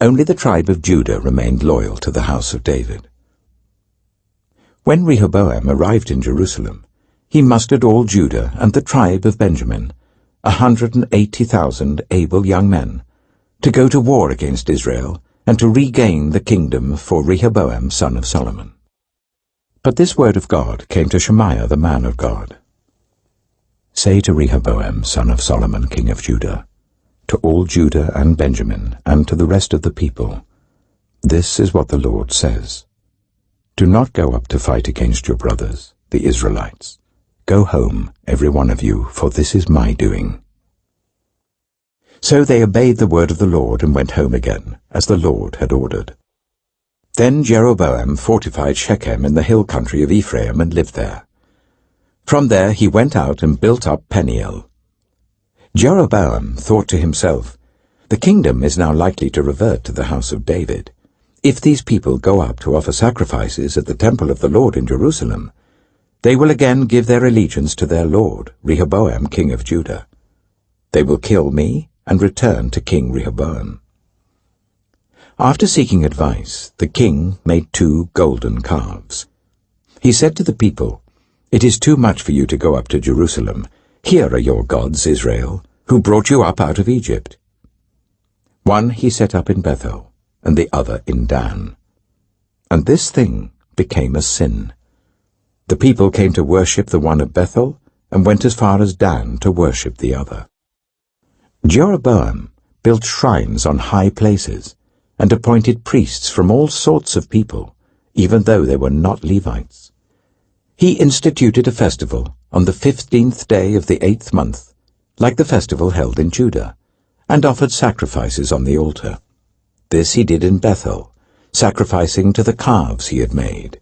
Only the tribe of Judah remained loyal to the house of David. When Rehoboam arrived in Jerusalem, he mustered all Judah and the tribe of Benjamin, 180,000 able young men, to go to war against Israel and to regain the kingdom for Rehoboam son of Solomon. But this word of God came to Shemaiah the man of God. "Say to Rehoboam son of Solomon king of Judah, to all Judah and Benjamin, and to the rest of the people, this is what the Lord says. Do not go up to fight against your brothers, the Israelites. Go home, every one of you, for this is my doing." So they obeyed the word of the Lord and went home again, as the Lord had ordered. Then Jeroboam fortified Shechem in the hill country of Ephraim and lived there. From there he went out and built up Peniel. Jeroboam thought to himself, "The kingdom is now likely to revert to the house of David. If these people go up to offer sacrifices at the temple of the Lord in Jerusalem, they will again give their allegiance to their lord, Rehoboam king of Judah. They will kill me and return to King Rehoboam." After seeking advice, the king made 2 golden calves. He said to the people, "It is too much for you to go up to Jerusalem. Here are your gods, Israel, who brought you up out of Egypt." One he set up in Bethel, and the other in Dan. And this thing became a sin. The people came to worship the one at Bethel, and went as far as Dan to worship the other. Jeroboam built shrines on high places, and appointed priests from all sorts of people, even though they were not Levites. He instituted a festival on the 15th day of the 8th month, like the festival held in Judah, and offered sacrifices on the altar. This he did in Bethel, sacrificing to the calves he had made.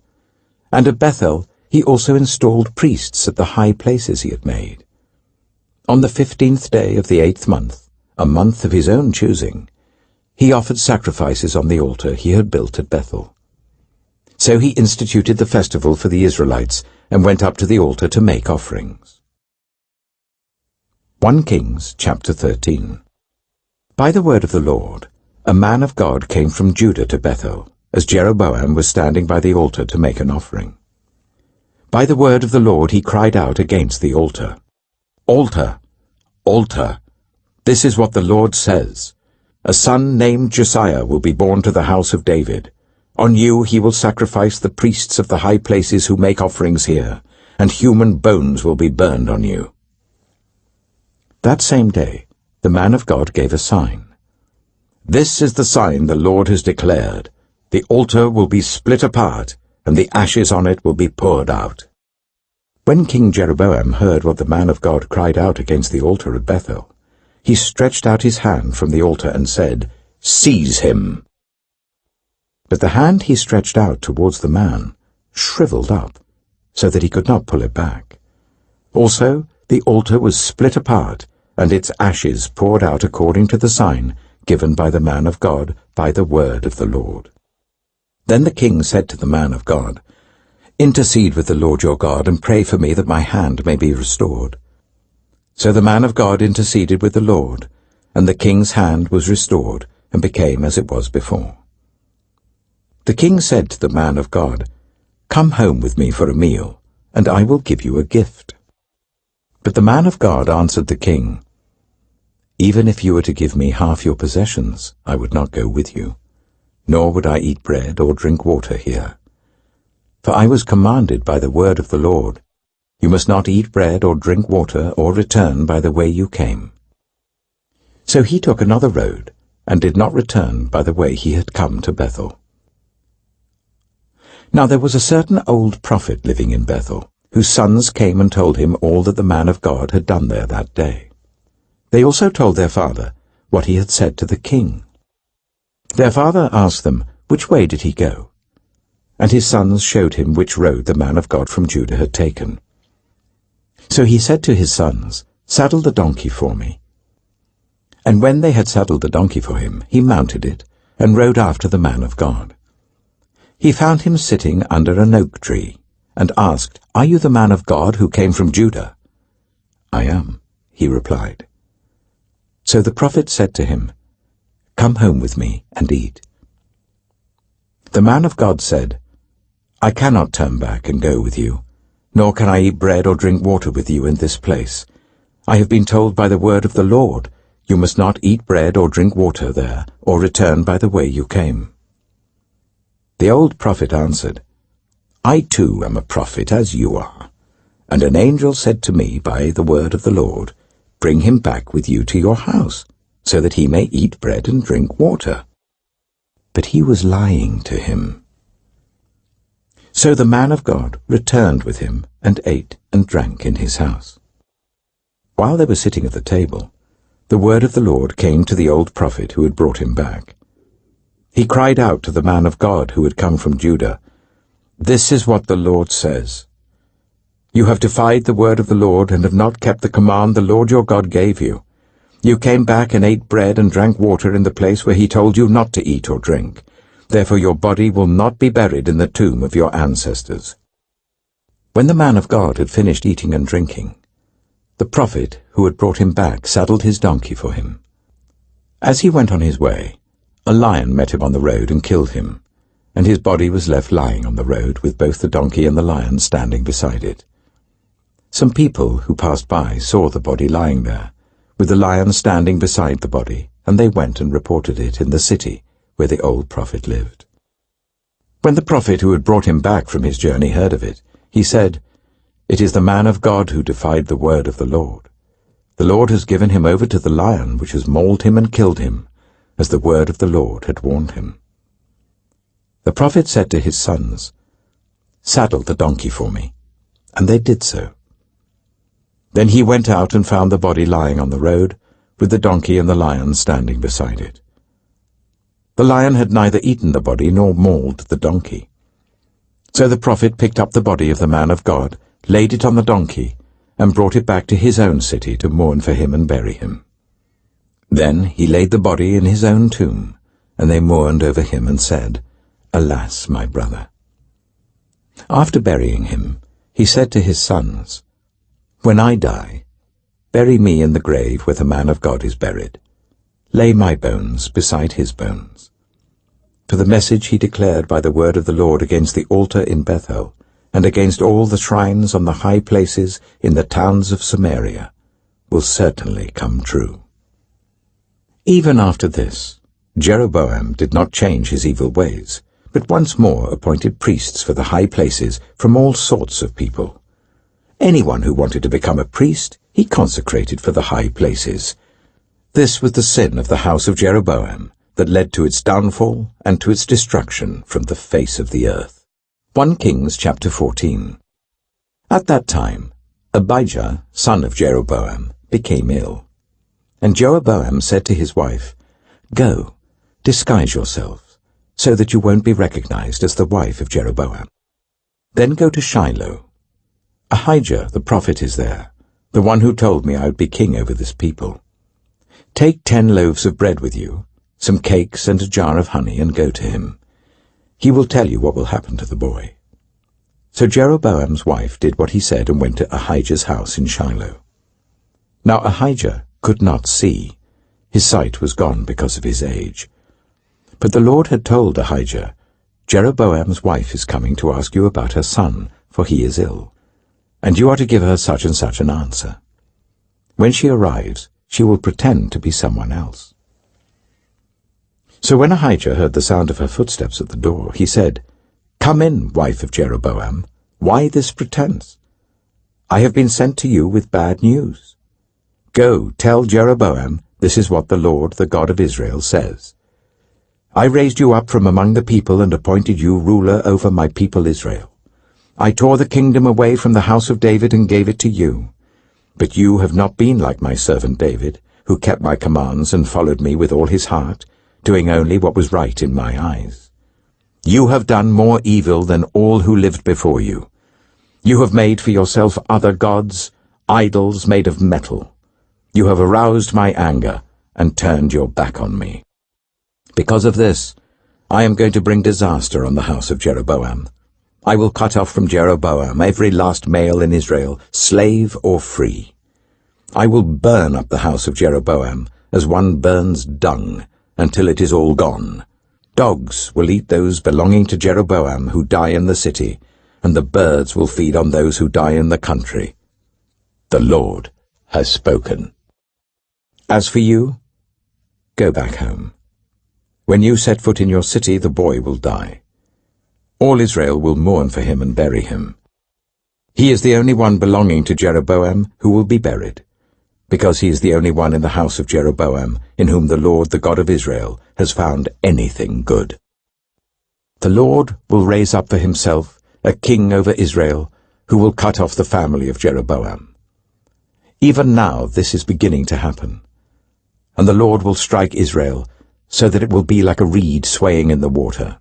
And at Bethel he also installed priests at the high places he had made. On the 15th day of the 8th month, a month of his own choosing, he offered sacrifices on the altar he had built at Bethel. So he instituted the festival for the Israelites and went up to the altar to make offerings. 1 Kings chapter 13. By the word of the Lord, a man of God came from Judah to Bethel, as Jeroboam was standing by the altar to make an offering. By the word of the Lord he cried out against the altar, "Altar! Altar! This is what the Lord says. A son named Josiah will be born to the house of David. On you he will sacrifice the priests of the high places who make offerings here, and human bones will be burned on you." That same day, the man of God gave a sign. "This is the sign the Lord has declared. The altar will be split apart, and the ashes on it will be poured out." When King Jeroboam heard what the man of God cried out against the altar at Bethel, he stretched out his hand from the altar and said, "Seize him!" But the hand he stretched out towards the man shriveled up, so that he could not pull it back. Also the altar was split apart, and its ashes poured out according to the sign given by the man of God by the word of the Lord. Then the king said to the man of God, "Intercede with the Lord your God, and pray for me that my hand may be restored." So the man of God interceded with the Lord, and the king's hand was restored, and became as it was before. The king said to the man of God, "Come home with me for a meal, and I will give you a gift." But the man of God answered the king, Even if you were to give me half your possessions, I would not go with you, nor would I eat bread or drink water here. For I was commanded by the word of the Lord, you must not eat bread or drink water or return by the way you came. So he took another road, and did not return by the way he had come to Bethel. Now there was a certain old prophet living in Bethel, whose sons came and told him all that the man of God had done there that day. They also told their father what he had said to the king. Their father asked them, which way did he go? And his sons showed him which road the man of God from Judah had taken. So he said to his sons, saddle the donkey for me. And when they had saddled the donkey for him, he mounted it, and rode after the man of God. He found him sitting under an oak tree, and asked, Are you the man of God who came from Judah? I am, he replied. So the prophet said to him, Come home with me and eat. The man of God said, I cannot turn back and go with you, nor can I eat bread or drink water with you in this place. I have been told by the word of the Lord, you must not eat bread or drink water there, or return by the way you came. The old prophet answered, I too am a prophet as you are. And an angel said to me by the word of the Lord, Bring him back with you to your house, so that he may eat bread and drink water. But he was lying to him. So the man of God returned with him and ate and drank in his house. While they were sitting at the table, the word of the Lord came to the old prophet who had brought him back. He cried out to the man of God who had come from Judah, This is what the Lord says. You have defied the word of the Lord and have not kept the command the Lord your God gave you. You came back and ate bread and drank water in the place where he told you not to eat or drink. Therefore your body will not be buried in the tomb of your ancestors. When the man of God had finished eating and drinking, the prophet who had brought him back saddled his donkey for him. As he went on his way, a lion met him on the road and killed him, and his body was left lying on the road with both the donkey and the lion standing beside it. Some people who passed by saw the body lying there, with the lion standing beside the body, and they went and reported it in the city where the old prophet lived. When the prophet who had brought him back from his journey heard of it, he said, It is the man of God who defied the word of the Lord. The Lord has given him over to the lion, which has mauled him and killed him, as the word of the Lord had warned him. The prophet said to his sons, Saddle the donkey for me. And they did so. Then he went out and found the body lying on the road, with the donkey and the lion standing beside it. The lion had neither eaten the body nor mauled the donkey. So the prophet picked up the body of the man of God, laid it on the donkey, and brought it back to his own city to mourn for him and bury him. Then he laid the body in his own tomb, and they mourned over him and said, Alas, my brother. After burying him, he said to his sons, When I die, bury me in the grave where the man of God is buried. Lay my bones beside his bones. For the message he declared by the word of the Lord against the altar in Bethel, and against all the shrines on the high places in the towns of Samaria, will certainly come true. Even after this, Jeroboam did not change his evil ways, but once more appointed priests for the high places from all sorts of people. Anyone who wanted to become a priest, he consecrated for the high places. This was the sin of the house of Jeroboam that led to its downfall and to its destruction from the face of the earth. 1 Kings chapter 14. At that time, Abijah, son of Jeroboam, became ill. And Jeroboam said to his wife, Go, disguise yourself, so that you won't be recognized as the wife of Jeroboam. Then go to Shiloh. Ahijah the prophet is there, the one who told me I would be king over this people. Take 10 loaves of bread with you, some cakes and a jar of honey, and go to him. He will tell you what will happen to the boy. So Jeroboam's wife did what he said and went to Ahijah's house in Shiloh. Now Ahijah could not see. His sight was gone because of his age. But the Lord had told Ahijah, Jeroboam's wife is coming to ask you about her son, for he is ill, and you are to give her such and such an answer. When she arrives, she will pretend to be someone else. So when Ahijah heard the sound of her footsteps at the door, he said, "Come in, wife of Jeroboam. Why this pretense? I have been sent to you with bad news. Go, tell Jeroboam, this is what the Lord, the God of Israel, says. I raised you up from among the people and appointed you ruler over my people Israel. I tore the kingdom away from the house of David and gave it to you. But you have not been like my servant David, who kept my commands and followed me with all his heart, doing only what was right in my eyes. You have done more evil than all who lived before you. You have made for yourself other gods, idols made of metal. You have aroused my anger and turned your back on me. Because of this, I am going to bring disaster on the house of Jeroboam. I will cut off from Jeroboam every last male in Israel, slave or free. I will burn up the house of Jeroboam as one burns dung, until it is all gone. Dogs will eat those belonging to Jeroboam who die in the city, and the birds will feed on those who die in the country. The Lord has spoken. As for you, go back home. When you set foot in your city, the boy will die. All Israel will mourn for him and bury him. He is the only one belonging to Jeroboam who will be buried, because he is the only one in the house of Jeroboam in whom the Lord, the God of Israel, has found anything good. The Lord will raise up for himself a king over Israel who will cut off the family of Jeroboam. Even now this is beginning to happen, and the Lord will strike Israel so that it will be like a reed swaying in the water.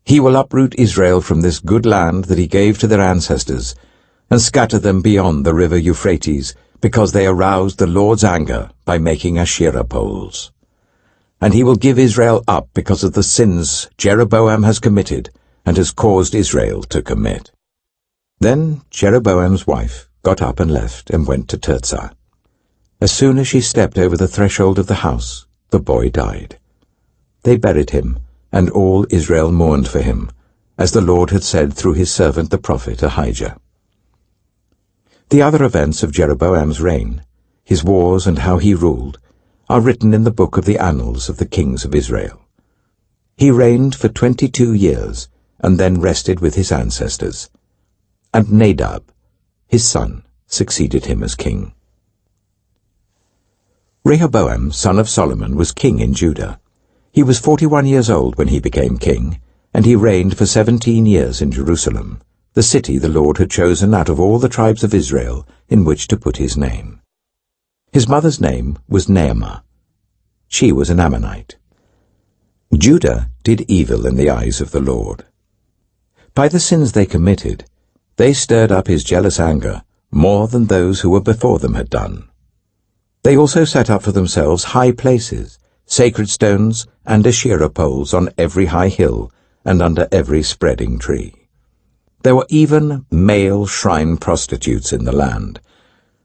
He will uproot Israel from this good land that he gave to their ancestors and scatter them beyond the river Euphrates, because they aroused the Lord's anger by making Asherah poles. And he will give Israel up because of the sins Jeroboam has committed and has caused Israel to commit. Then Jeroboam's wife got up and left and went to Tirzah. As soon as she stepped over the threshold of the house, the boy died. They buried him, and all Israel mourned for him, as the Lord had said through his servant the prophet Ahijah. The other events of Jeroboam's reign, his wars and how he ruled, are written in the book of the annals of the kings of Israel. He reigned for 22 years, and then rested with his ancestors. And Nadab, his son, succeeded him as king. Rehoboam, son of Solomon, was king in Judah. He was 41 years old when he became king, and he reigned for 17 years in Jerusalem, the city the Lord had chosen out of all the tribes of Israel in which to put his name. His mother's name was Naamah. She was an Ammonite. Judah did evil in the eyes of the Lord. By the sins they committed, they stirred up his jealous anger more than those who were before them had done. They also set up for themselves high places, sacred stones, and Asherah poles on every high hill and under every spreading tree. There were even male shrine prostitutes in the land.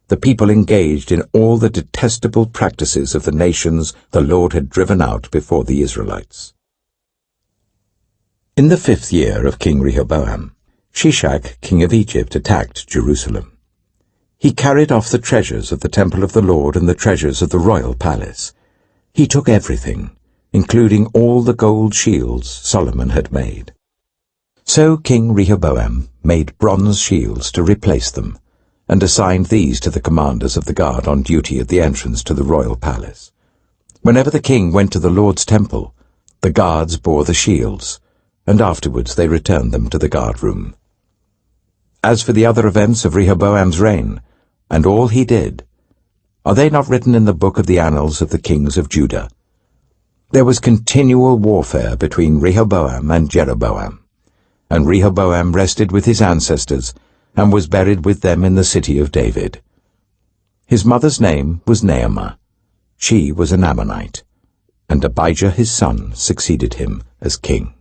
The people engaged in all the detestable practices of the nations the Lord had driven out before the Israelites. In the 5th year of King Rehoboam, Shishak, king of Egypt, attacked Jerusalem. He carried off the treasures of the temple of the Lord and the treasures of the royal palace. He took everything, including all the gold shields Solomon had made. So King Rehoboam made bronze shields to replace them, and assigned these to the commanders of the guard on duty at the entrance to the royal palace. Whenever the king went to the Lord's temple, the guards bore the shields, and afterwards they returned them to the guard room. As for the other events of Rehoboam's reign, and all he did, are they not written in the book of the annals of the kings of Judah? There was continual warfare between Rehoboam and Jeroboam, and Rehoboam rested with his ancestors, and was buried with them in the city of David. His mother's name was Naamah. She was an Ammonite, and Abijah his son succeeded him as king.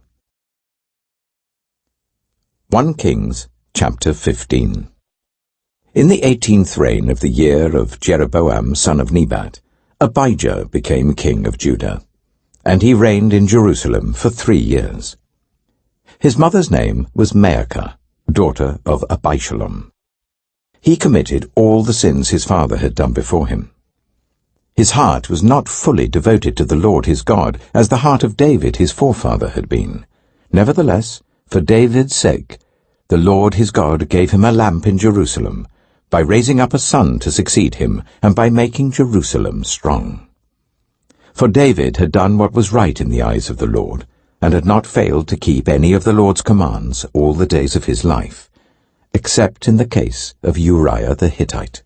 1 Kings chapter 15. In the 18th reign of the year of Jeroboam son of Nebat, Abijah became king of Judah, and he reigned in Jerusalem for 3 years. His mother's name was Maacah, daughter of Abishalom. He committed all the sins his father had done before him. His heart was not fully devoted to the Lord his God, as the heart of David his forefather had been. Nevertheless, for David's sake, the Lord his God gave him a lamp in Jerusalem, by raising up a son to succeed him, and by making Jerusalem strong. For David had done what was right in the eyes of the Lord, and had not failed to keep any of the Lord's commands all the days of his life, except in the case of Uriah the Hittite.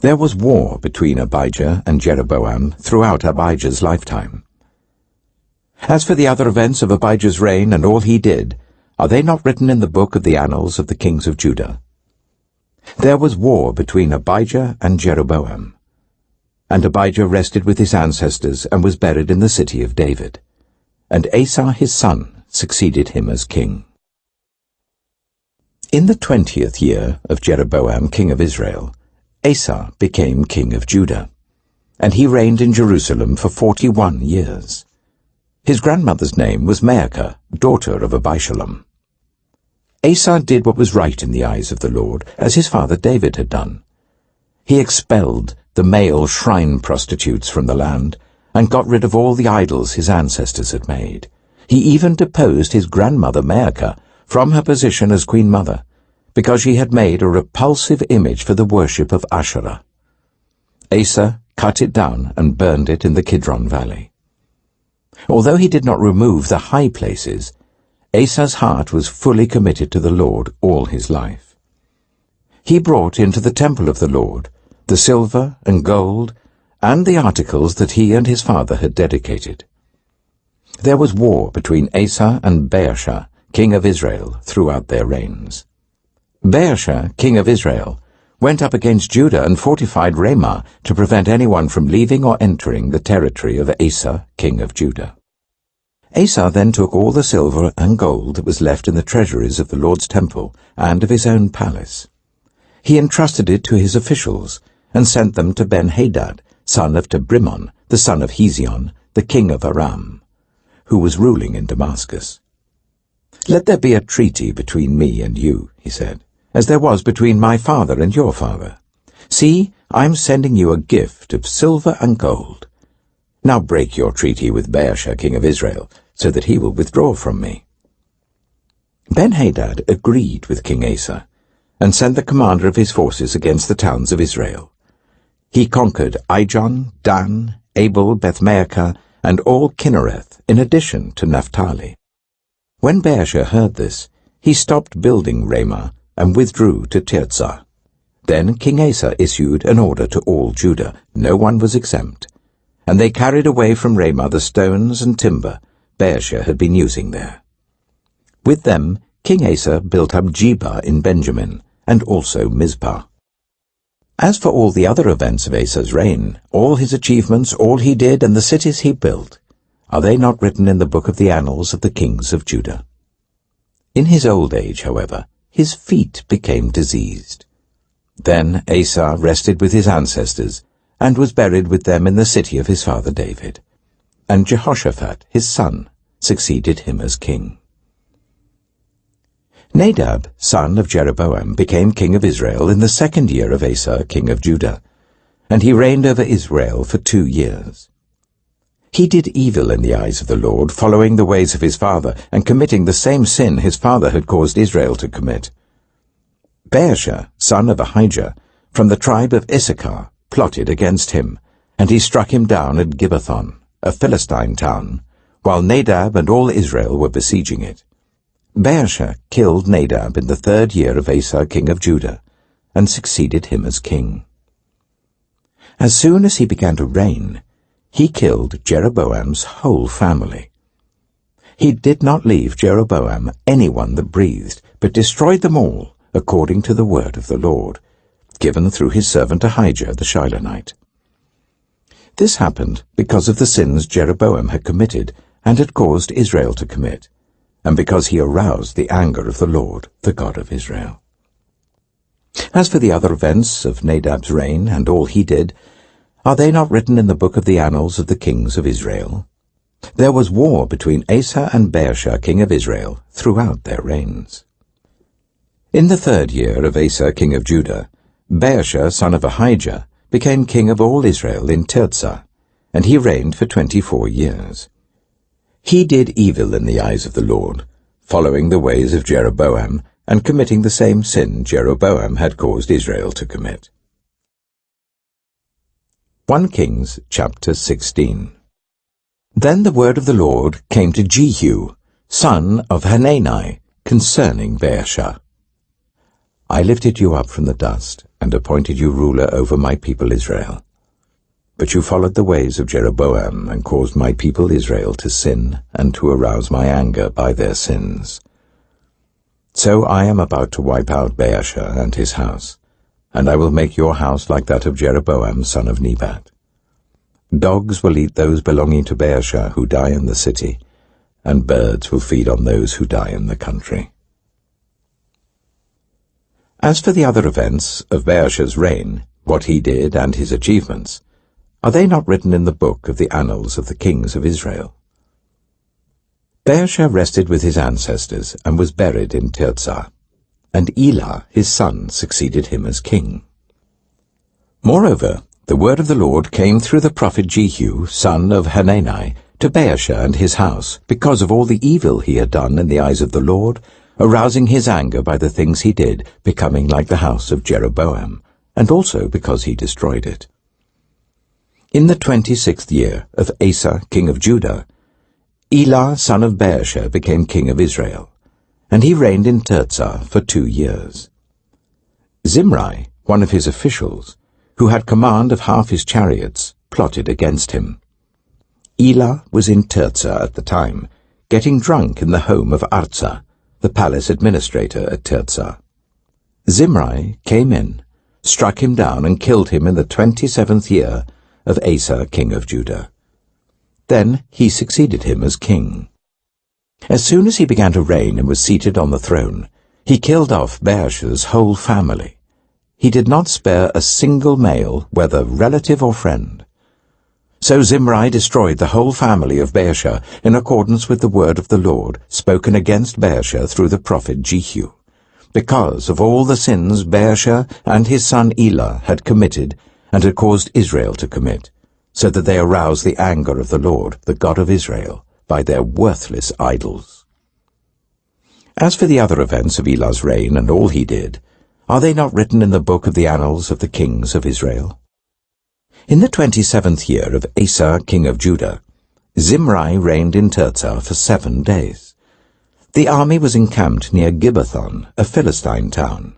There was war between Abijah and Jeroboam throughout Abijah's lifetime. As for the other events of Abijah's reign and all he did, are they not written in the book of the annals of the kings of Judah? There was war between Abijah and Jeroboam. And Abijah rested with his ancestors and was buried in the city of David. And Asa his son succeeded him as king. In the 20th year of Jeroboam king of Israel, Asa became king of Judah, and he reigned in Jerusalem for 41 years. His grandmother's name was Maacah, daughter of Abishalom. Asa did what was right in the eyes of the Lord, as his father David had done. He expelled the male shrine prostitutes from the land, and got rid of all the idols his ancestors had made. He even deposed his grandmother Maacah from her position as queen mother, because she had made a repulsive image for the worship of Asherah. Asa cut it down and burned it in the Kidron Valley. Although he did not remove the high places, Asa's heart was fully committed to the Lord all his life. He brought into the temple of the Lord the silver and gold and the articles that he and his father had dedicated. There was war between Asa and Baasha, king of Israel, throughout their reigns. Baasha, king of Israel, went up against Judah and fortified Ramah to prevent anyone from leaving or entering the territory of Asa, king of Judah. Asa then took all the silver and gold that was left in the treasuries of the Lord's temple and of his own palace. He entrusted it to his officials and sent them to Ben-Hadad, son of Tabrimon, the son of Hezion, the king of Aram, who was ruling in Damascus. "Let there be a treaty between me and you," he said, "as there was between my father and your father. See, I am sending you a gift of silver and gold. Now break your treaty with Baasha, king of Israel, so that he will withdraw from me." Ben-Hadad agreed with King Asa, and sent the commander of his forces against the towns of Israel. He conquered Ijon, Dan, Abel, Beth-Maachah, and all Kinnereth, in addition to Naphtali. When Baasha heard this, he stopped building Ramah and withdrew to Tirzah. Then King Asa issued an order to all Judah, no one was exempt, and they carried away from Ramah the stones and timber Baasha had been using there. With them King Asa built up Geba in Benjamin, and also Mizpah. As for all the other events of Asa's reign, all his achievements, all he did, and the cities he built, are they not written in the book of the annals of the kings of Judah? In his old age, however, his feet became diseased. Then Asa rested with his ancestors, and was buried with them in the city of his father David. And Jehoshaphat, his son, succeeded him as king. Nadab, son of Jeroboam, became king of Israel in the 2nd year of Asa, king of Judah, and he reigned over Israel for 2 years. He did evil in the eyes of the Lord, following the ways of his father, and committing the same sin his father had caused Israel to commit. Baasha, son of Ahijah, from the tribe of Issachar, plotted against him, and he struck him down at Gibbethon, a Philistine town, while Nadab and all Israel were besieging it. Baasha killed Nadab in the 3rd year of Asa, king of Judah, and succeeded him as king. As soon as he began to reign, he killed Jeroboam's whole family. He did not leave Jeroboam anyone that breathed, but destroyed them all, according to the word of the Lord, given through his servant Ahijah the Shilonite. This happened because of the sins Jeroboam had committed and had caused Israel to commit, and because he aroused the anger of the Lord, the God of Israel. As for the other events of Nadab's reign and all he did, are they not written in the book of the annals of the kings of Israel? There was war between Asa and Baasha, king of Israel, throughout their reigns. In the 3rd year of Asa, king of Judah, Baasha, son of Ahijah, became king of all Israel in Tirzah, and he reigned for 24 years. He did evil in the eyes of the Lord, following the ways of Jeroboam, and committing the same sin Jeroboam had caused Israel to commit. 1 Kings chapter 16. Then the word of the Lord came to Jehu, son of Hanani, concerning Baasha. I lifted you up from the dust, and appointed you ruler over my people Israel. But you followed the ways of Jeroboam, and caused my people Israel to sin, and to arouse my anger by their sins. So I am about to wipe out Baasha and his house, and I will make your house like that of Jeroboam son of Nebat. Dogs will eat those belonging to Baasha who die in the city, and birds will feed on those who die in the country. As for the other events of Baasha's reign, what he did and his achievements, are they not written in the book of the annals of the kings of Israel? Baasha rested with his ancestors and was buried in Tirzah, and Elah his son succeeded him as king. Moreover, the word of the Lord came through the prophet Jehu, son of Hanani, to Baasha and his house, because of all the evil he had done in the eyes of the Lord, arousing his anger by the things he did, becoming like the house of Jeroboam, and also because he destroyed it. In the 26th year of Asa king of Judah, Elah son of Baasha became king of Israel, and he reigned in Tirzah for 2 years. Zimri, one of his officials, who had command of half his chariots, plotted against him. Elah was in Tirzah at the time, getting drunk in the home of Arza, the palace administrator at Tirzah. Zimri came in, struck him down, and killed him in the 27th year of Asa king of Judah. Then he succeeded him as king. As soon as he began to reign and was seated on the throne, he killed off Baasha's whole family. He did not spare a single male, whether relative or friend. So Zimri destroyed the whole family of Baasha in accordance with the word of the Lord spoken against Baasha through the prophet Jehu, because of all the sins Baasha and his son Elah had committed and had caused Israel to commit, so that they aroused the anger of the Lord, the God of Israel, by their worthless idols. As for the other events of Elah's reign and all he did, are they not written in the book of the annals of the kings of Israel? In the 27th year of Asa king of Judah, Zimri reigned in Tirzah for 7 days. The army was encamped near Gibbethon, a Philistine town.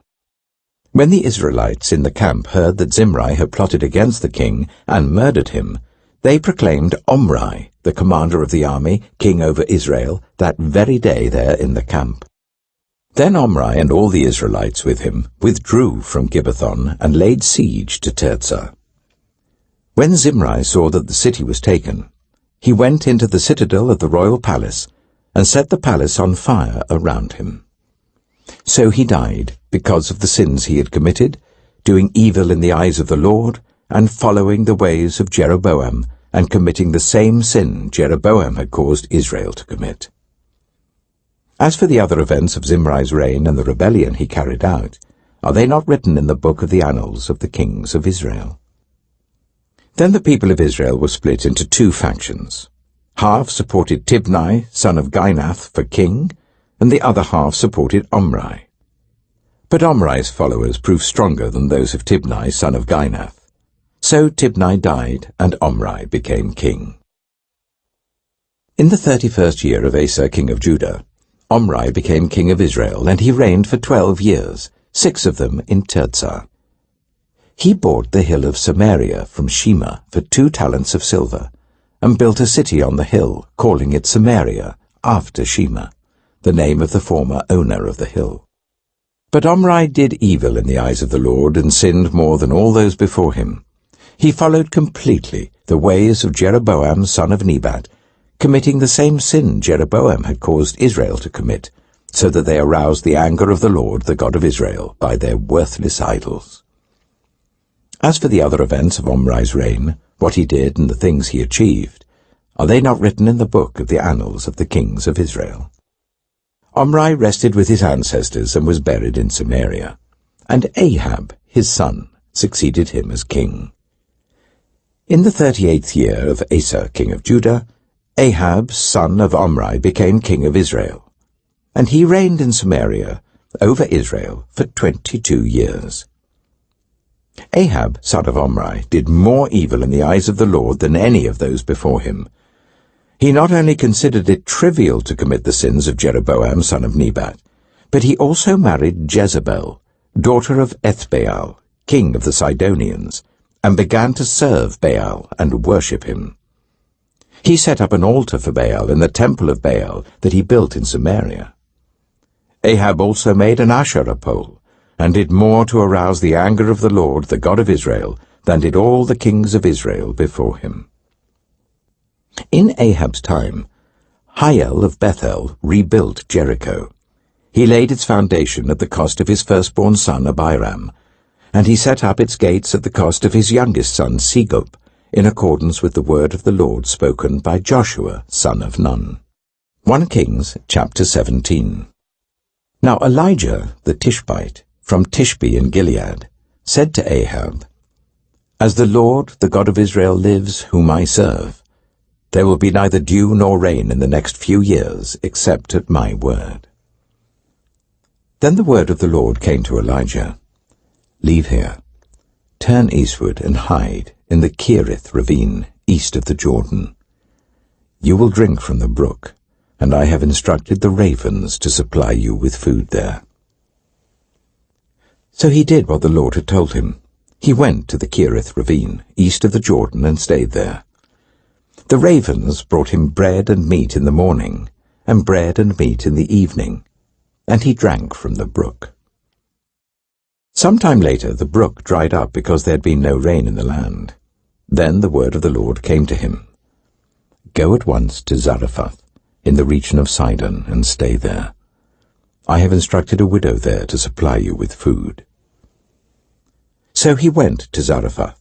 When the Israelites in the camp heard that Zimri had plotted against the king and murdered him, they proclaimed Omri, the commander of the army, king over Israel, that very day there in the camp. Then Omri and all the Israelites with him withdrew from Gibbethon and laid siege to Tirzah. When Zimri saw that the city was taken, he went into the citadel of the royal palace and set the palace on fire around him. So he died because of the sins he had committed, doing evil in the eyes of the Lord, and following the ways of Jeroboam, and committing the same sin Jeroboam had caused Israel to commit. As for the other events of Zimri's reign and the rebellion he carried out, are they not written in the book of the annals of the kings of Israel? Then the people of Israel were split into 2 factions. Half supported Tibni, son of Ginath, for king, and the other half supported Omri. But Omri's followers proved stronger than those of Tibni, son of Ginath. So Tibni died, and Omri became king. In the 31st year of Asa king of Judah, Omri became king of Israel, and he reigned for 12 years, 6 of them in Tirzah. He bought the hill of Samaria from Shema for 2 talents of silver, and built a city on the hill, calling it Samaria, after Shema, the name of the former owner of the hill. But Omri did evil in the eyes of the Lord, and sinned more than all those before him. He followed completely the ways of Jeroboam son of Nebat, committing the same sin Jeroboam had caused Israel to commit, so that they aroused the anger of the Lord, the God of Israel, by their worthless idols. As for the other events of Omri's reign, what he did and the things he achieved, are they not written in the book of the annals of the kings of Israel? Omri rested with his ancestors and was buried in Samaria, and Ahab, his son, succeeded him as king. In the 38th year of Asa, king of Judah, Ahab, son of Omri, became king of Israel, and he reigned in Samaria over Israel for 22 years. Ahab, son of Omri, did more evil in the eyes of the Lord than any of those before him. He not only considered it trivial to commit the sins of Jeroboam, son of Nebat, but he also married Jezebel, daughter of Ethbaal, king of the Sidonians, and began to serve Baal and worship him. He set up an altar for Baal in the temple of Baal that he built in Samaria. Ahab also made an Asherah pole, and did more to arouse the anger of the Lord, the God of Israel, than did all the kings of Israel before him. In Ahab's time, Hiel of Bethel rebuilt Jericho. He laid its foundation at the cost of his firstborn son Abiram, and he set up its gates at the cost of his youngest son Segub, in accordance with the word of the Lord spoken by Joshua, son of Nun. 1 Kings chapter 17. Now Elijah the Tishbite, from Tishbe in Gilead, said to Ahab, As the Lord, the God of Israel, lives, whom I serve, there will be neither dew nor rain in the next few years, except at my word. Then the word of the Lord came to Elijah, Leave here, turn eastward and hide in the Kerith ravine, east of the Jordan. You will drink from the brook, and I have instructed the ravens to supply you with food there. So he did what the Lord had told him. He went to the Kerith ravine, east of the Jordan, and stayed there. The ravens brought him bread and meat in the morning, and bread and meat in the evening, and he drank from the brook. Some time later the brook dried up because there had been no rain in the land. Then the word of the Lord came to him, Go at once to Zarephath, in the region of Sidon, and stay there. I have instructed a widow there to supply you with food. So he went to Zarephath.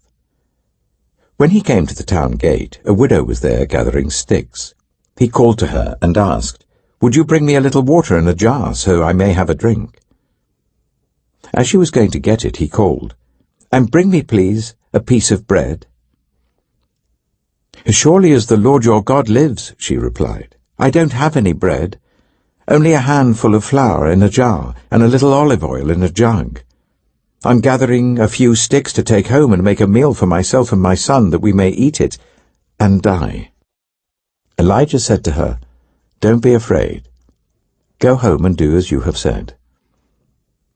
When he came to the town gate, a widow was there gathering sticks. He called to her and asked, Would you bring me a little water in a jar, so I may have a drink? As she was going to get it, he called, And bring me, please, a piece of bread. Surely as the Lord your God lives, she replied, I don't have any bread, only a handful of flour in a jar and a little olive oil in a jug. I'm gathering a few sticks to take home and make a meal for myself and my son, that we may eat it and die. Elijah said to her, Don't be afraid. Go home and do as you have said.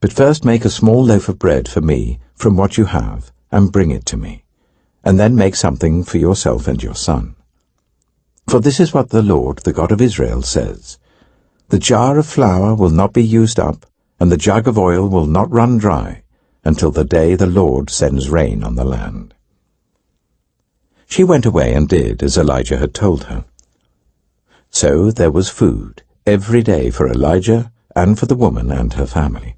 But first make a small loaf of bread for me from what you have, and bring it to me, and then make something for yourself and your son. For this is what the Lord, the God of Israel, says, The jar of flour will not be used up, and the jug of oil will not run dry, until the day the Lord sends rain on the land. She went away and did as Elijah had told her. So there was food every day for Elijah and for the woman and her family.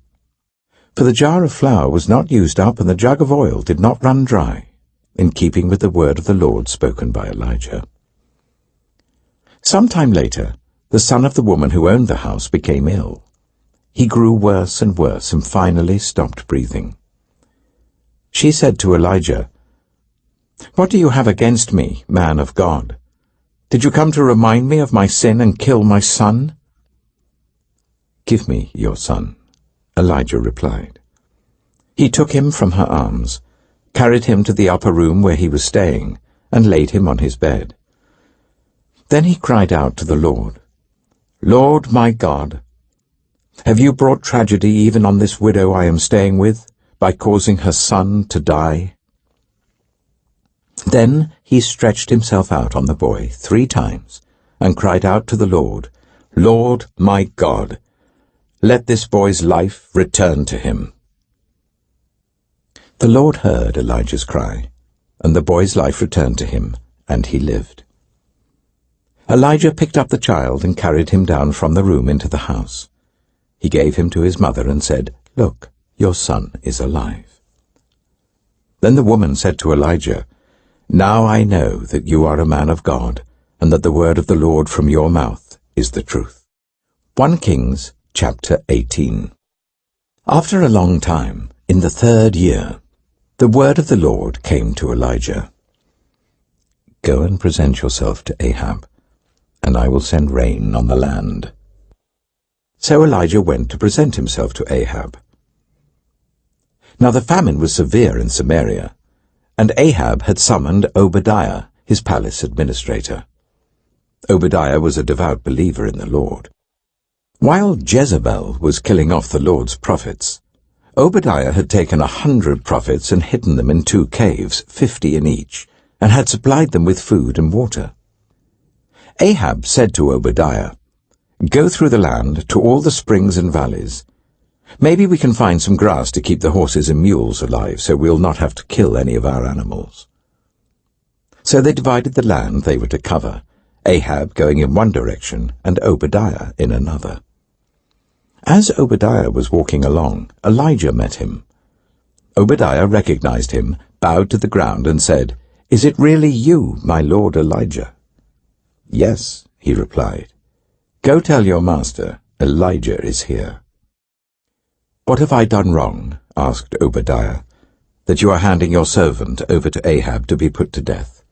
For the jar of flour was not used up, and the jug of oil did not run dry, in keeping with the word of the Lord spoken by Elijah. Some time later, the son of the woman who owned the house became ill. He grew worse and worse, and finally stopped breathing. She said to Elijah, What do you have against me, man of God? Did you come to remind me of my sin and kill my son? Give me your son, Elijah replied. He took him from her arms, carried him to the upper room where he was staying, and laid him on his bed. Then he cried out to the Lord, Lord my God, have you brought tragedy even on this widow I am staying with, by causing her son to die? Then he stretched himself out on the boy 3 times, and cried out to the Lord, Lord my God, let this boy's life return to him. The Lord heard Elijah's cry, and the boy's life returned to him, and he lived. Elijah picked up the child and carried him down from the room into the house. He gave him to his mother and said, Look, your son is alive. Then the woman said to Elijah, Now I know that you are a man of God, and that the word of the Lord from your mouth is the truth. 1 Kings chapter 18. After a long time, in the 3rd year, the word of the Lord came to Elijah. "Go and present yourself to Ahab, and I will send rain on the land." So Elijah went to present himself to Ahab. Now the famine was severe in Samaria, and Ahab had summoned Obadiah, his palace administrator. Obadiah was a devout believer in the Lord. While Jezebel was killing off the Lord's prophets, Obadiah had taken 100 prophets and hidden them in 2 caves, 50 in each, and had supplied them with food and water. Ahab said to Obadiah, "Go through the land to all the springs and valleys. Maybe we can find some grass to keep the horses and mules alive, so we'll not have to kill any of our animals." So they divided the land they were to cover, Ahab going in one direction and Obadiah in another. As Obadiah was walking along, Elijah met him. Obadiah recognized him, bowed to the ground, and said, "Is it really you, my lord Elijah?" "Yes," he replied. "Go tell your master, Elijah is here." "What have I done wrong?" asked Obadiah, "that you are handing your servant over to Ahab to be put to death?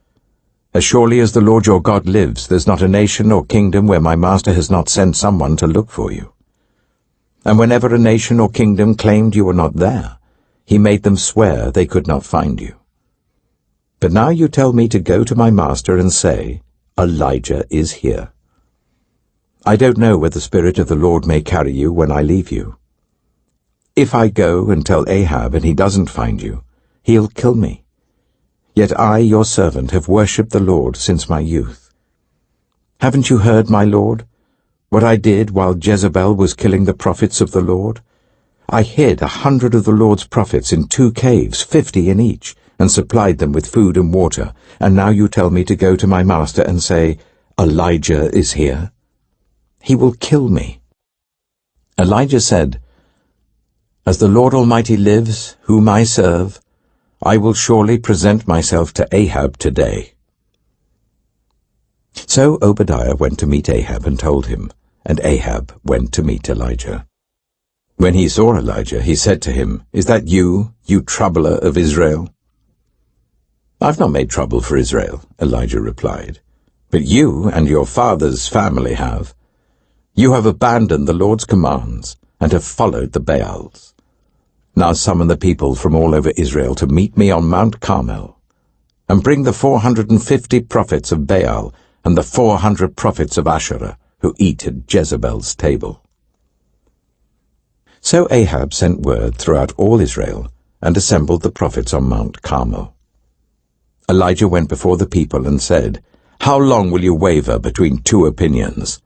As surely as the Lord your God lives, there's not a nation or kingdom where my master has not sent someone to look for you. And whenever a nation or kingdom claimed you were not there, he made them swear they could not find you. But now you tell me to go to my master and say, 'Elijah is here.' I don't know where the Spirit of the Lord may carry you when I leave you. If I go and tell Ahab and he doesn't find you, he'll kill me. Yet I, your servant, have worshipped the Lord since my youth. Haven't you heard, my Lord, what I did while Jezebel was killing the prophets of the Lord? I hid 100 of the Lord's prophets in 2 caves, 50 in each, and supplied them with food and water, and now you tell me to go to my master and say, 'Elijah is here.' He will kill me." Elijah said, "As the Lord Almighty lives, whom I serve, I will surely present myself to Ahab today." So Obadiah went to meet Ahab and told him, and Ahab went to meet Elijah. When he saw Elijah, he said to him, "Is that you, you troubler of Israel?" "I've not made trouble for Israel," Elijah replied, "but you and your father's family have. You have abandoned the Lord's commands and have followed the Baals. Now summon the people from all over Israel to meet me on Mount Carmel, and bring the 450 prophets of Baal and the 400 prophets of Asherah who eat at Jezebel's table." So Ahab sent word throughout all Israel and assembled the prophets on Mount Carmel. Elijah went before the people and said, "How long will you waver between 2 opinions?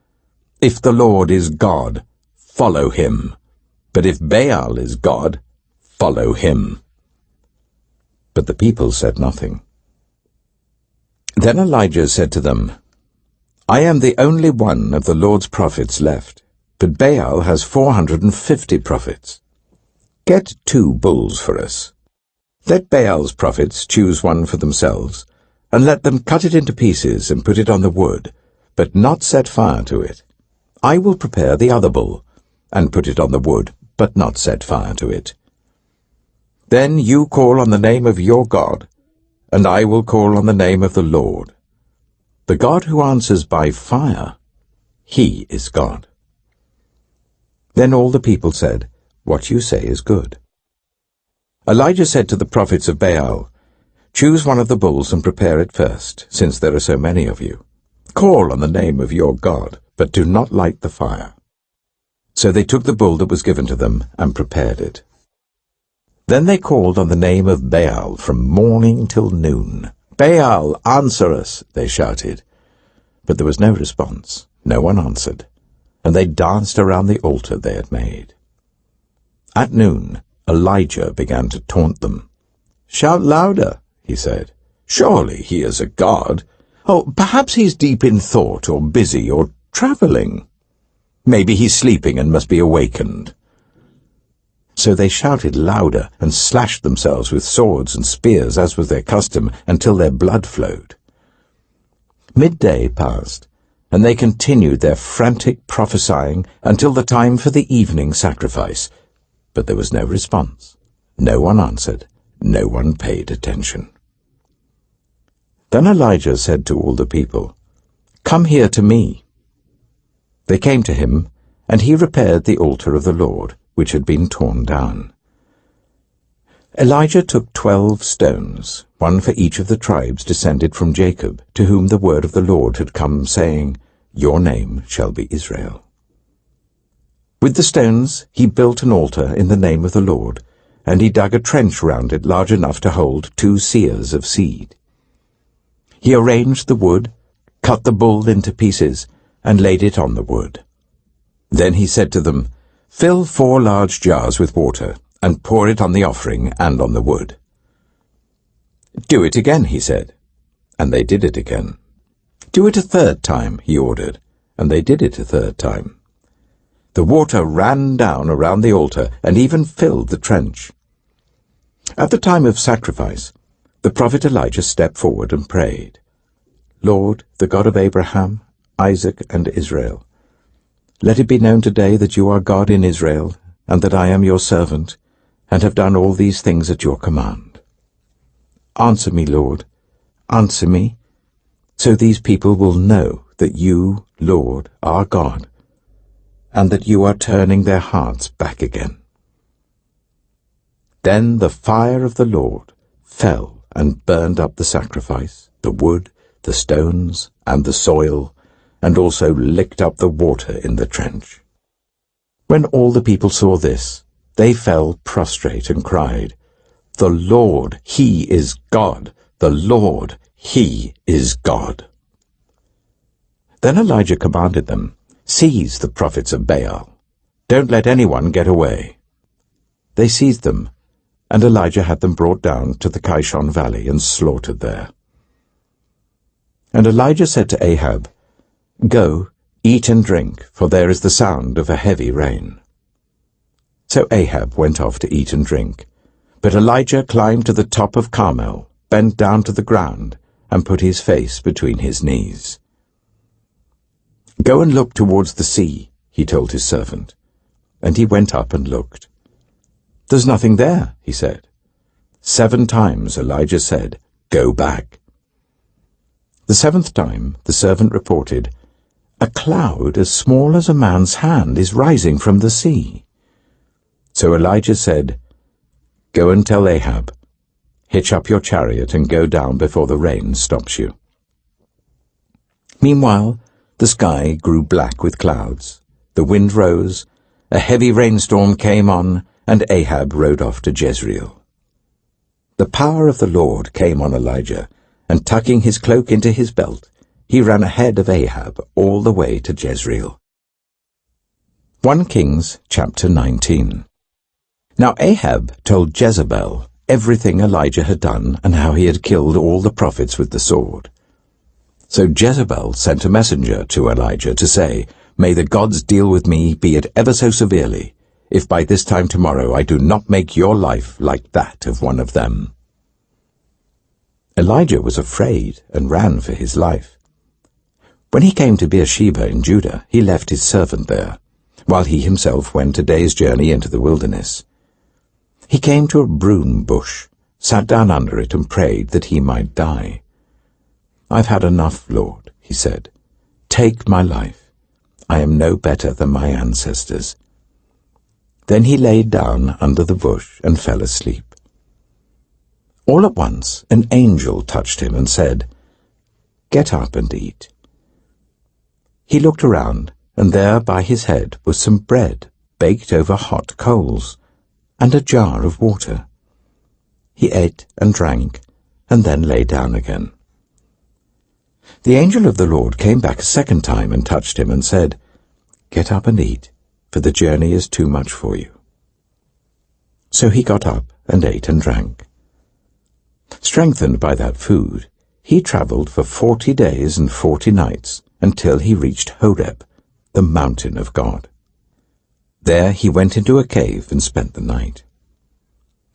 If the Lord is God, follow him. But if Baal is God, follow him." But the people said nothing. Then Elijah said to them, "I am the only one of the Lord's prophets left, but Baal has 450 prophets. Get 2 bulls for us. Let Baal's prophets choose one for themselves, and let them cut it into pieces and put it on the wood, but not set fire to it. I will prepare the other bull, and put it on the wood, but not set fire to it. Then you call on the name of your God, and I will call on the name of the Lord. The God who answers by fire, he is God." Then all the people said, "What you say is good." Elijah said to the prophets of Baal, "Choose one of the bulls and prepare it first, since there are so many of you. Call on the name of your God, but do not light the fire." So they took the bull that was given to them and prepared it. Then they called on the name of Baal from morning till noon. "Baal, answer us," they shouted. But there was no response. No one answered, and they danced around the altar they had made. At noon, Elijah began to taunt them. "Shout louder," he said. "Surely he is a god. Oh, perhaps he's deep in thought or busy or traveling. Maybe he's sleeping and must be awakened." So they shouted louder and slashed themselves with swords and spears, as was their custom, until their blood flowed. Midday passed, and they continued their frantic prophesying until the time for the evening sacrifice. But there was no response. No one answered. No one paid attention. Then Elijah said to all the people, "Come here to me." They came to him, and he repaired the altar of the Lord, which had been torn down. Elijah took 12 stones, one for each of the tribes descended from Jacob, to whom the word of the Lord had come, saying, "Your name shall be Israel." With the stones he built an altar in the name of the Lord, and he dug a trench round it large enough to hold 2 seahs of seed. He arranged the wood, cut the bull into pieces, and laid it on the wood. Then he said to them, "Fill 4 large jars with water, and pour it on the offering and on the wood." "Do it again," he said, and they did it again. "Do it a 3rd time," he ordered, and they did it a 3rd time. The water ran down around the altar and even filled the trench. At the time of sacrifice, the prophet Elijah stepped forward and prayed, "Lord, the God of Abraham, Isaac, and Israel, let it be known today that you are God in Israel, and that I am your servant, and have done all these things at your command. Answer me, Lord, answer me, so these people will know that you, Lord, are God, and that you are turning their hearts back again." Then the fire of the Lord fell and burned up the sacrifice, the wood, the stones, and the soil, and also licked up the water in the trench. When all the people saw this, they fell prostrate and cried, "The Lord, He is God! The Lord, He is God!" Then Elijah commanded them, "Seize the prophets of Baal. Don't let anyone get away." They seized them, and Elijah had them brought down to the Kishon valley and slaughtered there. And Elijah said to Ahab, "Go, eat and drink, for there is the sound of a heavy rain." So Ahab went off to eat and drink, but Elijah climbed to the top of Carmel, bent down to the ground, and put his face between his knees. "Go and look towards the sea," he told his servant. And he went up and looked. "There's nothing there," he said. 7 times Elijah said, "Go back." The 7th time the servant reported, "A cloud as small as a man's hand is rising from the sea." So Elijah said, "Go and tell Ahab, hitch up your chariot and go down before the rain stops you." Meanwhile, the sky grew black with clouds, the wind rose, a heavy rainstorm came on, and Ahab rode off to Jezreel. The power of the Lord came on Elijah, and tucking his cloak into his belt, he ran ahead of Ahab all the way to Jezreel. 1 Kings chapter 19. Now Ahab told Jezebel everything Elijah had done and how he had killed all the prophets with the sword. So Jezebel sent a messenger to Elijah to say, "May the gods deal with me, be it ever so severely, if by this time tomorrow I do not make your life like that of one of them." Elijah was afraid and ran for his life. When he came to Beersheba in Judah, he left his servant there, while he himself went a day's journey into the wilderness. He came to a broom bush, sat down under it and prayed that he might die. "I've had enough, Lord," he said. "Take my life. I am no better than my ancestors." Then he laid down under the bush and fell asleep. All at once an angel touched him and said, "Get up and eat." He looked around, and there by his head was some bread baked over hot coals, and a jar of water. He ate and drank, and then lay down again. The angel of the Lord came back a 2nd time and touched him and said, "Get up and eat, for the journey is too much for you." So he got up and ate and drank. Strengthened by that food, he travelled for 40 days and 40 nights until he reached Horeb, the mountain of God. There he went into a cave and spent the night.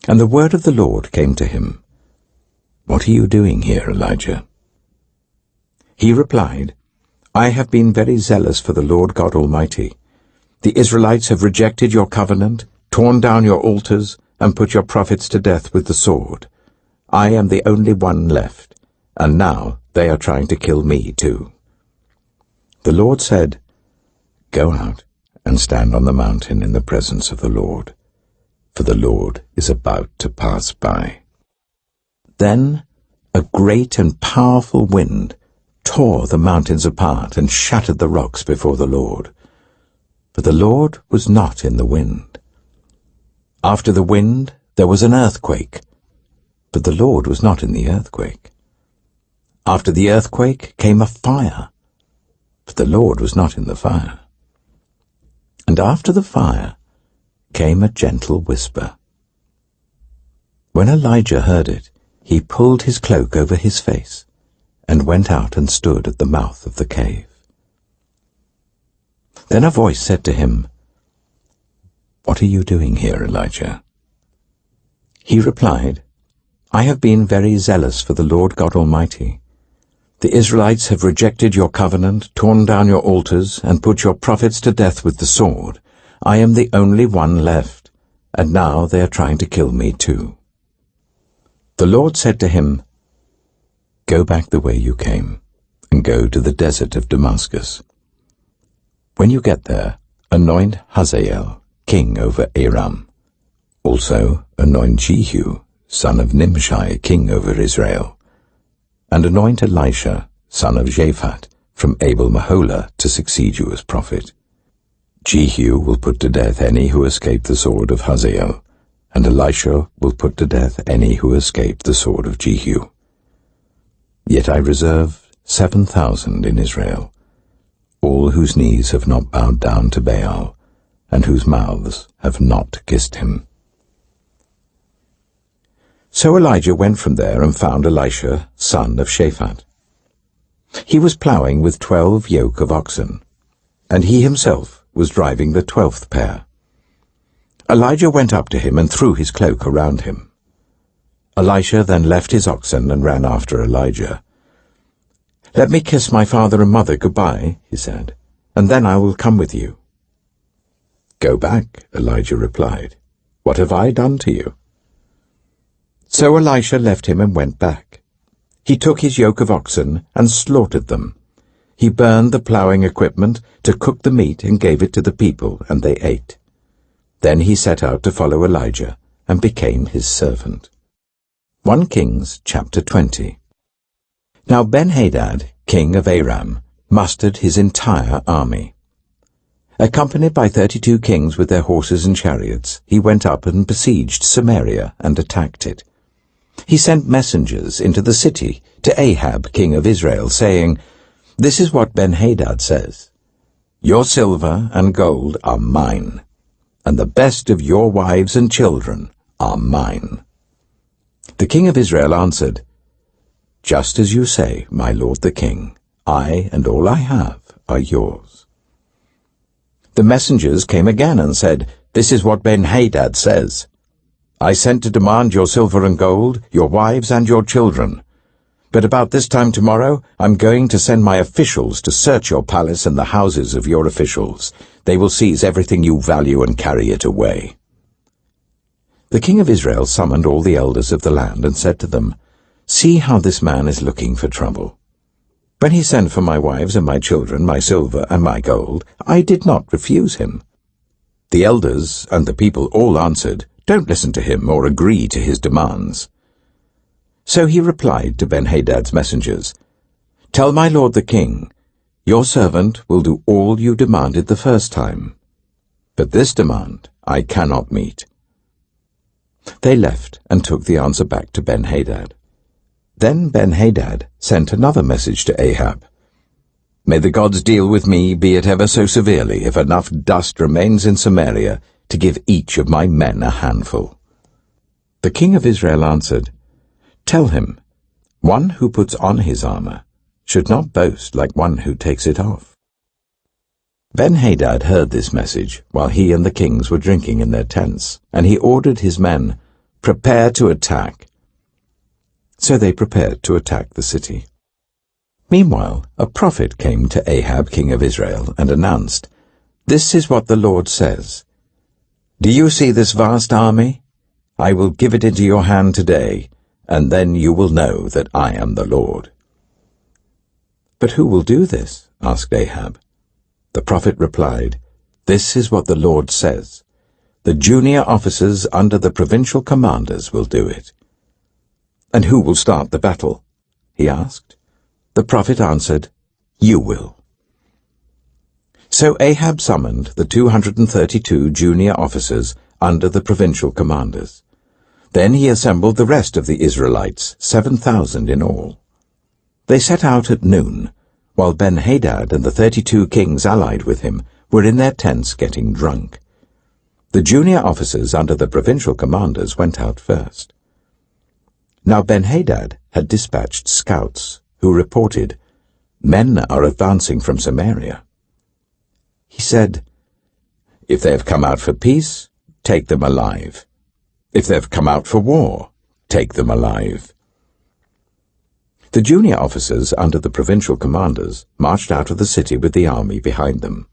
And the word of the Lord came to him, "What are you doing here, Elijah?" He replied, "I have been very zealous for the Lord God Almighty. The Israelites have rejected your covenant, torn down your altars, and put your prophets to death with the sword. I am the only one left, and now they are trying to kill me too." The Lord said, "Go out and stand on the mountain in the presence of the Lord, for the Lord is about to pass by." Then a great and powerful wind tore the mountains apart and shattered the rocks before the Lord. But the Lord was not in the wind. After the wind there was an earthquake, but the Lord was not in the earthquake. After the earthquake came a fire, but the Lord was not in the fire. And after the fire came a gentle whisper. When Elijah heard it, he pulled his cloak over his face and went out and stood at the mouth of the cave. Then a voice said to him, "What are you doing here, Elijah?" He replied, "I have been very zealous for the Lord God Almighty. The Israelites have rejected your covenant, torn down your altars, and put your prophets to death with the sword. I am the only one left, and now they are trying to kill me too." The Lord said to him, "Go back the way you came, and go to the desert of Damascus. When you get there, anoint Hazael king over Aram. Also anoint Jehu, son of Nimshi, king over Israel. And anoint Elisha, son of Shaphat, from Abel-Meholah, to succeed you as prophet. Jehu will put to death any who escape the sword of Hazael, and Elisha will put to death any who escape the sword of Jehu. Yet I reserve 7,000 in Israel, all whose knees have not bowed down to Baal, and whose mouths have not kissed him." So Elijah went from there and found Elisha, son of Shaphat. He was ploughing with 12 yoke of oxen, and he himself was driving the 12th pair. Elijah went up to him and threw his cloak around him. Elisha then left his oxen and ran after Elijah. "Let me kiss my father and mother goodbye," he said, "and then I will come with you." "Go back," Elijah replied. "What have I done to you?" So Elisha left him and went back. He took his yoke of oxen and slaughtered them. He burned the ploughing equipment to cook the meat and gave it to the people, and they ate. Then he set out to follow Elijah and became his servant. 1 Kings chapter 20. Now Ben-Hadad, king of Aram, mustered his entire army. Accompanied by 32 kings with their horses and chariots, he went up and besieged Samaria and attacked it. He sent messengers into the city to Ahab, king of Israel, saying, "This is what Ben-Hadad says, 'Your silver and gold are mine, and the best of your wives and children are mine.' The king of Israel answered, 'Just as you say, my lord the king, I and all I have are yours.' The messengers came again and said, 'This is what Ben-Hadad says, I sent to demand your silver and gold, your wives and your children. But about this time tomorrow I'm going to send my officials to search your palace and the houses of your officials. They will seize everything you value and carry it away.' The king of Israel summoned all the elders of the land and said to them, 'See how this man is looking for trouble. When he sent for my wives and my children, my silver and my gold, I did not refuse him.' The elders and the people all answered, 'Don't listen to him or agree to his demands.' So he replied to Ben-Hadad's messengers, 'Tell my lord the king, your servant will do all you demanded the first time. But this demand I cannot meet.' They left and took the answer back to Ben-Hadad. Then Ben-Hadad sent another message to Ahab. 'May the gods deal with me, be it ever so severely, if enough dust remains in Samaria to give each of my men a handful.' The king of Israel answered, 'Tell him, one who puts on his armor should not boast like one who takes it off.' Ben-Hadad heard this message while he and the kings were drinking in their tents, and he ordered his men, 'Prepare to attack.' So they prepared to attack the city. Meanwhile, a prophet came to Ahab, king of Israel, and announced, 'This is what the Lord says. Do you see this vast army? I will give it into your hand today, and then you will know that I am the Lord." "But who will do this?" asked Ahab. The prophet replied, "This is what the Lord says. The junior officers under the provincial commanders will do it." "And who will start the battle?" he asked. The prophet answered, "You will." So Ahab summoned the 232 junior officers under the provincial commanders. Then he assembled the rest of the Israelites, 7,000 in all. They set out at noon, while Ben-Hadad and the 32 kings allied with him were in their tents getting drunk. The junior officers under the provincial commanders went out first. Now Ben-Hadad had dispatched scouts, who reported, "Men are advancing from Samaria." He said, "If they have come out for peace, take them alive. If they have come out for war, take them alive." The junior officers under the provincial commanders marched out of the city with the army behind them,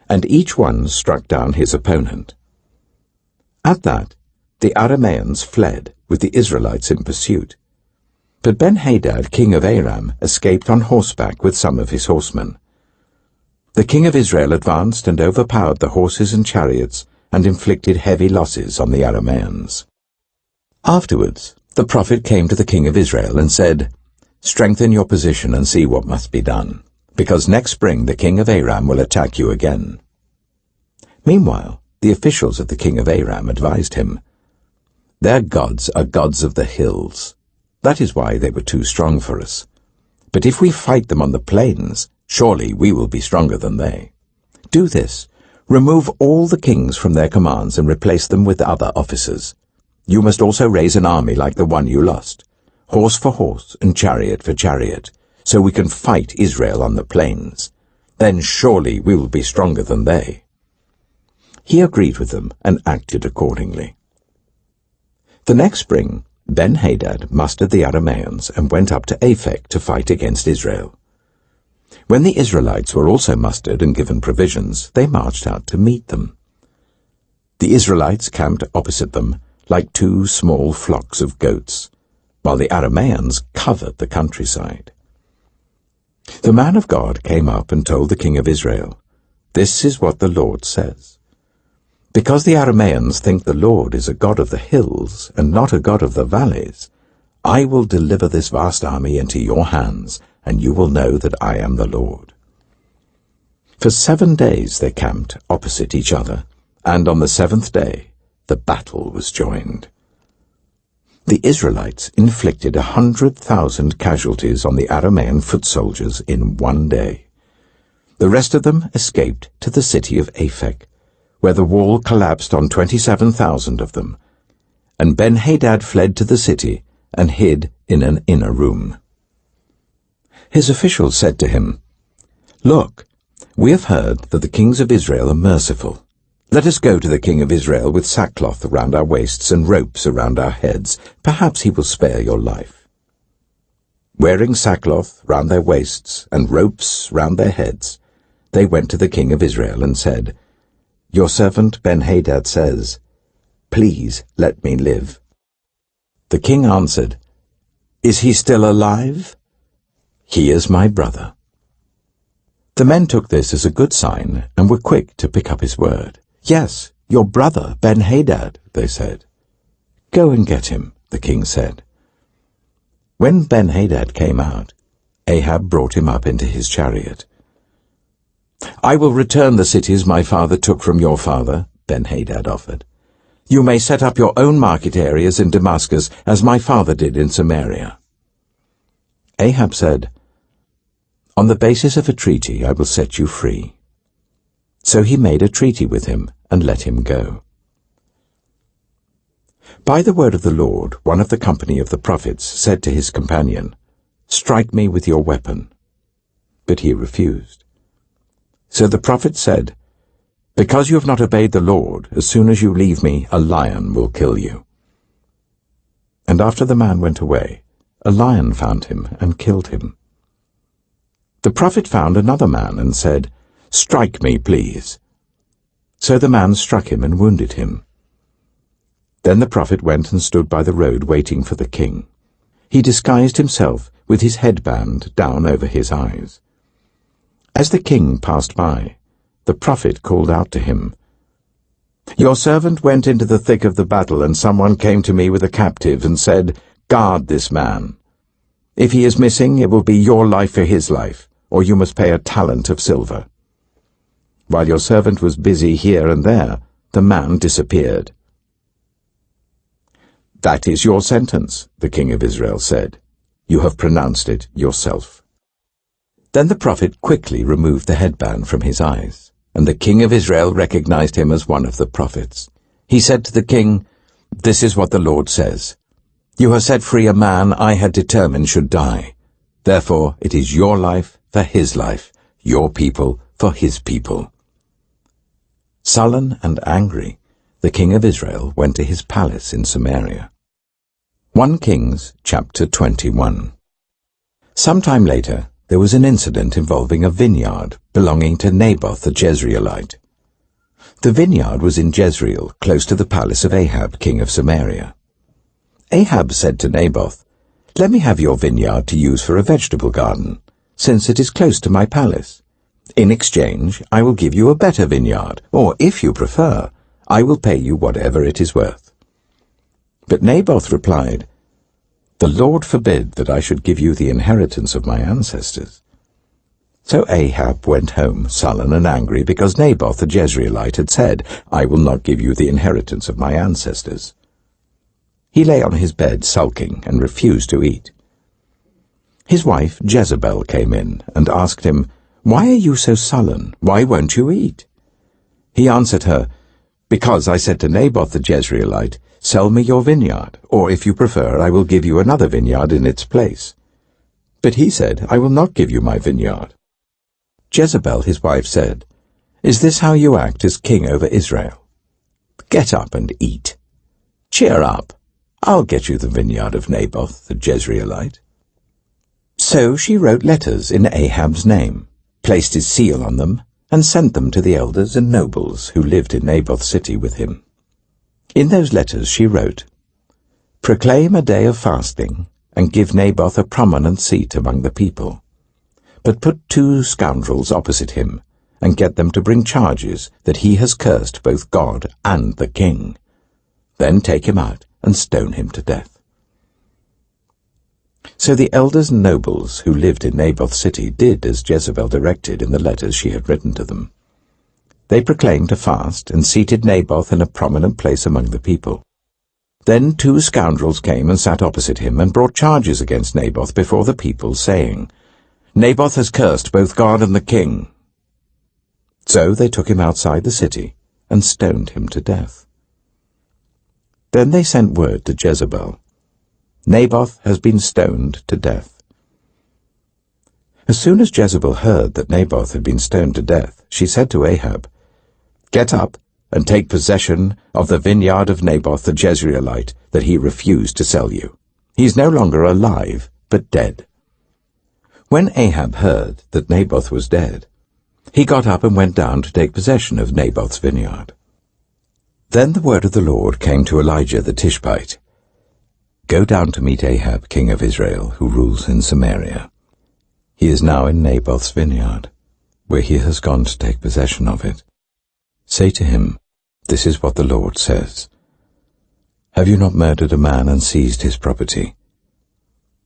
and each one struck down his opponent. At that, the Arameans fled with the Israelites in pursuit. But Ben-Hadad, king of Aram, escaped on horseback with some of his horsemen. The king of Israel advanced and overpowered the horses and chariots and inflicted heavy losses on the Arameans. Afterwards, the prophet came to the king of Israel and said, "Strengthen your position and see what must be done, because next spring the king of Aram will attack you again." Meanwhile, the officials of the king of Aram advised him, "Their gods are gods of the hills. That is why they were too strong for us. But if we fight them on the plains, surely we will be stronger than they. Do this. Remove all the kings from their commands and replace them with other officers. You must also raise an army like the one you lost, horse for horse and chariot for chariot, so we can fight Israel on the plains. Then surely we will be stronger than they." He agreed with them and acted accordingly. The next spring, Ben-Hadad mustered the Arameans and went up to Aphek to fight against Israel. When the Israelites were also mustered and given provisions, they marched out to meet them. The Israelites camped opposite them like two small flocks of goats, while the Arameans covered the countryside. The man of God came up and told the king of Israel, "This is what the Lord says. Because the Arameans think the Lord is a God of the hills and not a God of the valleys, I will deliver this vast army into your hands, and you will know that I am the Lord." For 7 days they camped opposite each other, and on the 7th day the battle was joined. The Israelites inflicted 100,000 casualties on the Aramean foot soldiers in 1 day. The rest of them escaped to the city of Aphek, where the wall collapsed on 27,000 of them, and Ben-Hadad fled to the city and hid in an inner room. His officials said to him, "Look, we have heard that the kings of Israel are merciful. Let us go to the king of Israel with sackcloth around our waists and ropes around our heads. Perhaps he will spare your life." Wearing sackcloth round their waists and ropes round their heads, they went to the king of Israel and said, "Your servant Ben-Hadad says, 'Please let me live.'" The king answered, "Is he still alive?" "He is my brother." The men took this as a good sign and were quick to pick up his word. "Yes, your brother Ben-Hadad," they said. "Go and get him," the king said. When Ben-Hadad came out, Ahab brought him up into his chariot. "I will return the cities my father took from your father," Ben-Hadad offered. "You may set up your own market areas in Damascus, as my father did in Samaria." Ahab said, "On the basis of a treaty I will set you free." So he made a treaty with him and let him go. By the word of the Lord, one of the company of the prophets said to his companion, "Strike me with your weapon." But he refused. So the prophet said, "Because you have not obeyed the Lord, as soon as you leave me, a lion will kill you." And after the man went away, a lion found him and killed him. The prophet found another man and said, "Strike me, please." So the man struck him and wounded him. Then the prophet went and stood by the road waiting for the king. he disguised himself with his headband down over his eyes. As the king passed by, the prophet called out to him, "Your servant went into the thick of the battle, and someone came to me with a captive and said, 'Guard this man. If he is missing, it will be your life for his life, or you must pay a talent of silver.' While your servant was busy here and there, the man disappeared." "That is your sentence," the king of Israel said. "You have pronounced it yourself." Then the prophet quickly removed the headband from his eyes, and the king of Israel recognized him as one of the prophets. He said to the king, "This is what the Lord says. You have set free a man I had determined should die. Therefore it is your life for his life, your people for his people." Sullen and angry, the king of Israel went to his palace in Samaria. 1 Kings chapter 21. Sometime later, there was an incident involving a vineyard belonging to Naboth the Jezreelite. The vineyard was in Jezreel, close to the palace of Ahab, king of Samaria. Ahab said to Naboth, "Let me have your vineyard to use for a vegetable garden, since it is close to my palace. In exchange, I will give you a better vineyard, or, if you prefer, I will pay you whatever it is worth." But Naboth replied, "The Lord forbid that I should give you the inheritance of my ancestors." So Ahab went home, sullen and angry, because Naboth the Jezreelite had said, "I will not give you the inheritance of my ancestors." He lay on his bed sulking and refused to eat. His wife Jezebel came in and asked him, "Why are you so sullen? Why won't you eat?" He answered her, "Because I said to Naboth the Jezreelite, 'Sell me your vineyard, or if you prefer, I will give you another vineyard in its place.' But he said, 'I will not give you my vineyard.'" Jezebel, his wife, said, "Is this how you act as king over Israel? Get up and eat. Cheer up. I'll get you the vineyard of Naboth the Jezreelite." So she wrote letters in Ahab's name, placed his seal on them, and sent them to the elders and nobles who lived in Naboth's city with him. In those letters she wrote, "Proclaim a day of fasting, and give Naboth a prominent seat among the people. But put 2 scoundrels opposite him, and get them to bring charges that he has cursed both God and the king. Then take him out and stone him to death." So the elders and nobles who lived in Naboth's city did as Jezebel directed in the letters she had written to them. They proclaimed a fast and seated Naboth in a prominent place among the people. Then 2 scoundrels came and sat opposite him and brought charges against Naboth before the people, saying, "Naboth has cursed both God and the king." So they took him outside the city and stoned him to death. Then they sent word to Jezebel, "Naboth has been stoned to death." As soon as Jezebel heard that Naboth had been stoned to death, she said to Ahab, "Get up and take possession of the vineyard of Naboth the Jezreelite that he refused to sell you. He is no longer alive, but dead." When Ahab heard that Naboth was dead, he got up and went down to take possession of Naboth's vineyard. Then the word of the Lord came to Elijah the Tishbite, "Go down to meet Ahab, king of Israel, who rules in Samaria. He is now in Naboth's vineyard, where he has gone to take possession of it. Say to him, 'This is what the Lord says. Have you not murdered a man and seized his property?'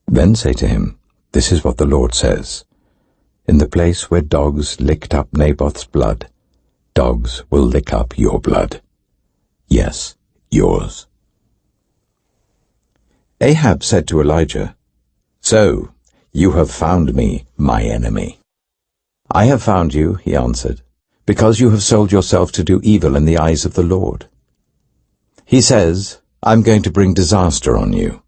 Then say to him, 'This is what the Lord says. In the place where dogs licked up Naboth's blood, dogs will lick up your blood. Yes, yours." Ahab said to Elijah, "So, you have found me, my enemy." "I have found you," he answered, "because you have sold yourself to do evil in the eyes of the Lord. He says, 'I'm going to bring disaster on you.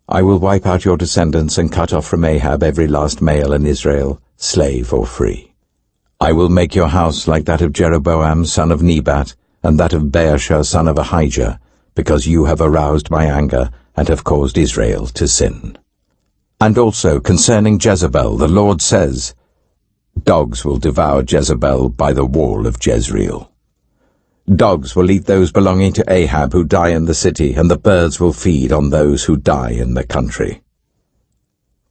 I will wipe out your descendants and cut off from Ahab every last male in Israel, slave or free. I will make your house like that of Jeroboam son of Nebat, and that of Baasha son of Ahijah, because you have aroused my anger and have caused Israel to sin.' And also concerning Jezebel, the Lord says, 'Dogs will devour Jezebel by the wall of Jezreel. Dogs will eat those belonging to Ahab who die in the city, and the birds will feed on those who die in the country.'"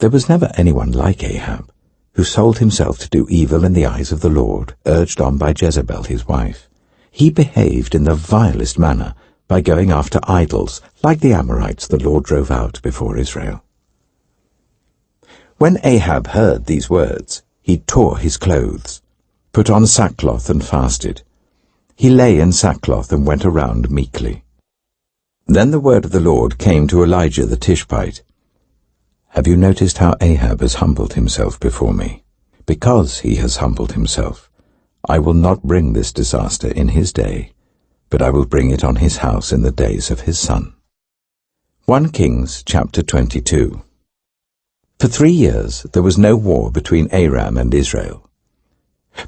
There was never anyone like Ahab, who sold himself to do evil in the eyes of the Lord, urged on by Jezebel his wife. He behaved in the vilest manner by going after idols, like the Amorites the Lord drove out before Israel. When Ahab heard these words, he tore his clothes, put on sackcloth and fasted. He lay in sackcloth and went around meekly. Then the word of the Lord came to Elijah the Tishbite. Have you noticed how Ahab has humbled himself before me? Because he has humbled himself, I will not bring this disaster in his day, but I will bring it on his house in the days of his son. 1 Kings chapter 22. For 3 years there was no war between Aram and Israel.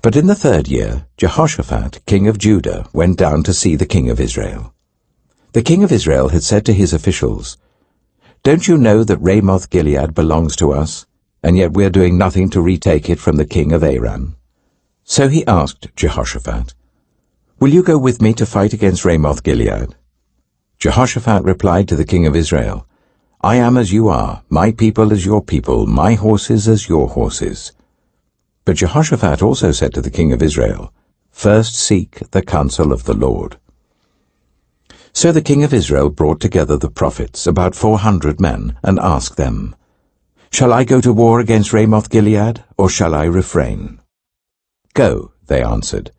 But in the 3rd year, Jehoshaphat, king of Judah, went down to see the king of Israel. The king of Israel had said to his officials, Don't you know that Ramoth-Gilead belongs to us, and yet we are doing nothing to retake it from the king of Aram? So he asked Jehoshaphat, Will you go with me to fight against Ramoth-Gilead? Jehoshaphat replied to the king of Israel, I am as you are, my people as your people, my horses as your horses. But Jehoshaphat also said to the king of Israel, First seek the counsel of the Lord. So the king of Israel brought together the prophets, about 400 men, and asked them, Shall I go to war against Ramoth-Gilead, or shall I refrain? Go, they answered,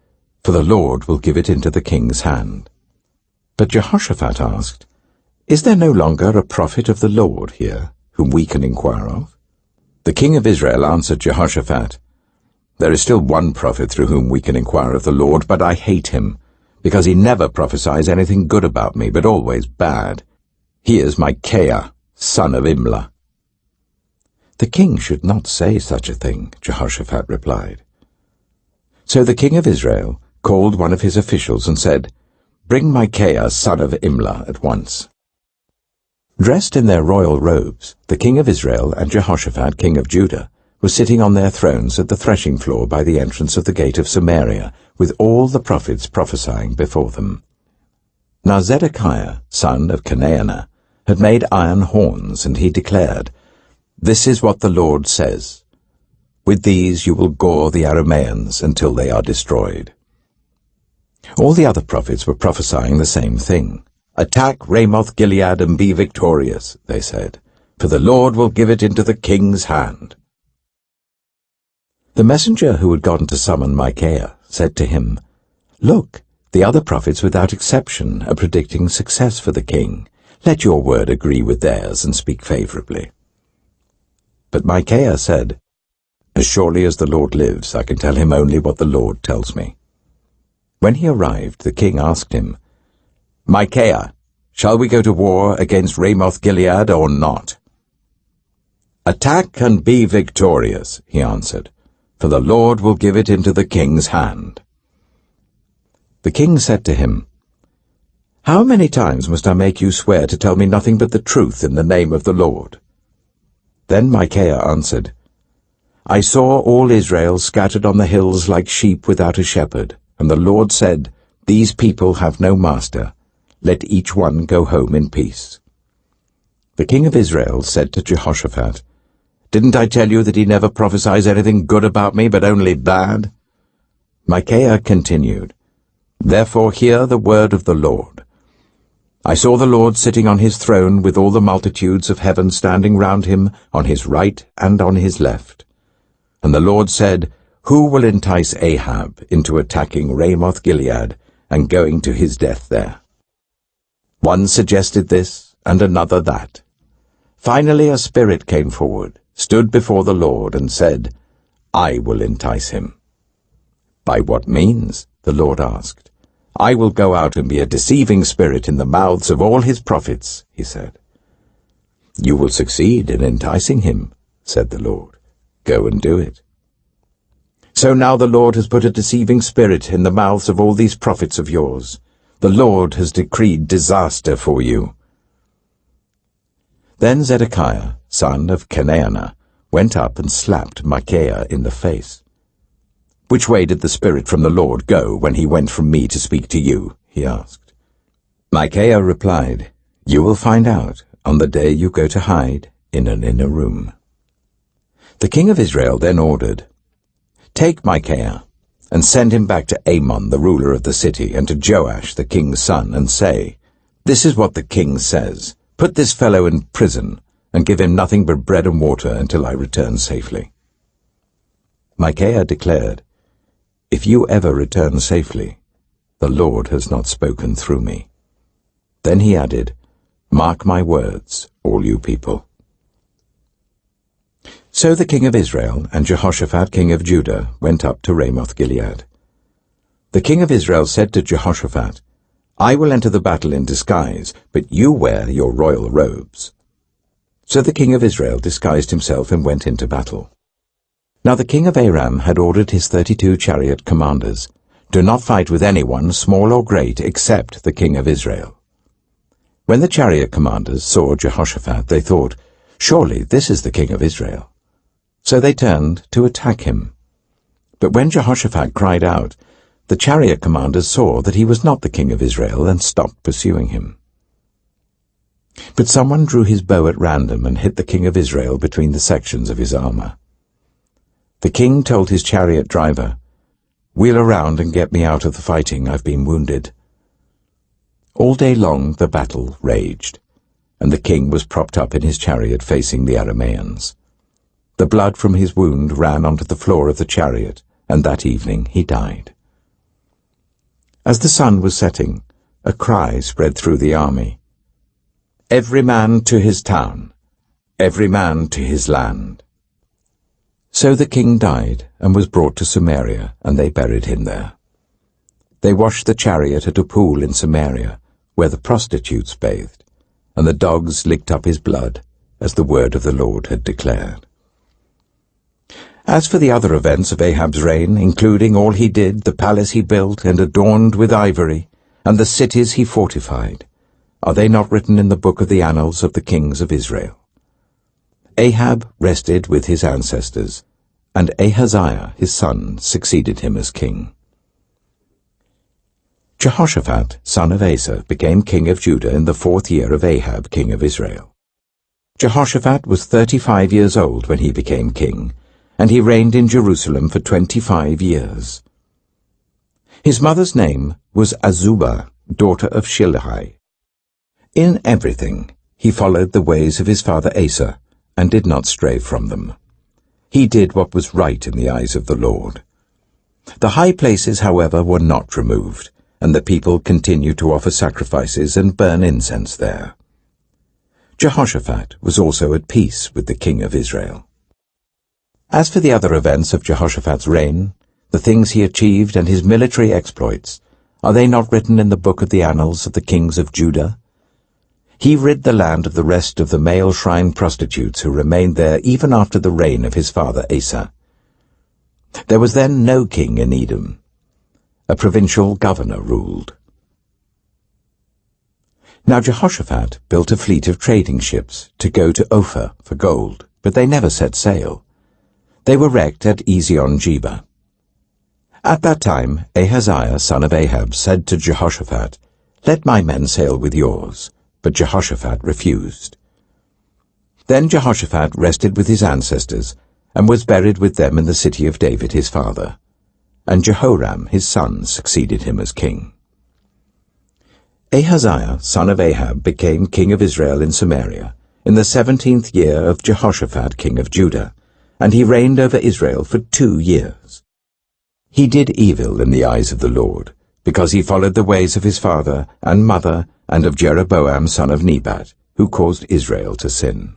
for the Lord will give it into the king's hand. But Jehoshaphat asked, Is there no longer a prophet of the Lord here, whom we can inquire of? The king of Israel answered Jehoshaphat, There is still one prophet through whom we can inquire of the Lord, but I hate him, because he never prophesies anything good about me, but always bad. He is Micaiah, son of Imlah. The king should not say such a thing, Jehoshaphat replied. So the king of Israel called one of his officials and said, Bring Micaiah, son of Imlah, at once. Dressed in their royal robes, the king of Israel and Jehoshaphat, king of Judah, were sitting on their thrones at the threshing floor by the entrance of the gate of Samaria, with all the prophets prophesying before them. Now Zedekiah, son of Chenaanah, had made iron horns, and he declared, This is what the Lord says, With these you will gore the Arameans until they are destroyed. All the other prophets were prophesying the same thing. Attack Ramoth-Gilead and be victorious, they said, for the Lord will give it into the king's hand. The messenger who had gone to summon Micaiah said to him, Look, the other prophets without exception are predicting success for the king. Let your word agree with theirs and speak favorably. But Micaiah said, As surely as the Lord lives, I can tell him only what the Lord tells me. When he arrived, the king asked him, Micaiah, shall we go to war against Ramoth-Gilead or not? Attack and be victorious, he answered, for the Lord will give it into the king's hand. The king said to him, How many times must I make you swear to tell me nothing but the truth in the name of the Lord? Then Micaiah answered, I saw all Israel scattered on the hills like sheep without a shepherd, and the Lord said, These people have no master. Let each one go home in peace. The king of Israel said to Jehoshaphat, Didn't I tell you that he never prophesies anything good about me, but only bad? Micaiah continued, Therefore hear the word of the Lord. I saw the Lord sitting on his throne with all the multitudes of heaven standing round him on his right and on his left. And the Lord said, Who will entice Ahab into attacking Ramoth-Gilead and going to his death there? One suggested this, and another that. Finally a spirit came forward, stood before the Lord, and said, I will entice him. By what means? The Lord asked. I will go out and be a deceiving spirit in the mouths of all his prophets, he said. You will succeed in enticing him, said the Lord. Go and do it. So now the Lord has put a deceiving spirit in the mouths of all these prophets of yours. The Lord has decreed disaster for you. Then Zedekiah, son of Chenaanah, went up and slapped Micaiah in the face. Which way did the spirit from the Lord go when he went from me to speak to you? He asked. Micaiah replied, You will find out on the day you go to hide in an inner room. The king of Israel then ordered, "Take Micaiah, and send him back to Amon, the ruler of the city, and to Joash, the king's son, and say, 'This is what the king says. Put this fellow in prison, and give him nothing but bread and water until I return safely.'" Micaiah declared, "If you ever return safely, the Lord has not spoken through me." Then he added, "Mark my words, all you people." So the king of Israel and Jehoshaphat king of Judah went up to Ramoth-Gilead. The king of Israel said to Jehoshaphat, "I will enter the battle in disguise, but you wear your royal robes." So the king of Israel disguised himself and went into battle. Now the king of Aram had ordered his 32 chariot commanders, "Do not fight with anyone, small or great, except the king of Israel." When the chariot commanders saw Jehoshaphat, they thought, "Surely this is the king of Israel." So they turned to attack him. But when Jehoshaphat cried out, the chariot commanders saw that he was not the king of Israel and stopped pursuing him. But someone drew his bow at random and hit the king of Israel between the sections of his armor. The king told his chariot driver, "Wheel around and get me out of the fighting, I've been wounded." All day long the battle raged, and the king was propped up in his chariot facing the Arameans. The blood from his wound ran onto the floor of the chariot, and that evening he died. As the sun was setting, a cry spread through the army, "Every man to his town, every man to his land." So the king died and was brought to Samaria, and they buried him there. They washed the chariot at a pool in Samaria, where the prostitutes bathed, and the dogs licked up his blood, as the word of the Lord had declared. As for the other events of Ahab's reign, including all he did, the palace he built and adorned with ivory, and the cities he fortified, are they not written in the book of the annals of the kings of Israel? Ahab rested with his ancestors, and Ahaziah his son succeeded him as king. Jehoshaphat, son of Asa, became king of Judah in the 4th year of Ahab, king of Israel. Jehoshaphat was 35 years old when he became king, and he reigned in Jerusalem for 25 years. His mother's name was Azubah, daughter of Shilhi. In everything he followed the ways of his father Asa, and did not stray from them. He did what was right in the eyes of the Lord. The high places, however, were not removed, and the people continued to offer sacrifices and burn incense there. Jehoshaphat was also at peace with the king of Israel. As for the other events of Jehoshaphat's reign, the things he achieved and his military exploits, are they not written in the book of the annals of the kings of Judah? He rid the land of the rest of the male shrine prostitutes who remained there even after the reign of his father Asa. There was then no king in Edom. A provincial governor ruled. Now Jehoshaphat built a fleet of trading ships to go to Ophir for gold, but they never set sail. They were wrecked at Ezion-Geber. At that time Ahaziah, son of Ahab, said to Jehoshaphat, "Let my men sail with yours." But Jehoshaphat refused. Then Jehoshaphat rested with his ancestors, and was buried with them in the city of David his father. And Jehoram his son succeeded him as king. Ahaziah, son of Ahab, became king of Israel in Samaria, in the 17th year of Jehoshaphat king of Judah, and he reigned over Israel for 2 years. He did evil in the eyes of the Lord, because he followed the ways of his father and mother, and of Jeroboam son of Nebat, who caused Israel to sin.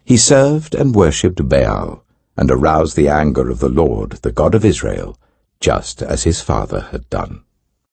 He served and worshipped Baal, and aroused the anger of the Lord, the God of Israel, just as his father had done.